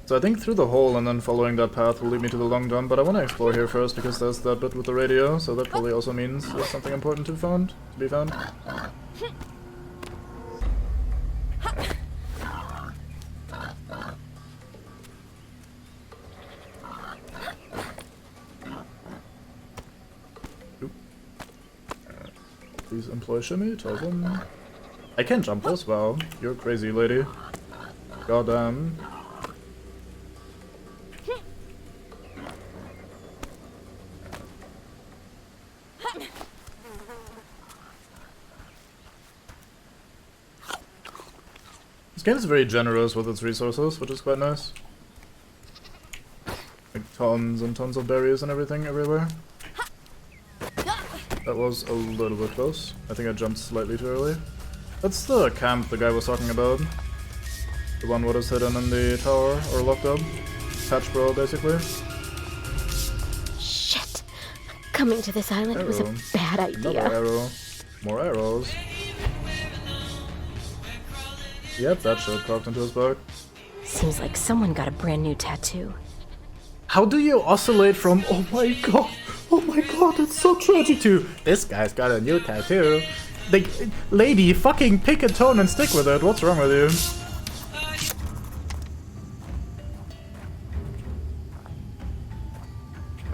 So I think through the hole and then following that path will lead me to the long jump, but I want to explore here first because there's that bit with the radio, so that probably also means there's something important to be found. Please employ shimmy, tell them. I can jump as well. You're crazy, lady. Goddamn. This game is very generous with its resources, which is quite nice. Like tons and tons of berries and everything everywhere. That was a little bit close. I think I jumped slightly too early. That's the camp the guy was talking about. The one what is hidden in the tower, or locked up. Patch bro, basically. Shit. Coming to this island was a Arrow. bad Another idea. arrow. More arrows. Yep, that shit carved into his back. Seems like someone got a brand new tattoo. How do you oscillate from oh my god, it's so tragic to this guy's got a new tattoo? Like, lady, fucking pick a tone and stick with it. What's wrong with you?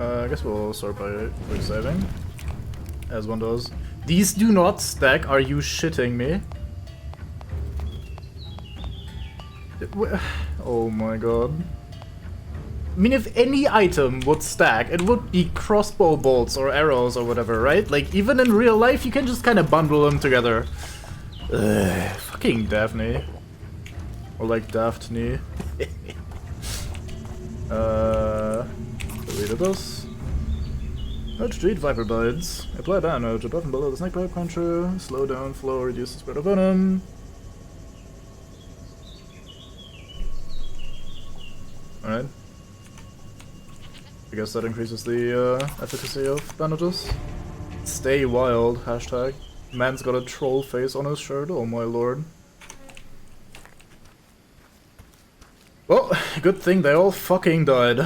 I guess we'll start by quick saving, as one does. These do not stack. Are you shitting me? Oh my god. I mean, if any item would stack, it would be crossbow bolts or arrows or whatever, right? Like, even in real life, you can just kind of bundle them together. Ugh, fucking Daphne. Or like Daphne. Read this. No treat Viper Bites. Apply damage above and below the snake bite puncher. Slow down flow, reduce the spread of venom. Alright. I guess that increases the efficacy of bandages. Stay wild, hashtag. Man's got a troll face on his shirt, oh my lord. Well, good thing they all fucking died.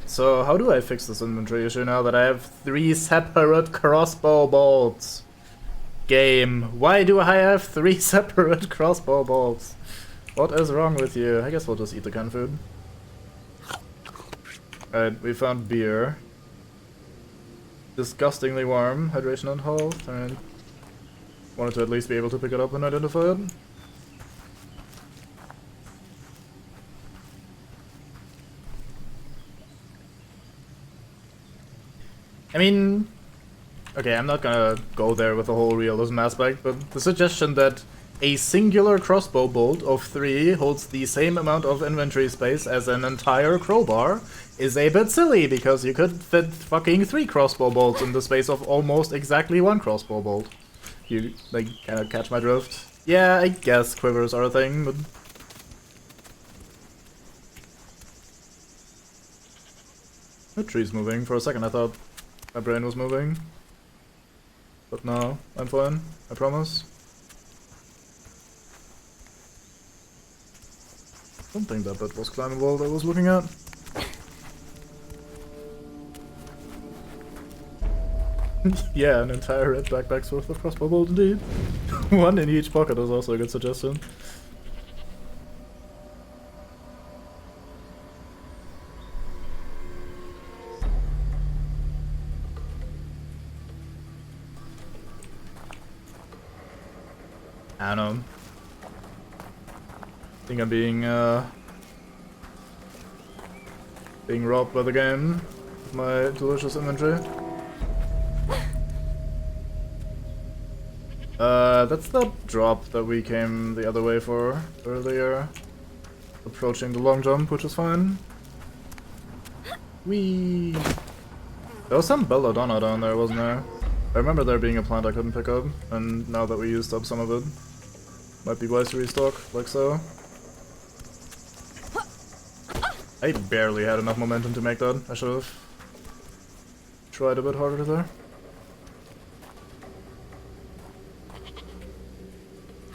So how do I fix this inventory issue now that I have 3 separate crossbow bolts? Game, why do I have 3 separate crossbow bolts? What is wrong with you? I guess we'll just eat the canned food. Alright, we found beer. Disgustingly warm, hydration and health, and wanted to at least be able to pick it up and identify it. I mean, okay, I'm not gonna go there with the whole realism aspect, but the suggestion that a singular crossbow bolt of 3 holds the same amount of inventory space as an entire crowbar is a bit silly, because you could fit fucking 3 crossbow bolts in the space of almost exactly 1 crossbow bolt. You, like, kinda catch my drift? Yeah, I guess quivers are a thing, but... The tree's moving. For a second I thought my brain was moving. But no, I'm fine. I promise. I don't think that bit was climbable that I was looking at. Yeah, an entire red backpack's worth of crossbow bolt indeed. 1 in each pocket is also a good suggestion. I don't know. I think I'm being robbed by the game. My delicious inventory. That's the drop that we came the other way for earlier. Approaching the long jump, which is fine. Whee! There was some belladonna down there, wasn't there? I remember there being a plant I couldn't pick up, and now that we used up some of it, might be wise to restock, like so. I barely had enough momentum to make that. I should have tried a bit harder there.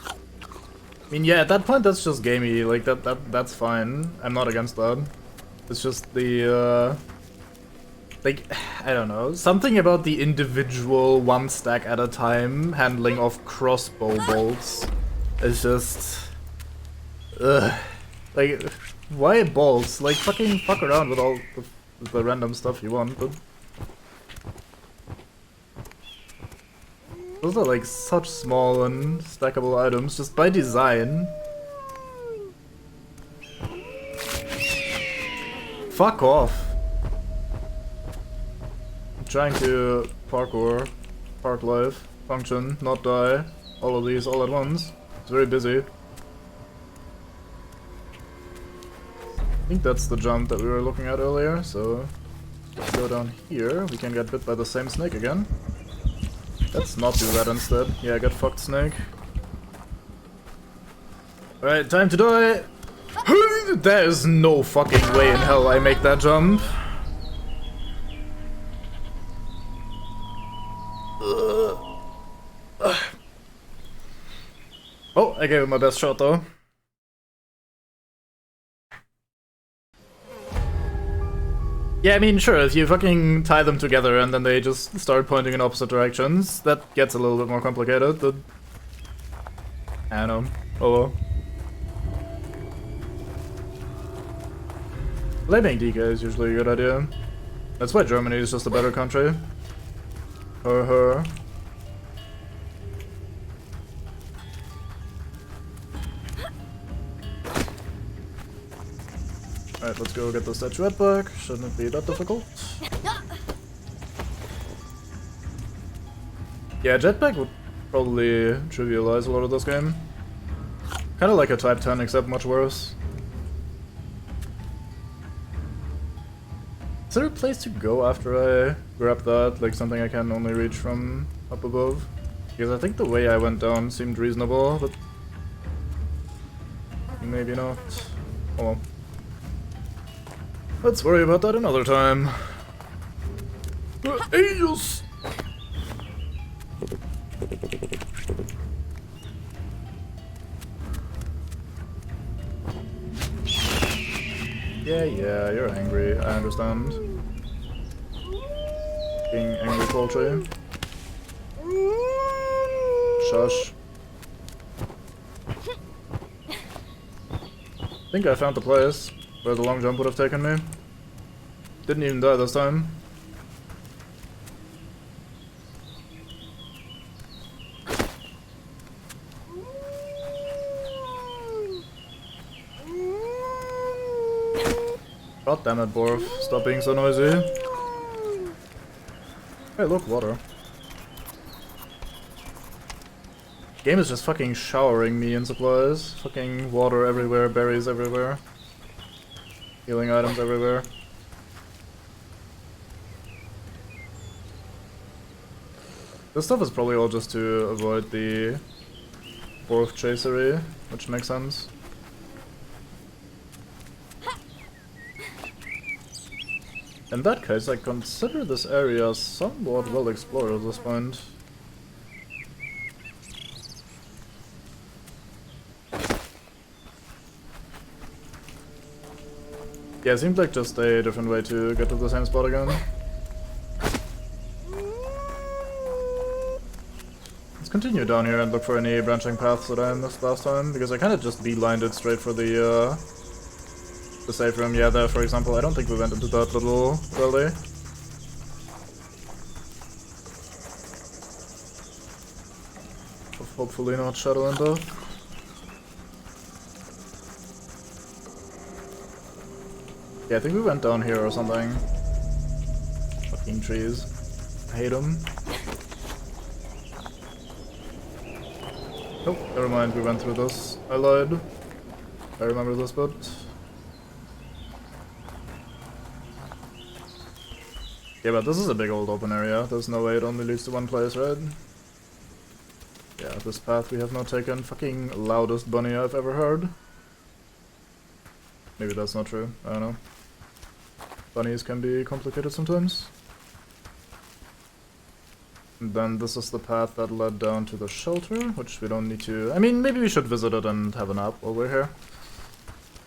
I mean, yeah, at that point that's just gamey, like that's fine. I'm not against that. It's just the like, I don't know, something about the individual one stack at a time handling of crossbow bolts is just like, why bolts? Like, fucking fuck around with all the random stuff you want, but those are like such small and stackable items just by design. Fuck off. I'm trying to parkour, park life, function, not die, all of these all at once. It's very busy. I think that's the jump that we were looking at earlier, so let's go down here. We can get bit by the same snake again. Let's not do that instead. Yeah, get fucked, snake. Alright, time to die! There's no fucking way in hell I make that jump. Oh, I gave it my best shot though. Yeah, I mean, sure, if you fucking tie them together and then they just start pointing in opposite directions, that gets a little bit more complicated, but I don't know. Oh well. Blaming DK is usually a good idea. That's why Germany is just a better country. Her. Alright, let's go get the statuette back. Shouldn't be that difficult. Yeah, jetpack would probably trivialize a lot of this game. Kinda like a Type 10, except much worse. Is there a place to go after I grab that? Like something I can only reach from up above? Because I think the way I went down seemed reasonable, but maybe not. Oh well. Let's worry about that another time. Angels! Yeah, you're angry, I understand. Being angry poultry. Shush. I think I found the place where the long jump would have taken me. Didn't even die this time. God damn it, Borf. Stop being so noisy. Hey, look, water. Game is just fucking showering me in supplies. Fucking water everywhere, berries everywhere. Healing items everywhere. This stuff is probably all just to avoid the Borf chasery, which makes sense. In that case, I consider this area somewhat well explored at this point. Yeah, it seems like just a different way to get to the same spot again. Let's continue down here and look for any branching paths that I missed last time, because I kind of just beelined it straight for the safe room. Yeah, there, for example. I don't think we went into that little valley. Hopefully not Shadow and Death. Yeah, I think we went down here or something. Fucking trees. I hate them. Oh, never mind, we went through this. I lied. I remember this bit. Yeah, but this is a big old open area. There's no way it only leads to one place, right? Yeah, this path we have not taken. Fucking loudest bunny I've ever heard. Maybe that's not true. I don't know. Bunnies can be complicated sometimes. And then this is the path that led down to the shelter, which we don't need to... I mean, maybe we should visit it and have a nap while we're here.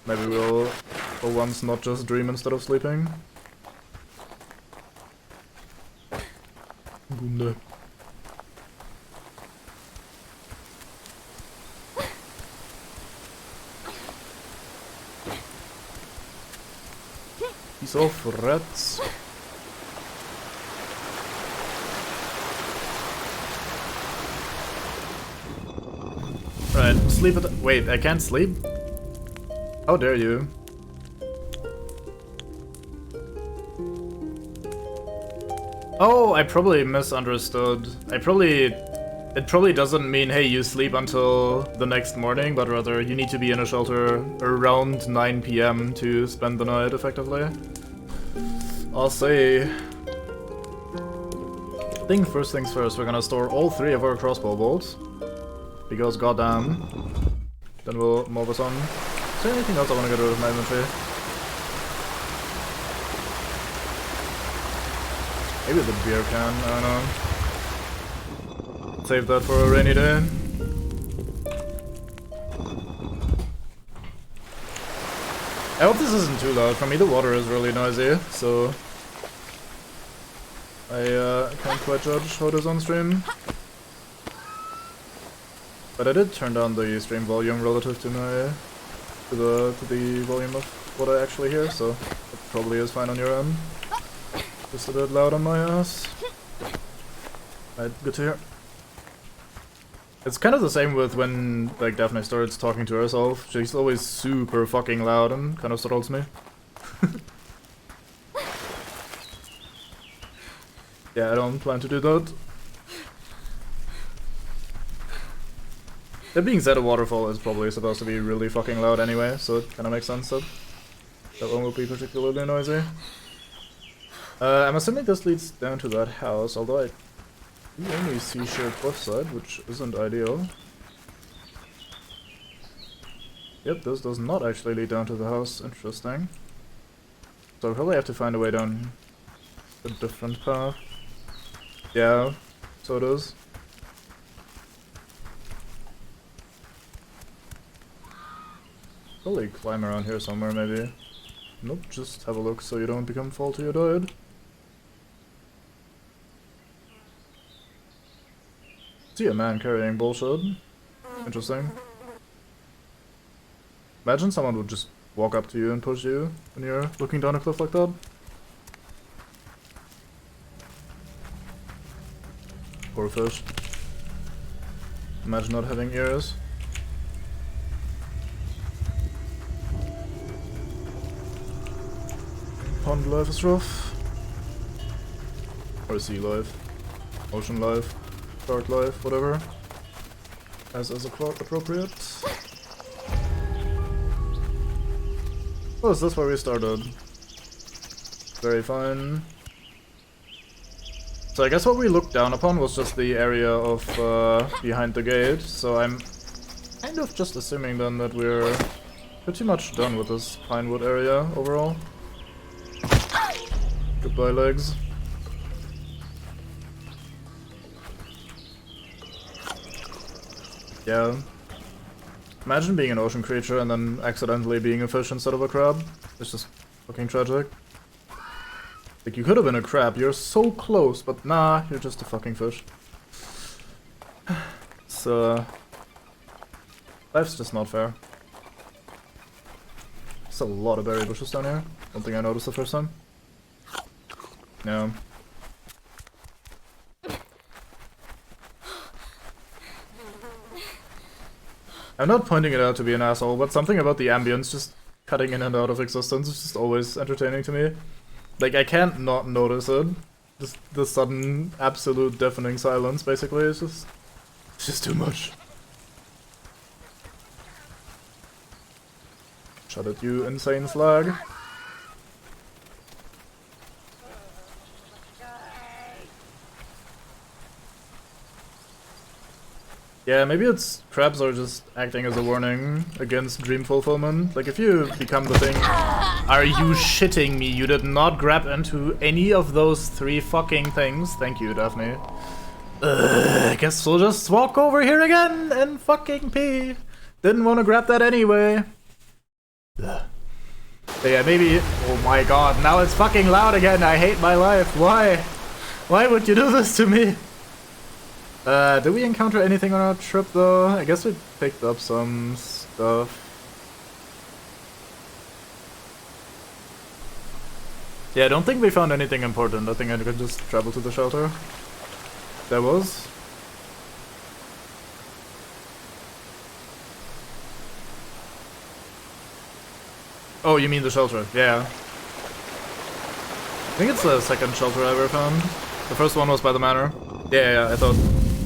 Maybe we'll, for once, not just dream instead of sleeping. Gunde. Piece of rats. Right, sleep at the— wait, I can't sleep? How dare you? Oh, I probably misunderstood. It probably doesn't mean, hey, you sleep until the next morning, but rather you need to be in a shelter around 9 PM to spend the night, effectively. I'll say... I think first things first, we're gonna store all 3 of our crossbow bolts. Because goddamn. Then we'll move us on. Is there anything else I wanna get rid of my inventory? Maybe the beer can, I don't know. Save that for a rainy day. I hope this isn't too loud. For me the water is really noisy, so... I can't quite judge how it is on stream. But I did turn down the stream volume relative to my... to the volume of what I actually hear, so it probably is fine on your end. Just a bit loud on my ass. Right, good to hear. It's kind of the same with when, like, Daphne starts talking to herself. She's always super fucking loud and kind of startles me. Yeah, I don't plan to do that. That being said, a waterfall is probably supposed to be really fucking loud anyway, so it kind of makes sense that that one will be particularly noisy. I'm assuming this leads down to that house, although I do only see shared cliffside, which isn't ideal. Yep, this does not actually lead down to the house. Interesting. So I probably have to find a way down a different path. Yeah, so it is. Probably climb around here somewhere, maybe. Nope, just have a look so you don't become faulty or died. See a man carrying bullshit. Interesting. Imagine someone would just walk up to you and push you when you're looking down a cliff like that. Poor fish. Imagine not having ears. Pond life is rough. Or sea life. Ocean life. Dark life, whatever. As is appropriate. Oh, is this where we started? Very fine. So I guess what we looked down upon was just the area of behind the gate, so I'm kind of just assuming then that we're pretty much done with this Pinewood area overall. Goodbye, legs. Yeah. Imagine being an ocean creature and then accidentally being a fish instead of a crab. It's just fucking tragic. Like, you could have been a crab, you're so close, but nah, you're just a fucking fish. So... life's just not fair. There's a lot of berry bushes down here. Don't think I noticed the first time. No. I'm not pointing it out to be an asshole, but something about the ambience just cutting in and out of existence is just always entertaining to me. Like, I can't not notice it. Just the sudden, absolute deafening silence, basically, is just too much. Shut it, you insane slag. Yeah, maybe its crabs are just acting as a warning against dream fulfillment. Like, if you become the thing... Are you shitting me? You did not grab into any of those 3 fucking things. Thank you, Daphne. I guess we'll just walk over here again and fucking pee. Didn't want to grab that anyway. Ugh. But yeah, maybe... Oh my god, now it's fucking loud again. I hate my life. Why? Why would you do this to me? Did we encounter anything on our trip though? I guess we picked up some stuff. Yeah, I don't think we found anything important. I think I could just travel to the shelter. There was. Oh, you mean the shelter? Yeah. I think it's the second shelter I ever found. The first one was by the manor. Yeah, I thought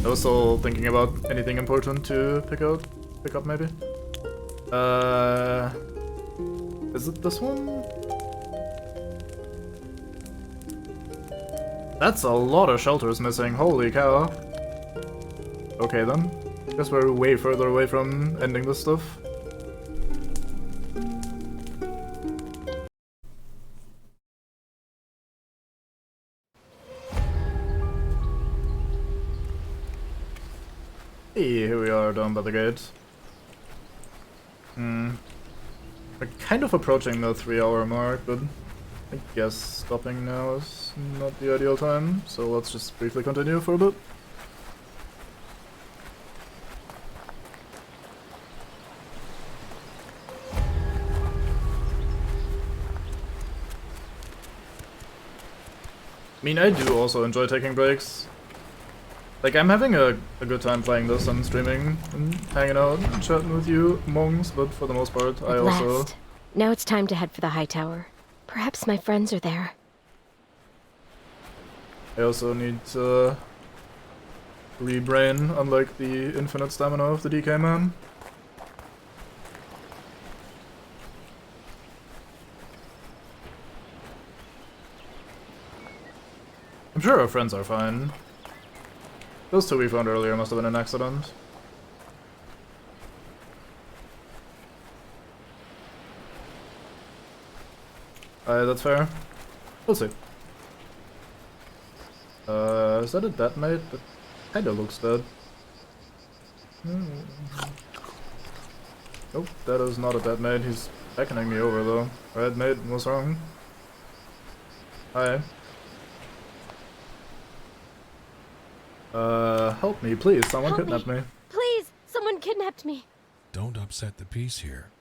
I was still thinking about anything important to pick up maybe. Is it this one? That's a lot of shelters missing, holy cow. Okay then. Guess we're way further away from ending this stuff. Hey, here we are down by the gate. We're kind of approaching the 3-hour mark, but I guess stopping now is not the ideal time, so let's just briefly continue for a bit. I mean, I do also enjoy taking breaks. Like, I'm having a good time playing this and streaming and hanging out and chatting with you monks, but for the most part, I At also... last. Now it's time to head for the high tower. Perhaps my friends are there. I also need to rebrain, unlike the infinite stamina of the DK man. I'm sure our friends are fine. Those 2 we found earlier must have been an accident. That's fair. We'll see. Is that a dead mate? That kinda looks dead. Nope, that is not a dead mate. He's beckoning me over though. Right, mate? What's wrong? Hi. Help me, please. Someone Help kidnapped me. Please! Someone kidnapped me! Don't upset the peace here.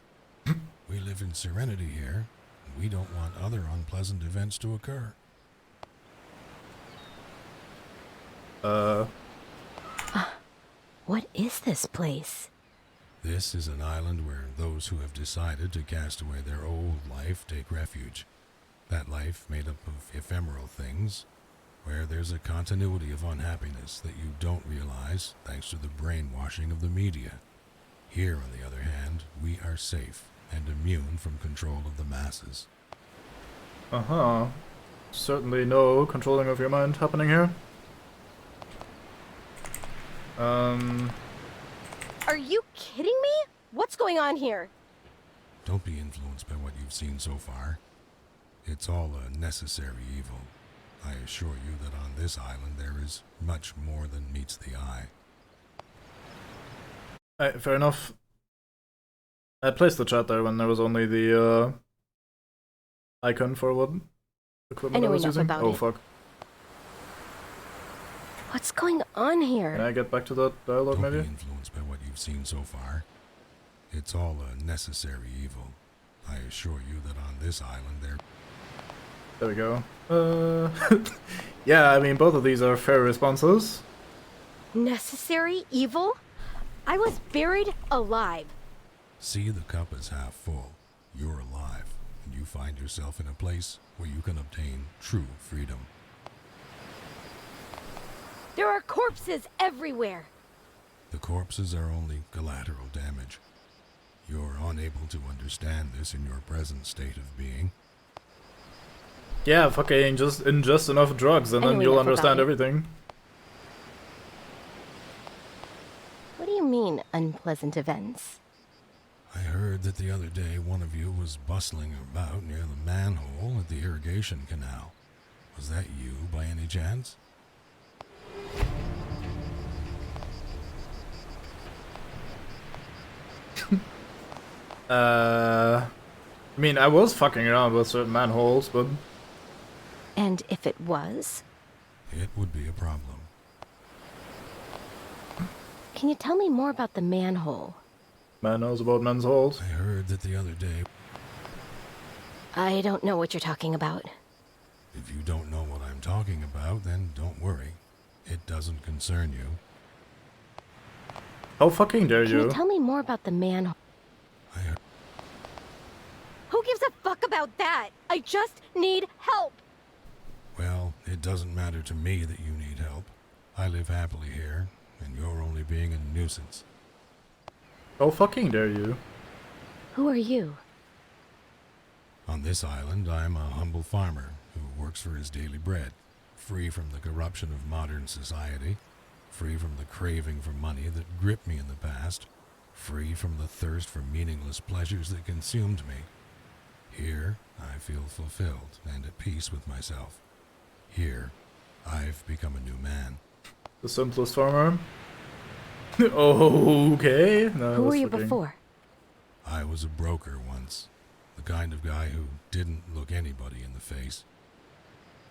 We live in serenity here. We don't want other unpleasant events to occur. What is this place? This is an island where those who have decided to cast away their old life take refuge. That life made up of ephemeral things, where there's a continuity of unhappiness that you don't realize thanks to the brainwashing of the media. Here, on the other hand, we are safe and immune from control of the masses. Uh-huh. Certainly no controlling of your mind happening here. Are you kidding me? What's going on here? Don't be influenced by what you've seen so far. It's all a necessary evil. I assure you that on this island there is much more than meets the eye. Fair enough. I placed the chat there when there was only the icon for what equipment I was enough using. about Oh it. fuck. What's going on here? Can I get back to that dialogue Don't maybe? be influenced by what you've seen so far. It's all a necessary evil. I assure you that on this island There we go. Yeah, I mean both of these are fair responses. Necessary evil? I was buried alive. See, the cup is half full. You're alive, and you find yourself in a place where you can obtain true freedom. There are corpses everywhere. The corpses are only collateral damage. You're unable to understand this in your present state of being. Yeah, fucking just ingest enough drugs and then Anyway, you'll enough about understand it. everything. What do you unpleasant events. I heard that the other day one of you was bustling about near the manhole at the irrigation canal. Was that you by any chance? I mean, I was fucking around with certain manholes, but And if it was, It would be a problem. can you tell me more about the manhole? man knows about men's holes. I heard that the other day. I don't know what you're talking about. If you don't know what I'm talking about, then don't worry. It doesn't concern you. How fucking dare Can you you? tell me more about the manhole? I heard. Who gives a fuck about that? I just need help! Well, it doesn't matter to me that you need help. I live happily here, and you're only being a nuisance. How fucking dare you? Who are you? On this island, I'm a humble farmer who works for his daily bread, free from the corruption of modern society, free from the craving for money that gripped me in the past, free from the thirst for meaningless pleasures that consumed me. Here, I feel fulfilled and at peace with myself. Here, I've become a new man. The simplest farmer. Okay. No, Who were that's you fucking- before? I was a broker once, the kind of guy who didn't look anybody in the face.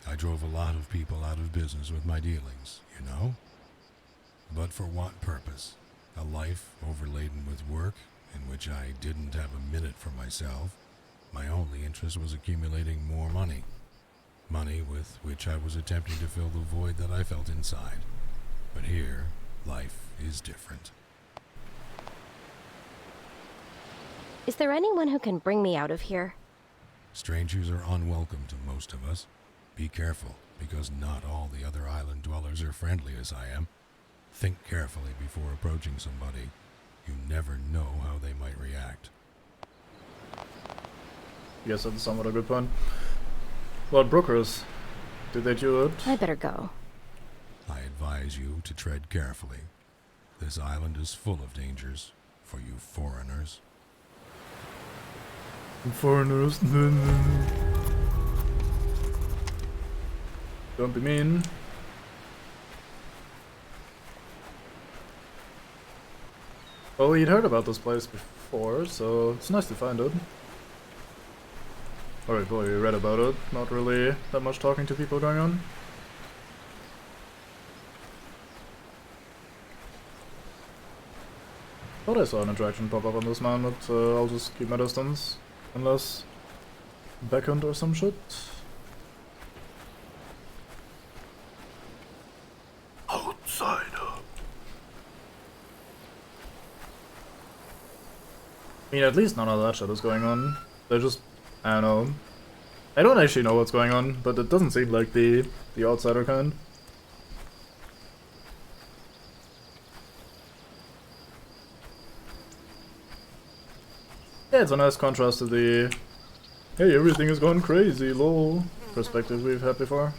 I drove a lot of people out of business with my dealings, you know? But for what purpose? A life overladen with work, in which I didn't have a minute for myself. My only interest was accumulating more money. Money with which I was attempting to fill the void that I felt inside. But here, life is different. Is there anyone who can bring me out of here? Strangers are unwelcome to most of us. Be careful, because not all the other island dwellers are friendly as I am. Think carefully before approaching somebody. You never know how they might react. Yes, that's somewhat a good point. What brokers? Did they do it? I better go. I advise you to tread carefully. This island is full of dangers for you foreigners. Foreigners. Don't be mean. Well, we'd heard about this place before, so it's nice to find it. Alright, well, we read about it. Not really that much talking to people going on. Thought I saw an attraction pop up on this man, but I'll just keep my distance. Unless beckoned or some shit. Outsider. I mean, at least none of that shit is going on. They're just, I don't know. I don't actually know what's going on, but it doesn't seem like the outsider kind. Yeah, it's a nice contrast to the hey, everything is going crazy, lol perspective we've had before.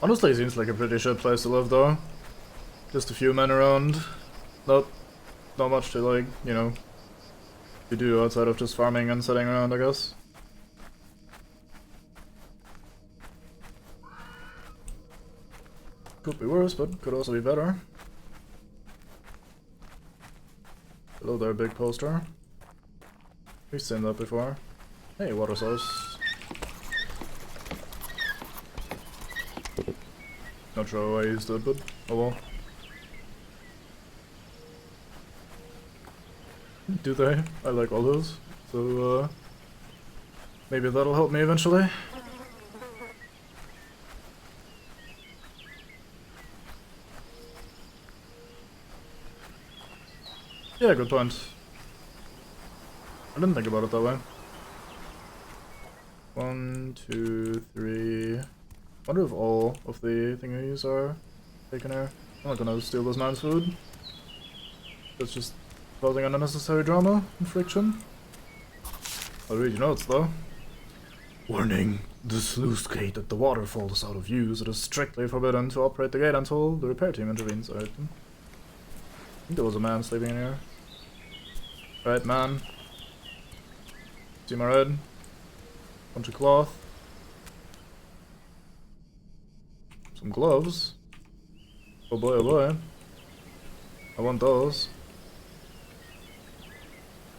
Honestly, it seems like a pretty shit place to live, though. Just a few men around. Not much to, like, you know, to do outside of just farming and sitting around, I guess. Could be worse, but could also be better. Hello there, big poster. We've seen that before. Hey, water source. Not sure why I used it, but oh well. Do they? I like all those. So, maybe that'll help me eventually. Yeah, good point. I didn't think about it that way. 1, 2, 3. Wonder if all of the thingies are taken here. I'm not gonna steal this man's food. That's just causing unnecessary drama and friction. I'll read your notes though. Warning. The sluice gate at the waterfall is out of use. It is strictly forbidden to operate the gate until the repair team intervenes. I think there was a man sleeping in here. Right, man. See my red? Bunch of cloth. Some gloves. Oh boy, oh boy. I want those.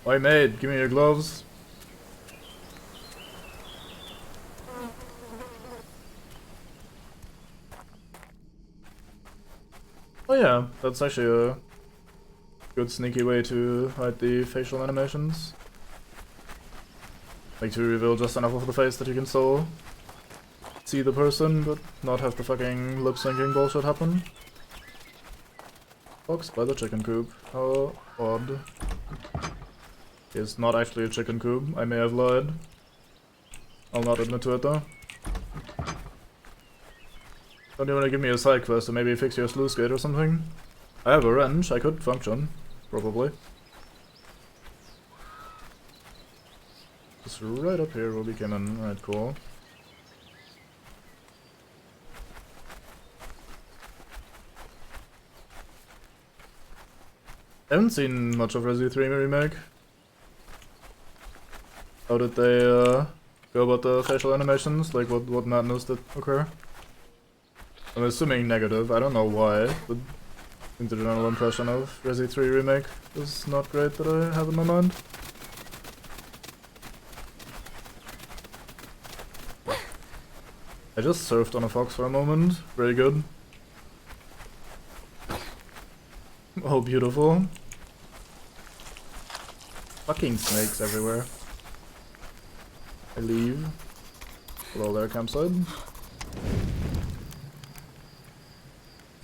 Oi, maid, give me your gloves. Oh yeah, that's actually a good sneaky way to hide the facial animations. Like to reveal just enough of the face that you can still see the person, but not have the fucking lip-syncing bullshit happen. Box by the chicken coop. How odd. It's not actually a chicken coop, I may have lied. I'll not admit to it though. Don't you want to give me a side quest to maybe fix your sluice gate or something? I have a wrench, I could function. Probably. Just right up here where we came in. Alright, cool. I haven't seen much of Resi 3 Remake. How did they go about the facial animations? Like what madness did occur? I'm assuming negative, I don't know why, but I think the general impression of Resi 3 Remake is not great that I have in my mind. I just surfed on a fox for a moment, very good. Oh, beautiful. Fucking snakes everywhere. I leave. Hello there, campsite.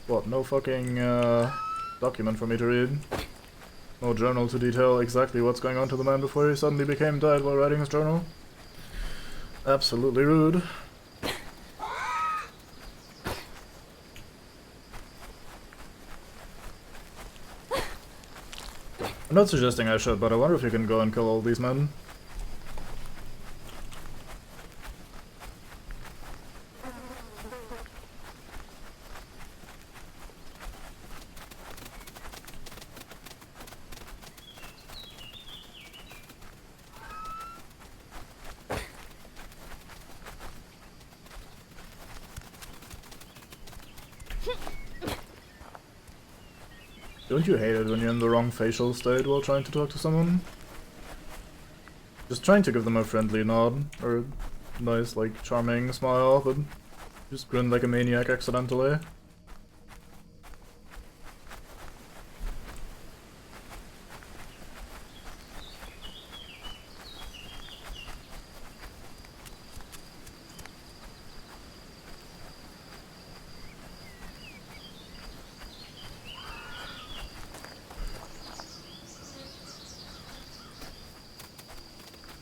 What, no fucking document for me to read? No journal to detail exactly what's going on to the man before he suddenly became dead while writing his journal? Absolutely rude. I'm not suggesting I should, but I wonder if you can go and kill all these men. Don't you hate it when you're in the wrong facial state while trying to talk to someone? Just trying to give them a friendly nod, or a nice, like, charming smile, but just grin like a maniac accidentally.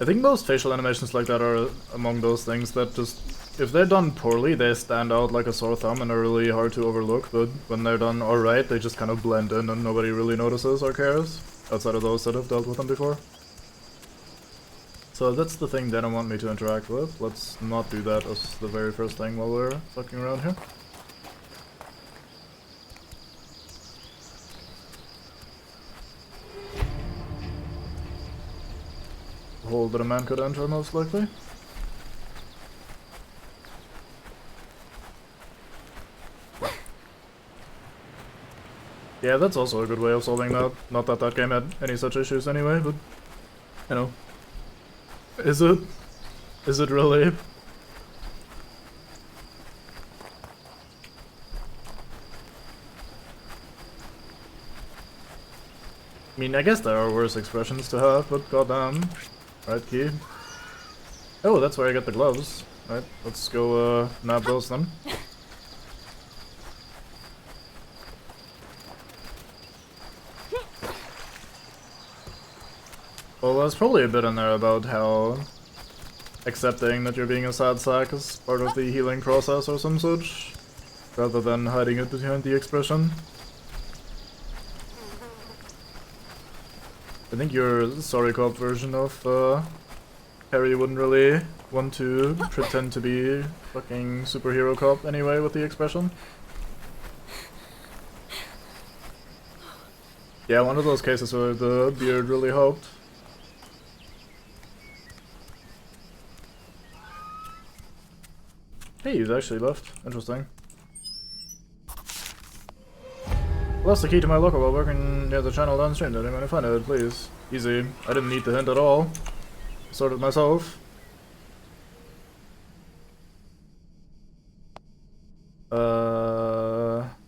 I think most facial animations like that are among those things that just, if they're done poorly, they stand out like a sore thumb and are really hard to overlook, but when they're done alright, they just kind of blend in and nobody really notices or cares, outside of those that have dealt with them before. So that's the thing they don't want me to interact with. Let's not do that as the very first thing while we're fucking around here. Hole that a man could enter, most likely. Yeah, that's also a good way of solving that. Not that that game had any such issues anyway, but, you know. Is it? Is it really? I mean, I guess there are worse expressions to have, but goddamn. Right, key. Oh, that's where I get the gloves. Right, let's go nab those then. Well, there's probably a bit in there about how accepting that you're being a sad sack is part of the healing process or some such, rather than hiding it behind the expression. I think your Sorry Cop version of Harry wouldn't really want to pretend to be fucking superhero cop anyway with the expression. Yeah, one of those cases where the beard really helped. Hey, he's actually left. Interesting. Lost the key to my locker while working near the channel downstream. Did anyone find it? Please. Easy. I didn't need the hint at all. Sorted myself.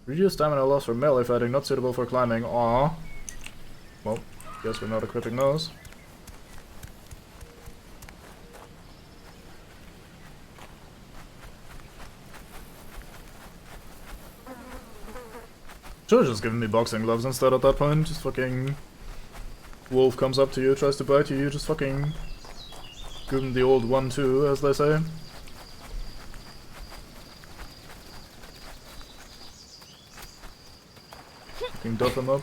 Reduced stamina loss for melee fighting, not suitable for climbing. Aww. Well, guess we're not equipping those. Should've just given me boxing gloves instead at that point. Just fucking... Wolf comes up to you, tries to bite you, you just fucking... give him the old 1-2, as they say. Fucking duff him up.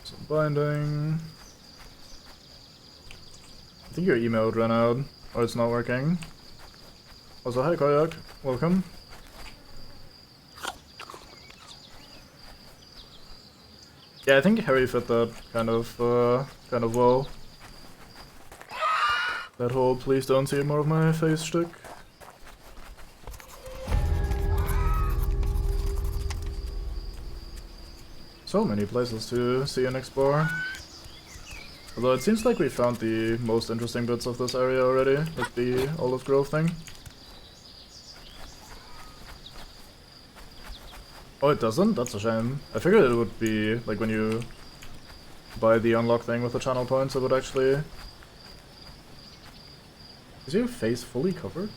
Some binding. I think your emote ran out, or it's not working. Also, hi Koyak, welcome. Yeah, I think Harry fit that kind of well. That whole please don't see more of my face shtick. So many places to see and explore. Although it seems like we found the most interesting bits of this area already, with the Olive Grove thing. Oh, it doesn't? That's a shame. I figured it would be, like, when you buy the unlock thing with the channel points, it would actually... Is your face fully covered?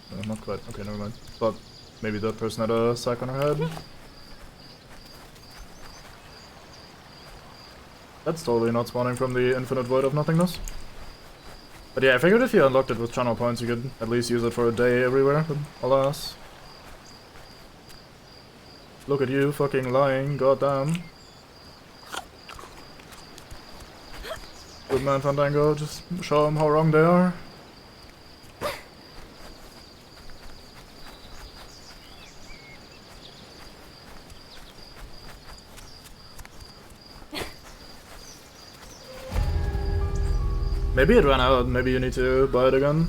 No, not quite. Okay, never mind. But maybe that person had a sack on her head. That's totally not spawning from the infinite void of nothingness. But yeah, I figured if you unlocked it with channel points, you could at least use it for a day everywhere, but alas. Look at you fucking lying, goddamn. Good man Fandango, just show them how wrong they are. Maybe it ran out, maybe you need to buy it again.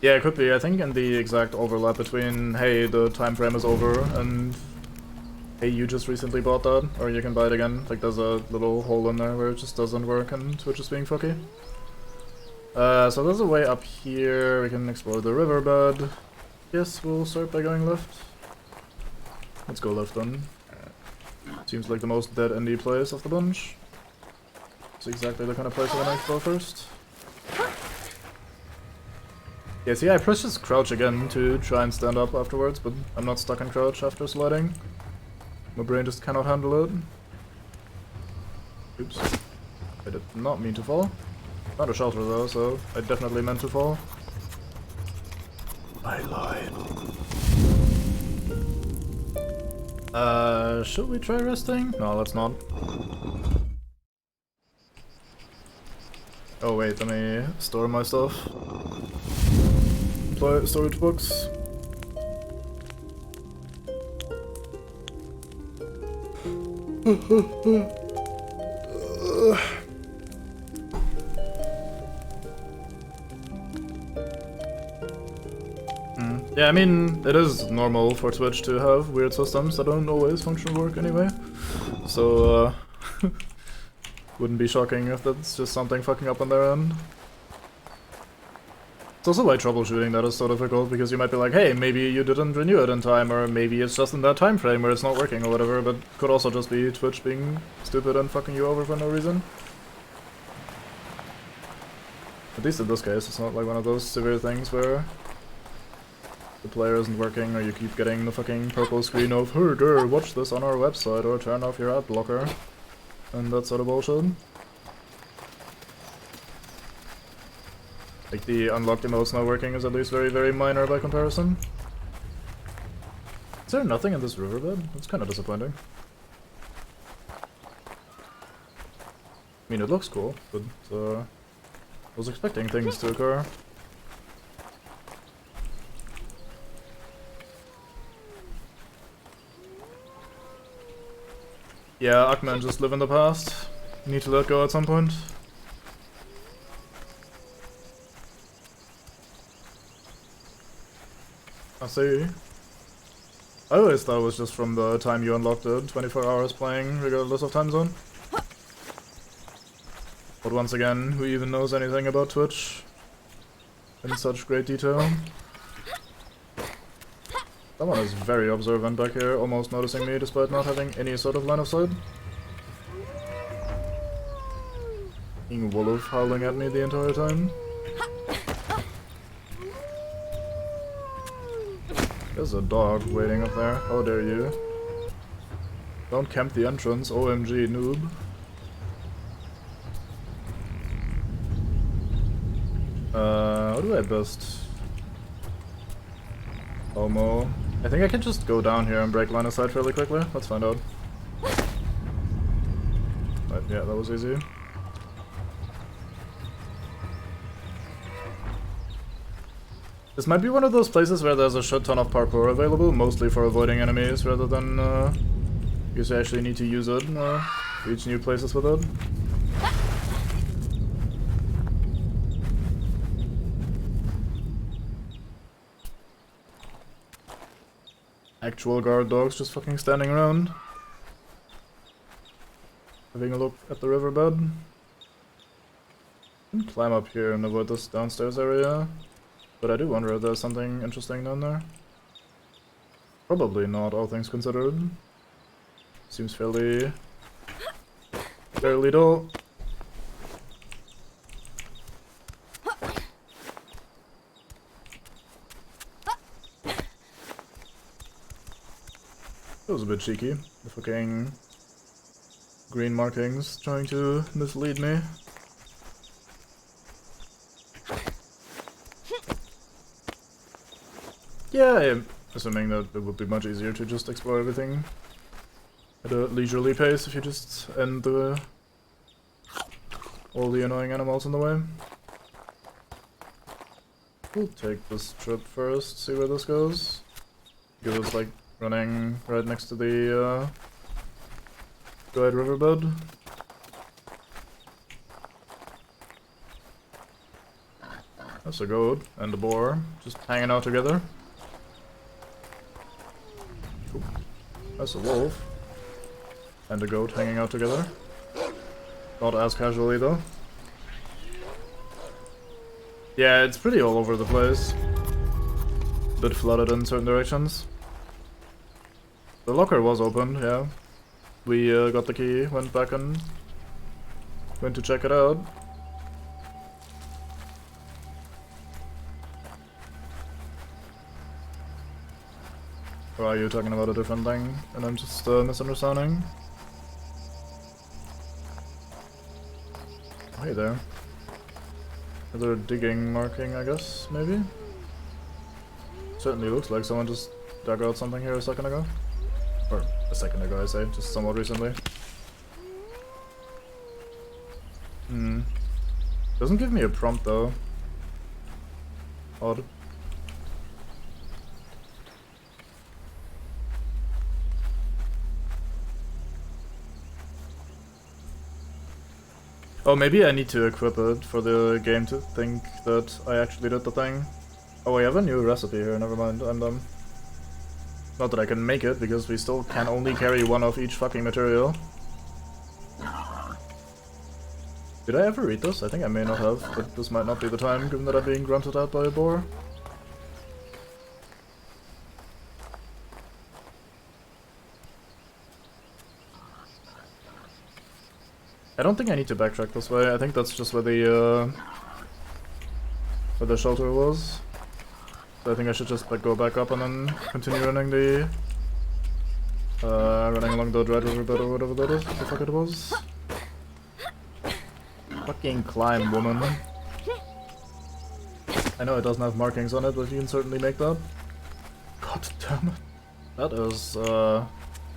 Yeah, it could be. I think in the exact overlap between, hey, the time frame is over, and hey, you just recently bought that, or you can buy it again. Like, there's a little hole in there where it just doesn't work and Twitch is being fucky. So there's a way up here. We can explore the riverbed. Yes, we'll start by going left. Let's go left then. Seems like the most dead-endy place of the bunch. It's exactly the kind of place I want to explore first. Yeah, see, I pressed just crouch again to try and stand up afterwards, but I'm not stuck in crouch after sliding. My brain just cannot handle it. Oops. I did not mean to fall. Not a shelter though, so I definitely meant to fall. I lied. Should we try resting? No, let's not. Oh wait, let me store my stuff. Storage books. Yeah, I mean, it is normal for Twitch to have weird systems that don't always function work anyway. So, wouldn't be shocking if that's just something fucking up on their end. It's also why troubleshooting that is so difficult, because you might be like, hey, maybe you didn't renew it in time, or maybe it's just in that time frame where it's not working or whatever, but could also just be Twitch being stupid and fucking you over for no reason. At least in this case, it's not like one of those severe things where the player isn't working, or you keep getting the fucking purple screen of, hey there, watch this on our website, or turn off your ad blocker. and that sort of bullshit. Like, the unlocked emotes not working is at least very, very minor by comparison. Is there nothing in this riverbed? That's kind of disappointing. I mean, it looks cool, but I was expecting things to occur. Yeah, Ackman just live in the past. Need to let go at some point. I see. I always thought it was just from the time you unlocked it, 24 hours playing regardless of time zone. But once again, who even knows anything about Twitch in such great detail? Someone is very observant back here, almost noticing me despite not having any sort of line of sight. Being Wolf howling at me the entire time. There's a dog waiting up there. How dare you? Don't camp the entrance, OMG noob. How do I best? Homo. I think I can just go down here and break line of sight fairly quickly. Let's find out. But yeah, that was easy. This might be one of those places where there's a shit ton of parkour available, mostly for avoiding enemies rather than because you actually need to use it to reach new places with it. Actual guard dogs just fucking standing around. Having a look at the riverbed. I can climb up here and avoid this downstairs area. But I do wonder if there's something interesting down there. Probably not, all things considered. Seems fairly dull. That was a bit cheeky. The fucking green markings trying to mislead me. Yeah, I'm assuming that it would be much easier to just explore everything at a leisurely pace if you just end all the annoying animals in the way. We'll take this trip first, see where this goes. Because it's like running right next to the dried riverbed. That's a goat and a boar just hanging out together. That's a wolf and a goat hanging out together. Not as casually though. Yeah, it's pretty all over the place. A bit flooded in certain directions. The locker was opened, yeah. We got the key, went back and went to check it out. Or are you talking about a different thing and I'm just misunderstanding? Oh, hey there. Another digging marking, I guess, maybe? Certainly looks like someone just dug out something here a second ago. Or a second ago, I say, just somewhat recently. Doesn't give me a prompt though. Odd. Oh, maybe I need to equip it for the game to think that I actually did the thing. Oh, we have a new recipe here, never mind, I'm dumb. Not that I can make it, because we still can only carry one of each fucking material. Did I ever read this? I think I may not have, but this might not be the time, given that I'm being grunted at by a boar. I don't think I need to backtrack this way. I think that's just where the shelter was. So I think I should just like go back up and then continue running the running along the dried riverbed or whatever that is. What the fuck it was. Fucking climb, woman. I know it doesn't have markings on it, but you can certainly make that. God damn it. That is a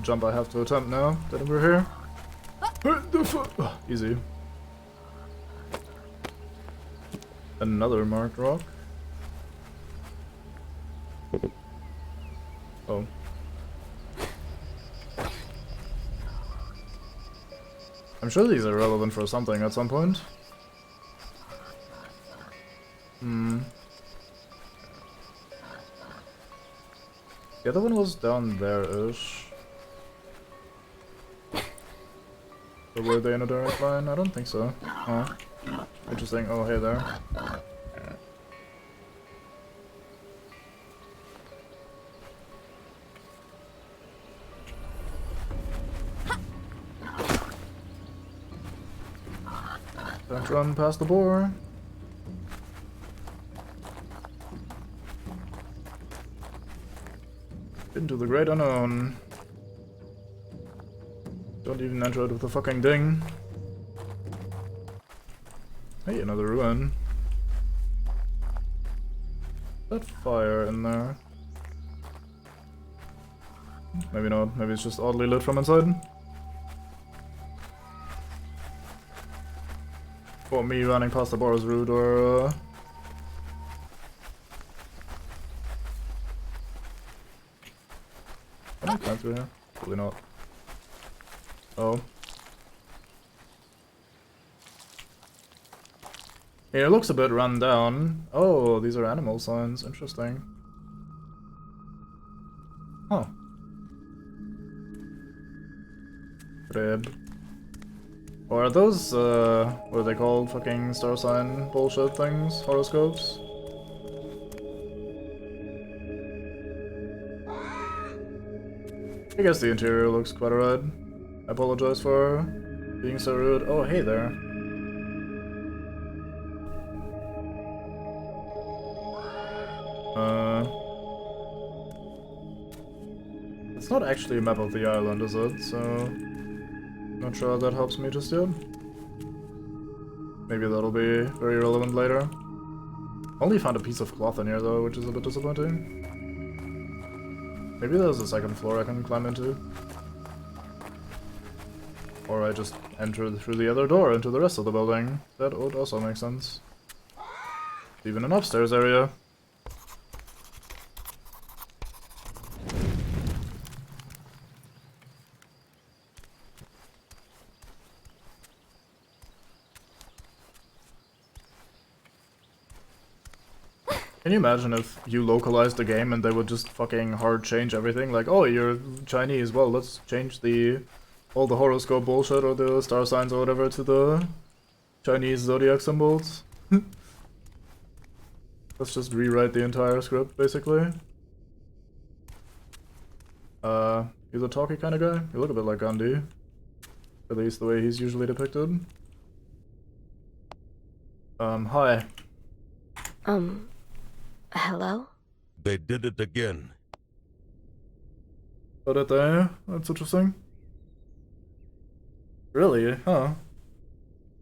jump I have to attempt now that we're here. Easy. Another marked rock. Oh. I'm sure these are relevant for something at some point. The other one was down there-ish. But were they in a direct line? I don't think so. Oh. Interesting. Oh, hey there. Don't run past the boar. Into the great unknown. Don't even enter it with a fucking ding. Hey, another ruin. That fire in there. Maybe not. Maybe it's just oddly lit from inside. Or me running past the bar is rude, or can I climb through here? Probably not. Oh. Yeah, it looks a bit run down. Oh, these are animal signs. Interesting. Huh. Rib. Or are those, what are they called? Fucking star sign bullshit things? Horoscopes? I guess the interior looks quite alright. I apologize for being so rude. Oh, hey there. It's not actually a map of the island, is it? So... not sure how that helps me just yet. Maybe that'll be very relevant later. Only found a piece of cloth in here though, which is a bit disappointing. Maybe there's a second floor I can climb into. Or I just enter through the other door into the rest of the building. That would also make sense. Even an upstairs area. Can you imagine if you localized the game and they would just fucking hard change everything? Like, oh, you're Chinese, well, let's change all the horoscope bullshit or the star signs or whatever to the Chinese zodiac symbols. Let's just rewrite the entire script, basically. He's a talky kind of guy. You look a bit like Gandhi. At least the way he's usually depicted. Hi. Hello? They did it again. Oh, did they? That's interesting. Really? Huh.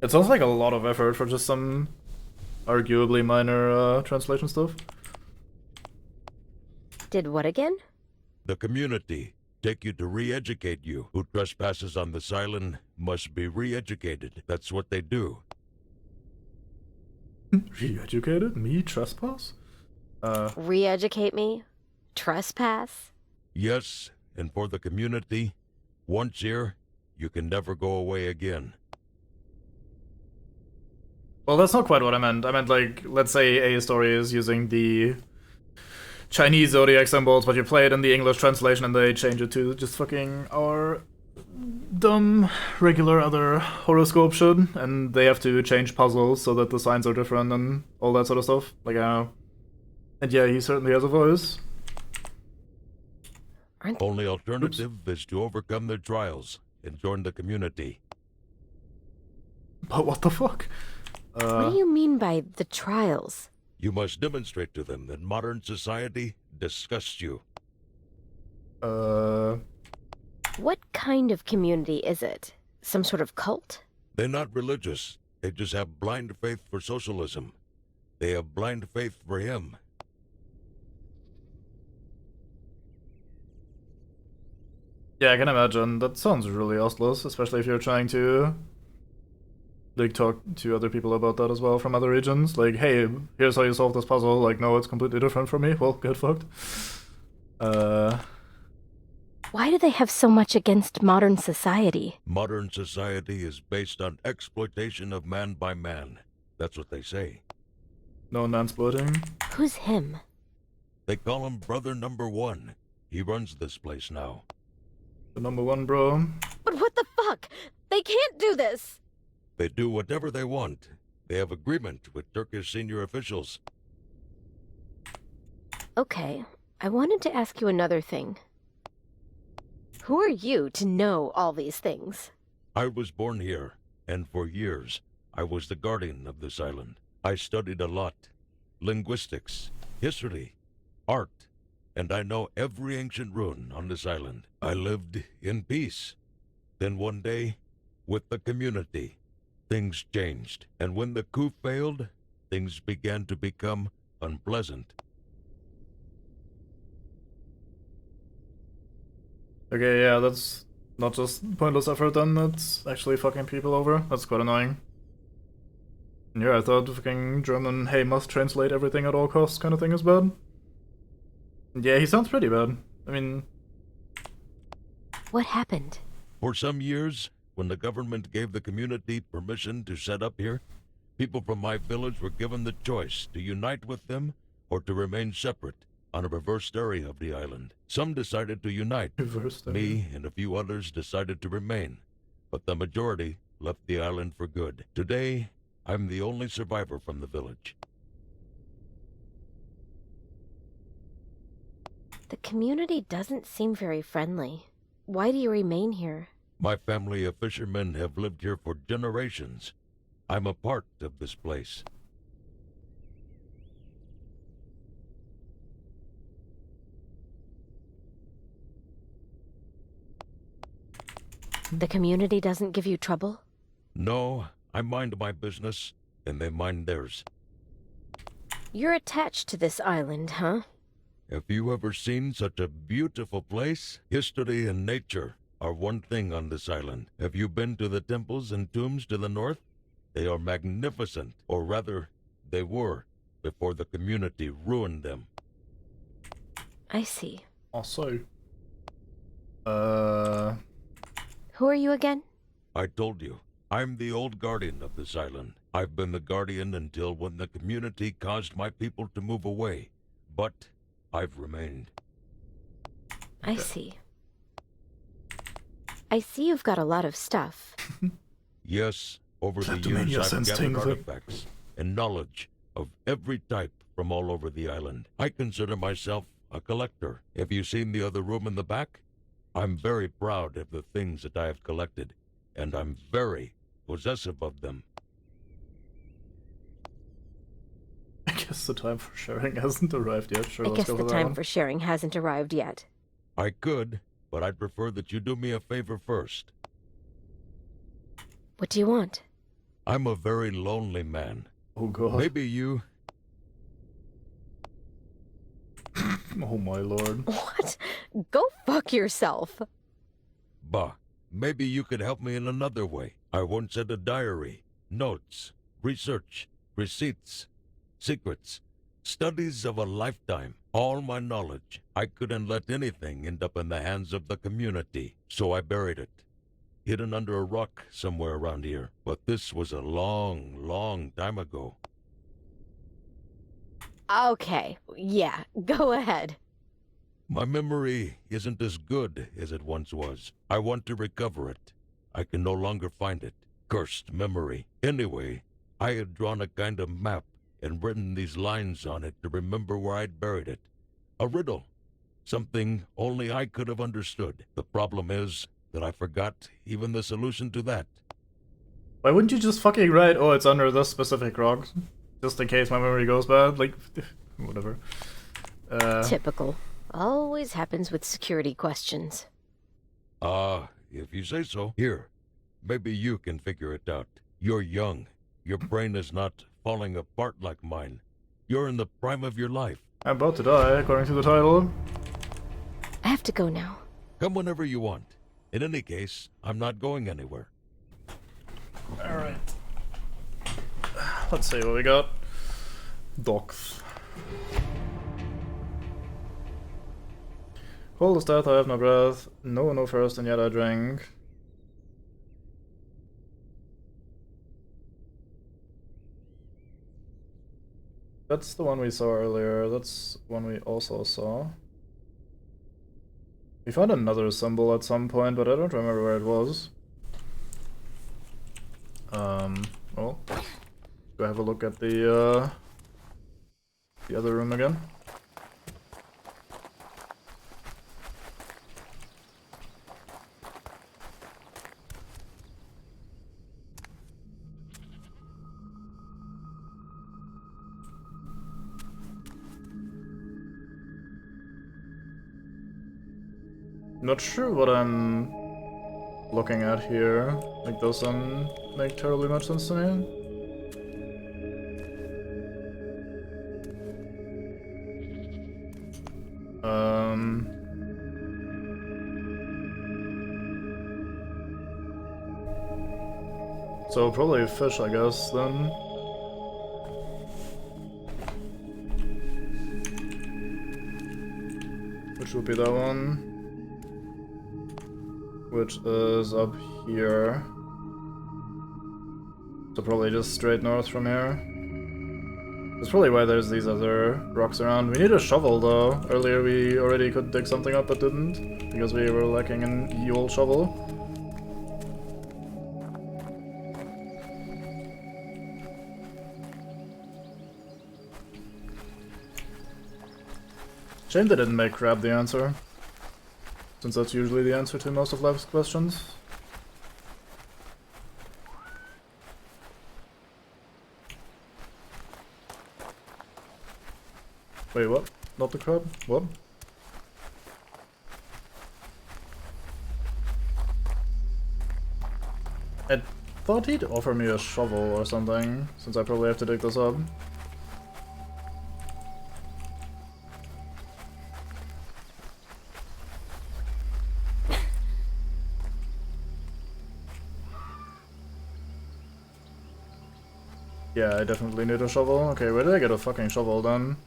It sounds like a lot of effort for just some arguably minor translation stuff. Did what again? The community take you to re-educate you. Who trespasses on this island must be re-educated. That's what they do. Re-educated? Me? Trespass? Re-educate me? Trespass? Yes, and for the community, once here, you can never go away again. Well, that's not quite what I meant. I meant, like, let's say a story is using the Chinese zodiac symbols, but you play it in the English translation and they change it to just fucking our dumb, regular other horoscope shit, and they have to change puzzles so that the signs are different and all that sort of stuff. Like, I don't know. And yeah, he certainly has a voice. Only alternative is to overcome their trials and join the community. But what the fuck? What do you mean by the trials? You must demonstrate to them that modern society disgusts you. What kind of community is it? Some sort of cult? They're not religious. They just have blind faith for socialism. They have blind faith for him. Yeah, I can imagine. That sounds really useless, especially if you're trying to like talk to other people about that as well from other regions. Like, hey, here's how you solve this puzzle. Like, no, it's completely different from me. Well, get fucked. Why do they have so much against modern society? Modern society is based on exploitation of man by man. That's what they say. No mansplaining. Who's him? They call him Brother Number One. He runs this place now. The number one, bro. But what the fuck? They can't do this! They do whatever they want. They have agreement with Turkish senior officials. Okay, I wanted to ask you another thing. Who are you to know all these things? I was born here, and for years, I was the guardian of this island. I studied a lot. Linguistics, history, art, and I know every ancient rune on this island. I lived in peace. Then one day, with the community, things changed. And when the coup failed, things began to become unpleasant. Okay, yeah, that's not just pointless effort then, that's actually fucking people over. That's quite annoying. And yeah, I thought fucking German, hey, must translate everything at all costs kind of thing is bad. Yeah, he sounds pretty bad. I mean... What happened? For some years, when the government gave the community permission to set up here, people from my village were given the choice to unite with them or to remain separate on a reversed area of the island. Some decided to unite. Reversed area. Me and a few others decided to remain, but the majority left the island for good. Today, I'm the only survivor from the village. The community doesn't seem very friendly. Why do you remain here? My family of fishermen have lived here for generations. I'm a part of this place. The community doesn't give you trouble? No, I mind my business, and they mind theirs. You're attached to this island, huh? Have you ever seen such a beautiful place? History and nature are one thing on this island. Have you been to the temples and tombs to the north? They are magnificent, or rather, they were, before the community ruined them. I see. Also... Who are you again? I told you, I'm the old guardian of this island. I've been the guardian until when the community caused my people to move away. But I've remained. I see. I see you've got a lot of stuff. Yes, over the Kleptomania years I've sounds gathered tingling. artifacts and knowledge of every type from all over the island. I consider myself a collector. Have you seen the other room in the back? I'm very proud of the things that I have collected, and I'm very possessive of them. I guess the time for sharing hasn't arrived yet. Sure, I let's guess go the for that time one. for sharing hasn't arrived yet. I could, but I'd prefer that you do me a favor first. What do you want? I'm a very lonely man. Oh god. Maybe you... Oh my lord. What? Go fuck yourself. Bah, maybe you could help me in another way. I once had a diary, notes, research, receipts, secrets, studies of a lifetime, all my knowledge. I couldn't let anything end up in the hands of the community, so I buried it, hidden under a rock somewhere around here. But this was a long, long time ago. Okay, yeah, go ahead. My memory isn't as good as it once was. I want to recover it. I can no longer find it. Cursed memory. Anyway, I had drawn a kind of map and written these lines on it to remember where I'd buried it. A riddle. Something only I could have understood. The problem is that I forgot even the solution to that. Why wouldn't you just fucking write, oh, it's under this specific rock? Just in case my memory goes bad? Like, whatever. Typical. Always happens with security questions. If you say so. Here, maybe you can figure it out. You're young. Your brain is not falling apart like mine. You're in the prime of your life. I'm about to die, according to the title. I have to go now. Come whenever you want. In any case, I'm not going anywhere. Alright. Let's see what we got. Docs. Cold as death, I have no breath. No first, and yet I drank. That's the one we saw earlier. That's one we also saw. We found another symbol at some point, but I don't remember where it was. Well, go have a look at the other room again. Not sure what I'm looking at here. Like, doesn't make terribly much sense to me. So probably a fish, I guess, then. Which would be that one. Which is up here. So probably just straight north from here. That's probably why there's these other rocks around. We need a shovel though. Earlier we already could dig something up but didn't. Because we were lacking an Yule shovel. Shame they didn't make crab the answer. Since that's usually the answer to most of life's questions. Wait, what? Not the crab? What? I thought he'd offer me a shovel or something, since I probably have to dig this up. Yeah, I definitely need a shovel. Okay, where did I get a fucking shovel then?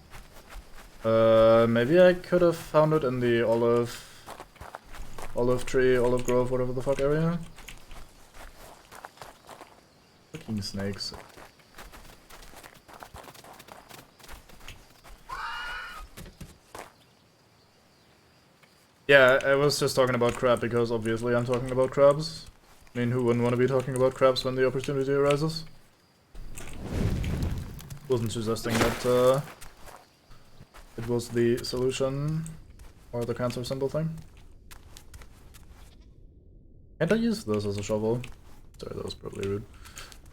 Maybe I could have found it in the olive tree, olive grove, whatever the fuck area. Fucking snakes. Yeah, I was just talking about crab because obviously I'm talking about crabs. I mean, who wouldn't want to be talking about crabs when the opportunity arises? Wasn't suggesting that it was the solution or the cancer symbol thing. Can't I use this as a shovel? Sorry, that was probably rude.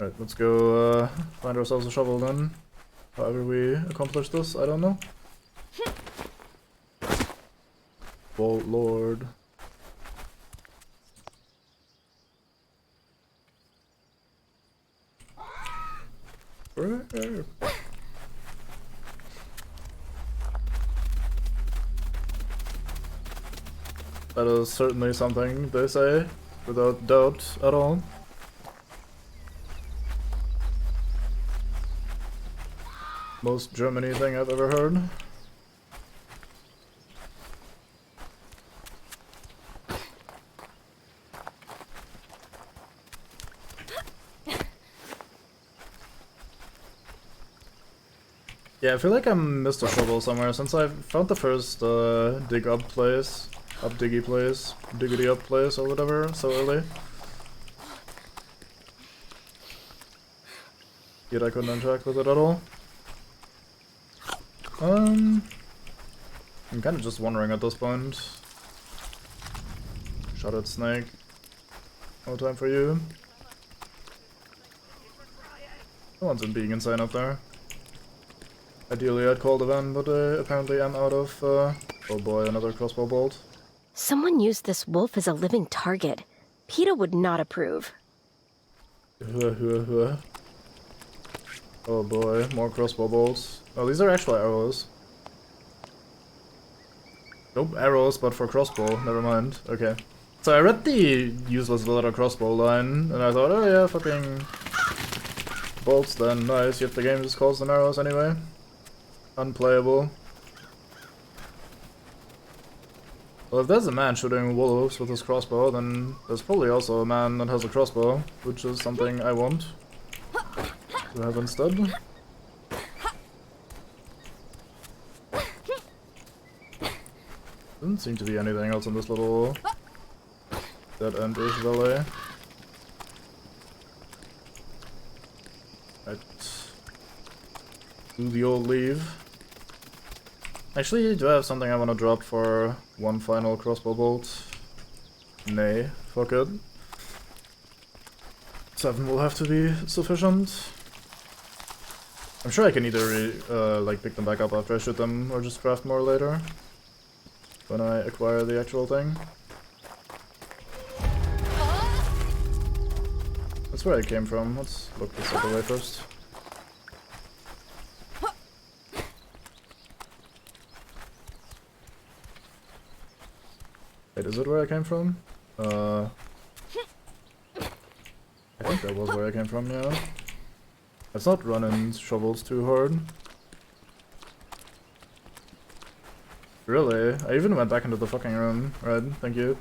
Alright, let's go find ourselves a shovel then. However we accomplish this, I don't know. Oh lord. That is certainly something they say, without doubt at all. Most Germany thing I've ever heard. Yeah, I feel like I missed a shovel somewhere since I found the first dig up place. Up-diggy place, diggity up place or whatever, so early. Yet I couldn't interact with it at all. I'm kind of just wondering at this point. Shot at snake. No time for you. No one's in being insane up there. Ideally I'd call the van, but apparently I'm out of, oh boy, another crossbow bolt. Someone used this wolf as a living target. PETA would not approve. Oh boy, more crossbow bolts. Oh, these are actual arrows. Nope, arrows, but for crossbow. Never mind. Okay. So I read the useless little crossbow line, and I thought, oh yeah, fucking bolts then, nice, yet the game just calls them arrows anyway. Unplayable. Well, if there's a man shooting wolves with his crossbow, then there's probably also a man that has a crossbow, which is something I want to have instead. Doesn't seem to be anything else in this little dead-end-ish valley. Right. Do the old leave. Actually, do I have something I want to drop for one final crossbow bolt? Nay, fuck it. 7 will have to be sufficient. I'm sure I can either like pick them back up after I shoot them, or just craft more later when I acquire the actual thing. That's where I came from. Let's look this other way first. Wait, is it where I came from? I think that was where I came from, yeah. Let's not run in shovels too hard. Really? I even went back into the fucking room. Right, thank you.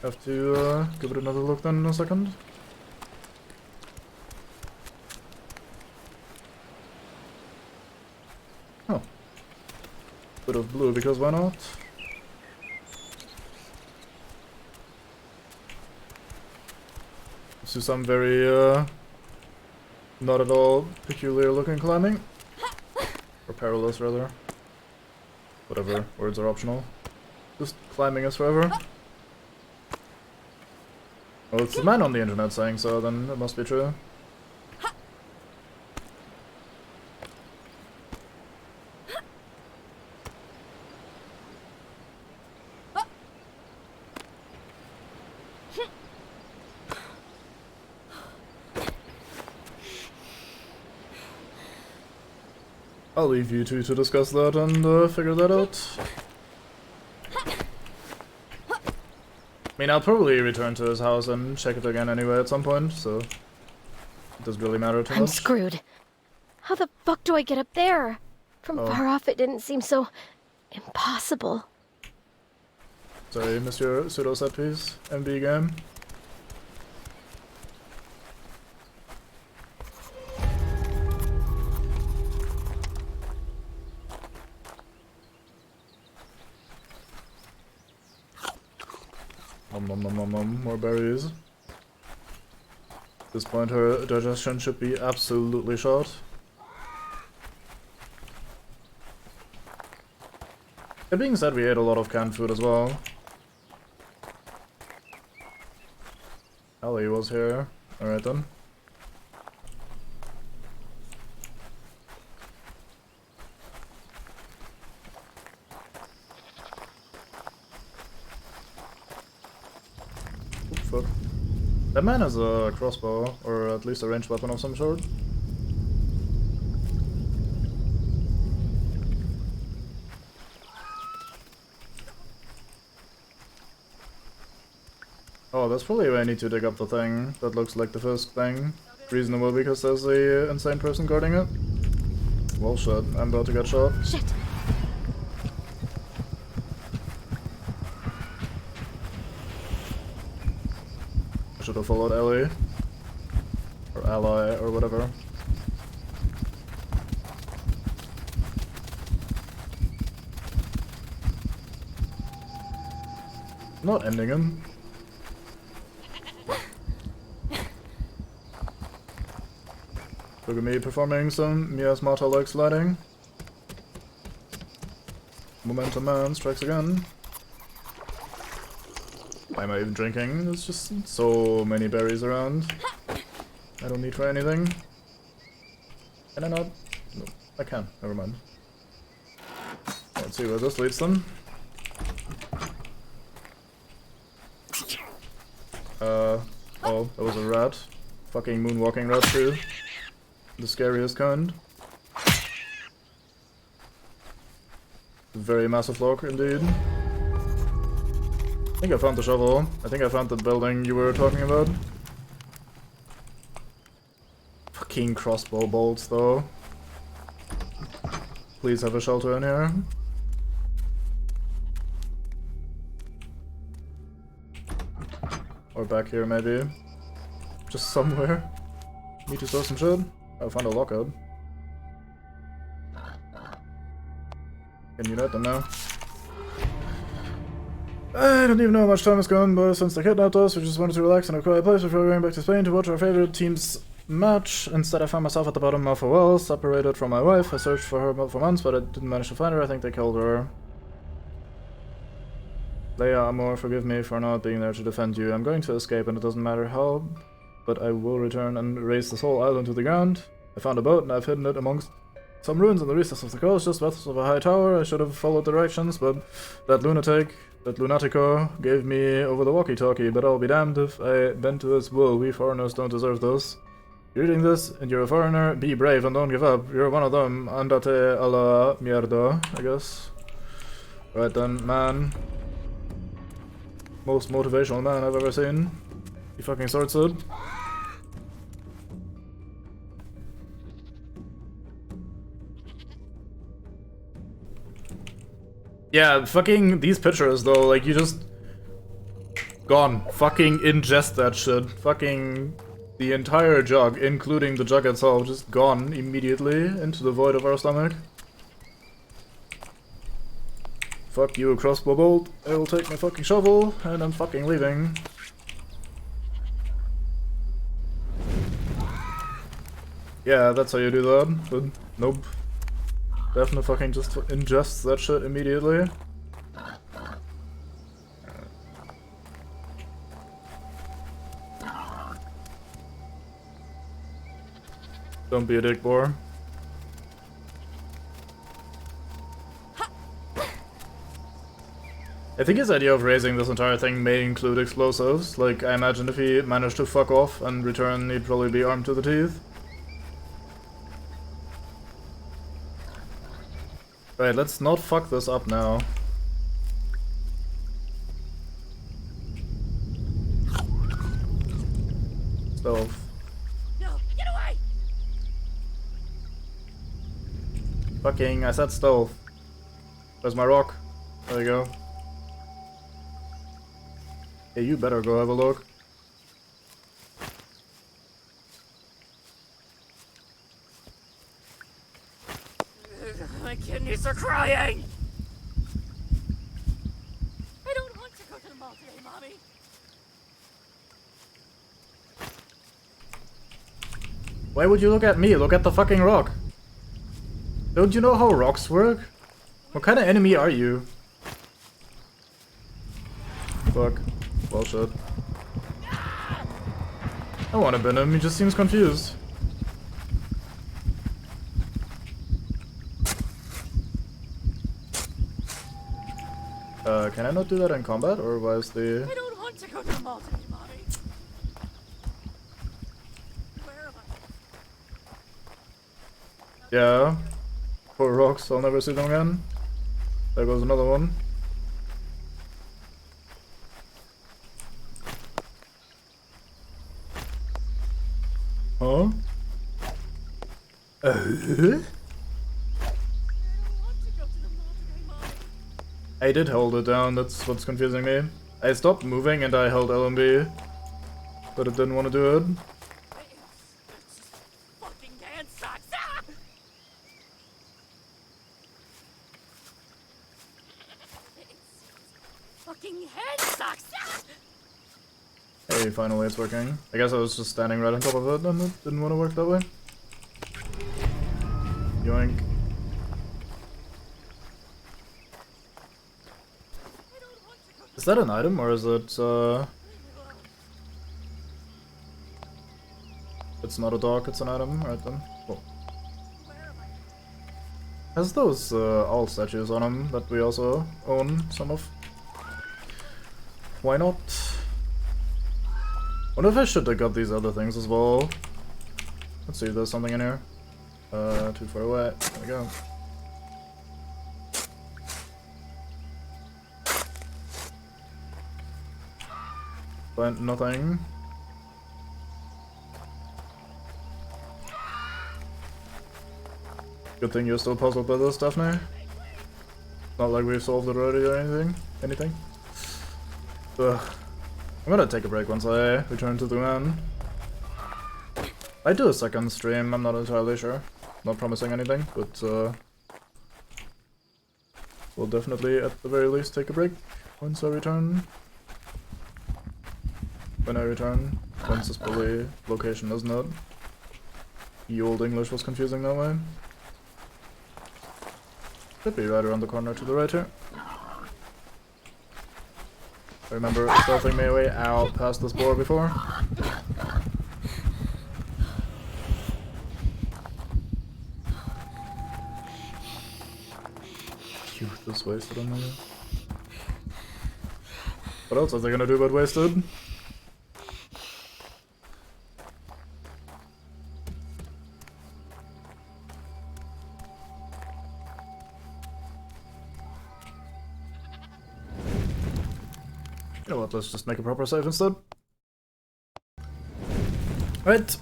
Have to give it another look then in a second. Oh. Bit of blue, because why not? Let's do some very, not at all peculiar looking climbing. Or perilous, rather. Whatever, words are optional. Just climbing is forever. Well, it's the man on the internet saying so, then it must be true. I'll leave you two to discuss that and figure that out. I mean, I'll probably return to his house and check it again anyway at some point, so it doesn't really matter too much. I'm screwed. How the fuck do I get up there? From far off, it didn't seem so impossible. Sorry, Mr. Pseudo Set Piece, MB game. More berries. At this point her digestion should be absolutely shot. That being said, we ate a lot of canned food as well. Ellie was here. Alright then. Fuck. That man has a crossbow, or at least a ranged weapon of some sort. Oh, that's probably where I need to dig up the thing that looks like the first thing. Reasonable, because there's a insane person guarding it. Well, shit, I'm about to get shot. Shit. Should have followed Ellie. Or Ally, or whatever. Not ending him. Look at me performing some Miasmata-like sliding. Momentum Man strikes again. Why am I even drinking? There's just so many berries around. I don't need for anything. Can I not? No, I can. Never mind. Let's see where this leads them. Oh, that was a rat. Fucking moonwalking rat too. The scariest kind. Very massive log indeed. I think I found the shovel. I think I found the building you were talking about. Fucking crossbow bolts though. Please have a shelter in here. Or back here maybe. Just somewhere. Need to store some shit. I found a lockout. Can unite them now. I don't even know how much time has gone, but since they kidnapped us, we just wanted to relax in a quiet place before going back to Spain to watch our favorite team's match. Instead, I found myself at the bottom of a well, separated from my wife. I searched for her for months, but I didn't manage to find her. I think they killed her. Leia Amor, forgive me for not being there to defend you. I'm going to escape, and it doesn't matter how, but I will return and raise this whole island to the ground. I found a boat, and I've hidden it amongst some ruins in the recess of the coast, just west of a high tower. I should have followed directions, but that lunatico, gave me over the walkie-talkie, but I'll be damned if I bend to his will. We foreigners don't deserve this. You're reading this, and you're a foreigner. Be brave and don't give up. You're one of them. Andate a la mierda, I guess. Right then, man. Most motivational man I've ever seen. He fucking sorts it. Yeah, fucking these pictures though, like you just gone. Fucking ingest that shit. Fucking the entire jug, including the jug itself, just gone immediately into the void of our stomach. Fuck you, crossbow bolt. I will take my fucking shovel and I'm fucking leaving. Yeah, that's how you do that, but nope. Definitely fucking just ingests that shit immediately. Don't be a dick, boar. I think his idea of raising this entire thing may include explosives. Like, I imagine if he managed to fuck off and return, he'd probably be armed to the teeth. Right, let's not fuck this up now. Stealth. No, get away! Fucking, I said stealth. Where's my rock? There you go. Hey, you better go have a look. My kidneys are crying! I don't want to go to the mall today, Mommy. Why would you look at me? Look at the fucking rock. Don't you know how rocks work? What kind of enemy are you? Fuck. Bullshit. I wanna bin him, he just seems confused. Can I not do that in combat, or why is the... I don't want to go to the mall today, Mommy. Where am I? Yeah. Poor rocks, I'll never see them again. There goes another one. Huh? I did hold it down, that's what's confusing me. I stopped moving and I held LMB, but it didn't want to do it. Fucking hand sucks! Ah! Fucking head sucks! Ah! Hey, finally it's working. I guess I was just standing right on top of it and it didn't want to work that way. Yoink. Is that an item or is it, It's not a dog, it's an item, right then. Cool. Has those owl statues on them that we also own some of. Why not? Wonder if I should have got these other things as well. Let's see if there's something in here. Too far away. There we go. Find nothing. Good thing you're still puzzled by this, Daphne. Not like we've solved it already or anything. Ugh. I'm gonna take a break once I return to the man. I do a second stream, I'm not entirely sure. Not promising anything, but we'll definitely at the very least take a break once I return. When I return, once this probably location isn't it. Ye old English was confusing that way. Should be right around the corner to the right here. I remember stealthing my way out past this boar before. Youth is wasted on my. What else are they gonna do but wasted? You know what, let's just make a proper save instead. Right.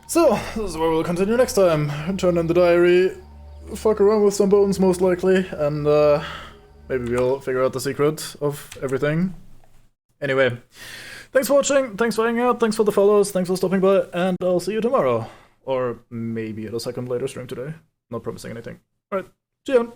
So, this is where we'll continue next time. Turn in the diary, fuck around with some bones most likely, and maybe we'll figure out the secret of everything. Anyway, thanks for watching, thanks for hanging out, thanks for the follows, thanks for stopping by, and I'll see you tomorrow. Or maybe at a second later stream today. Not promising anything. Alright, see you.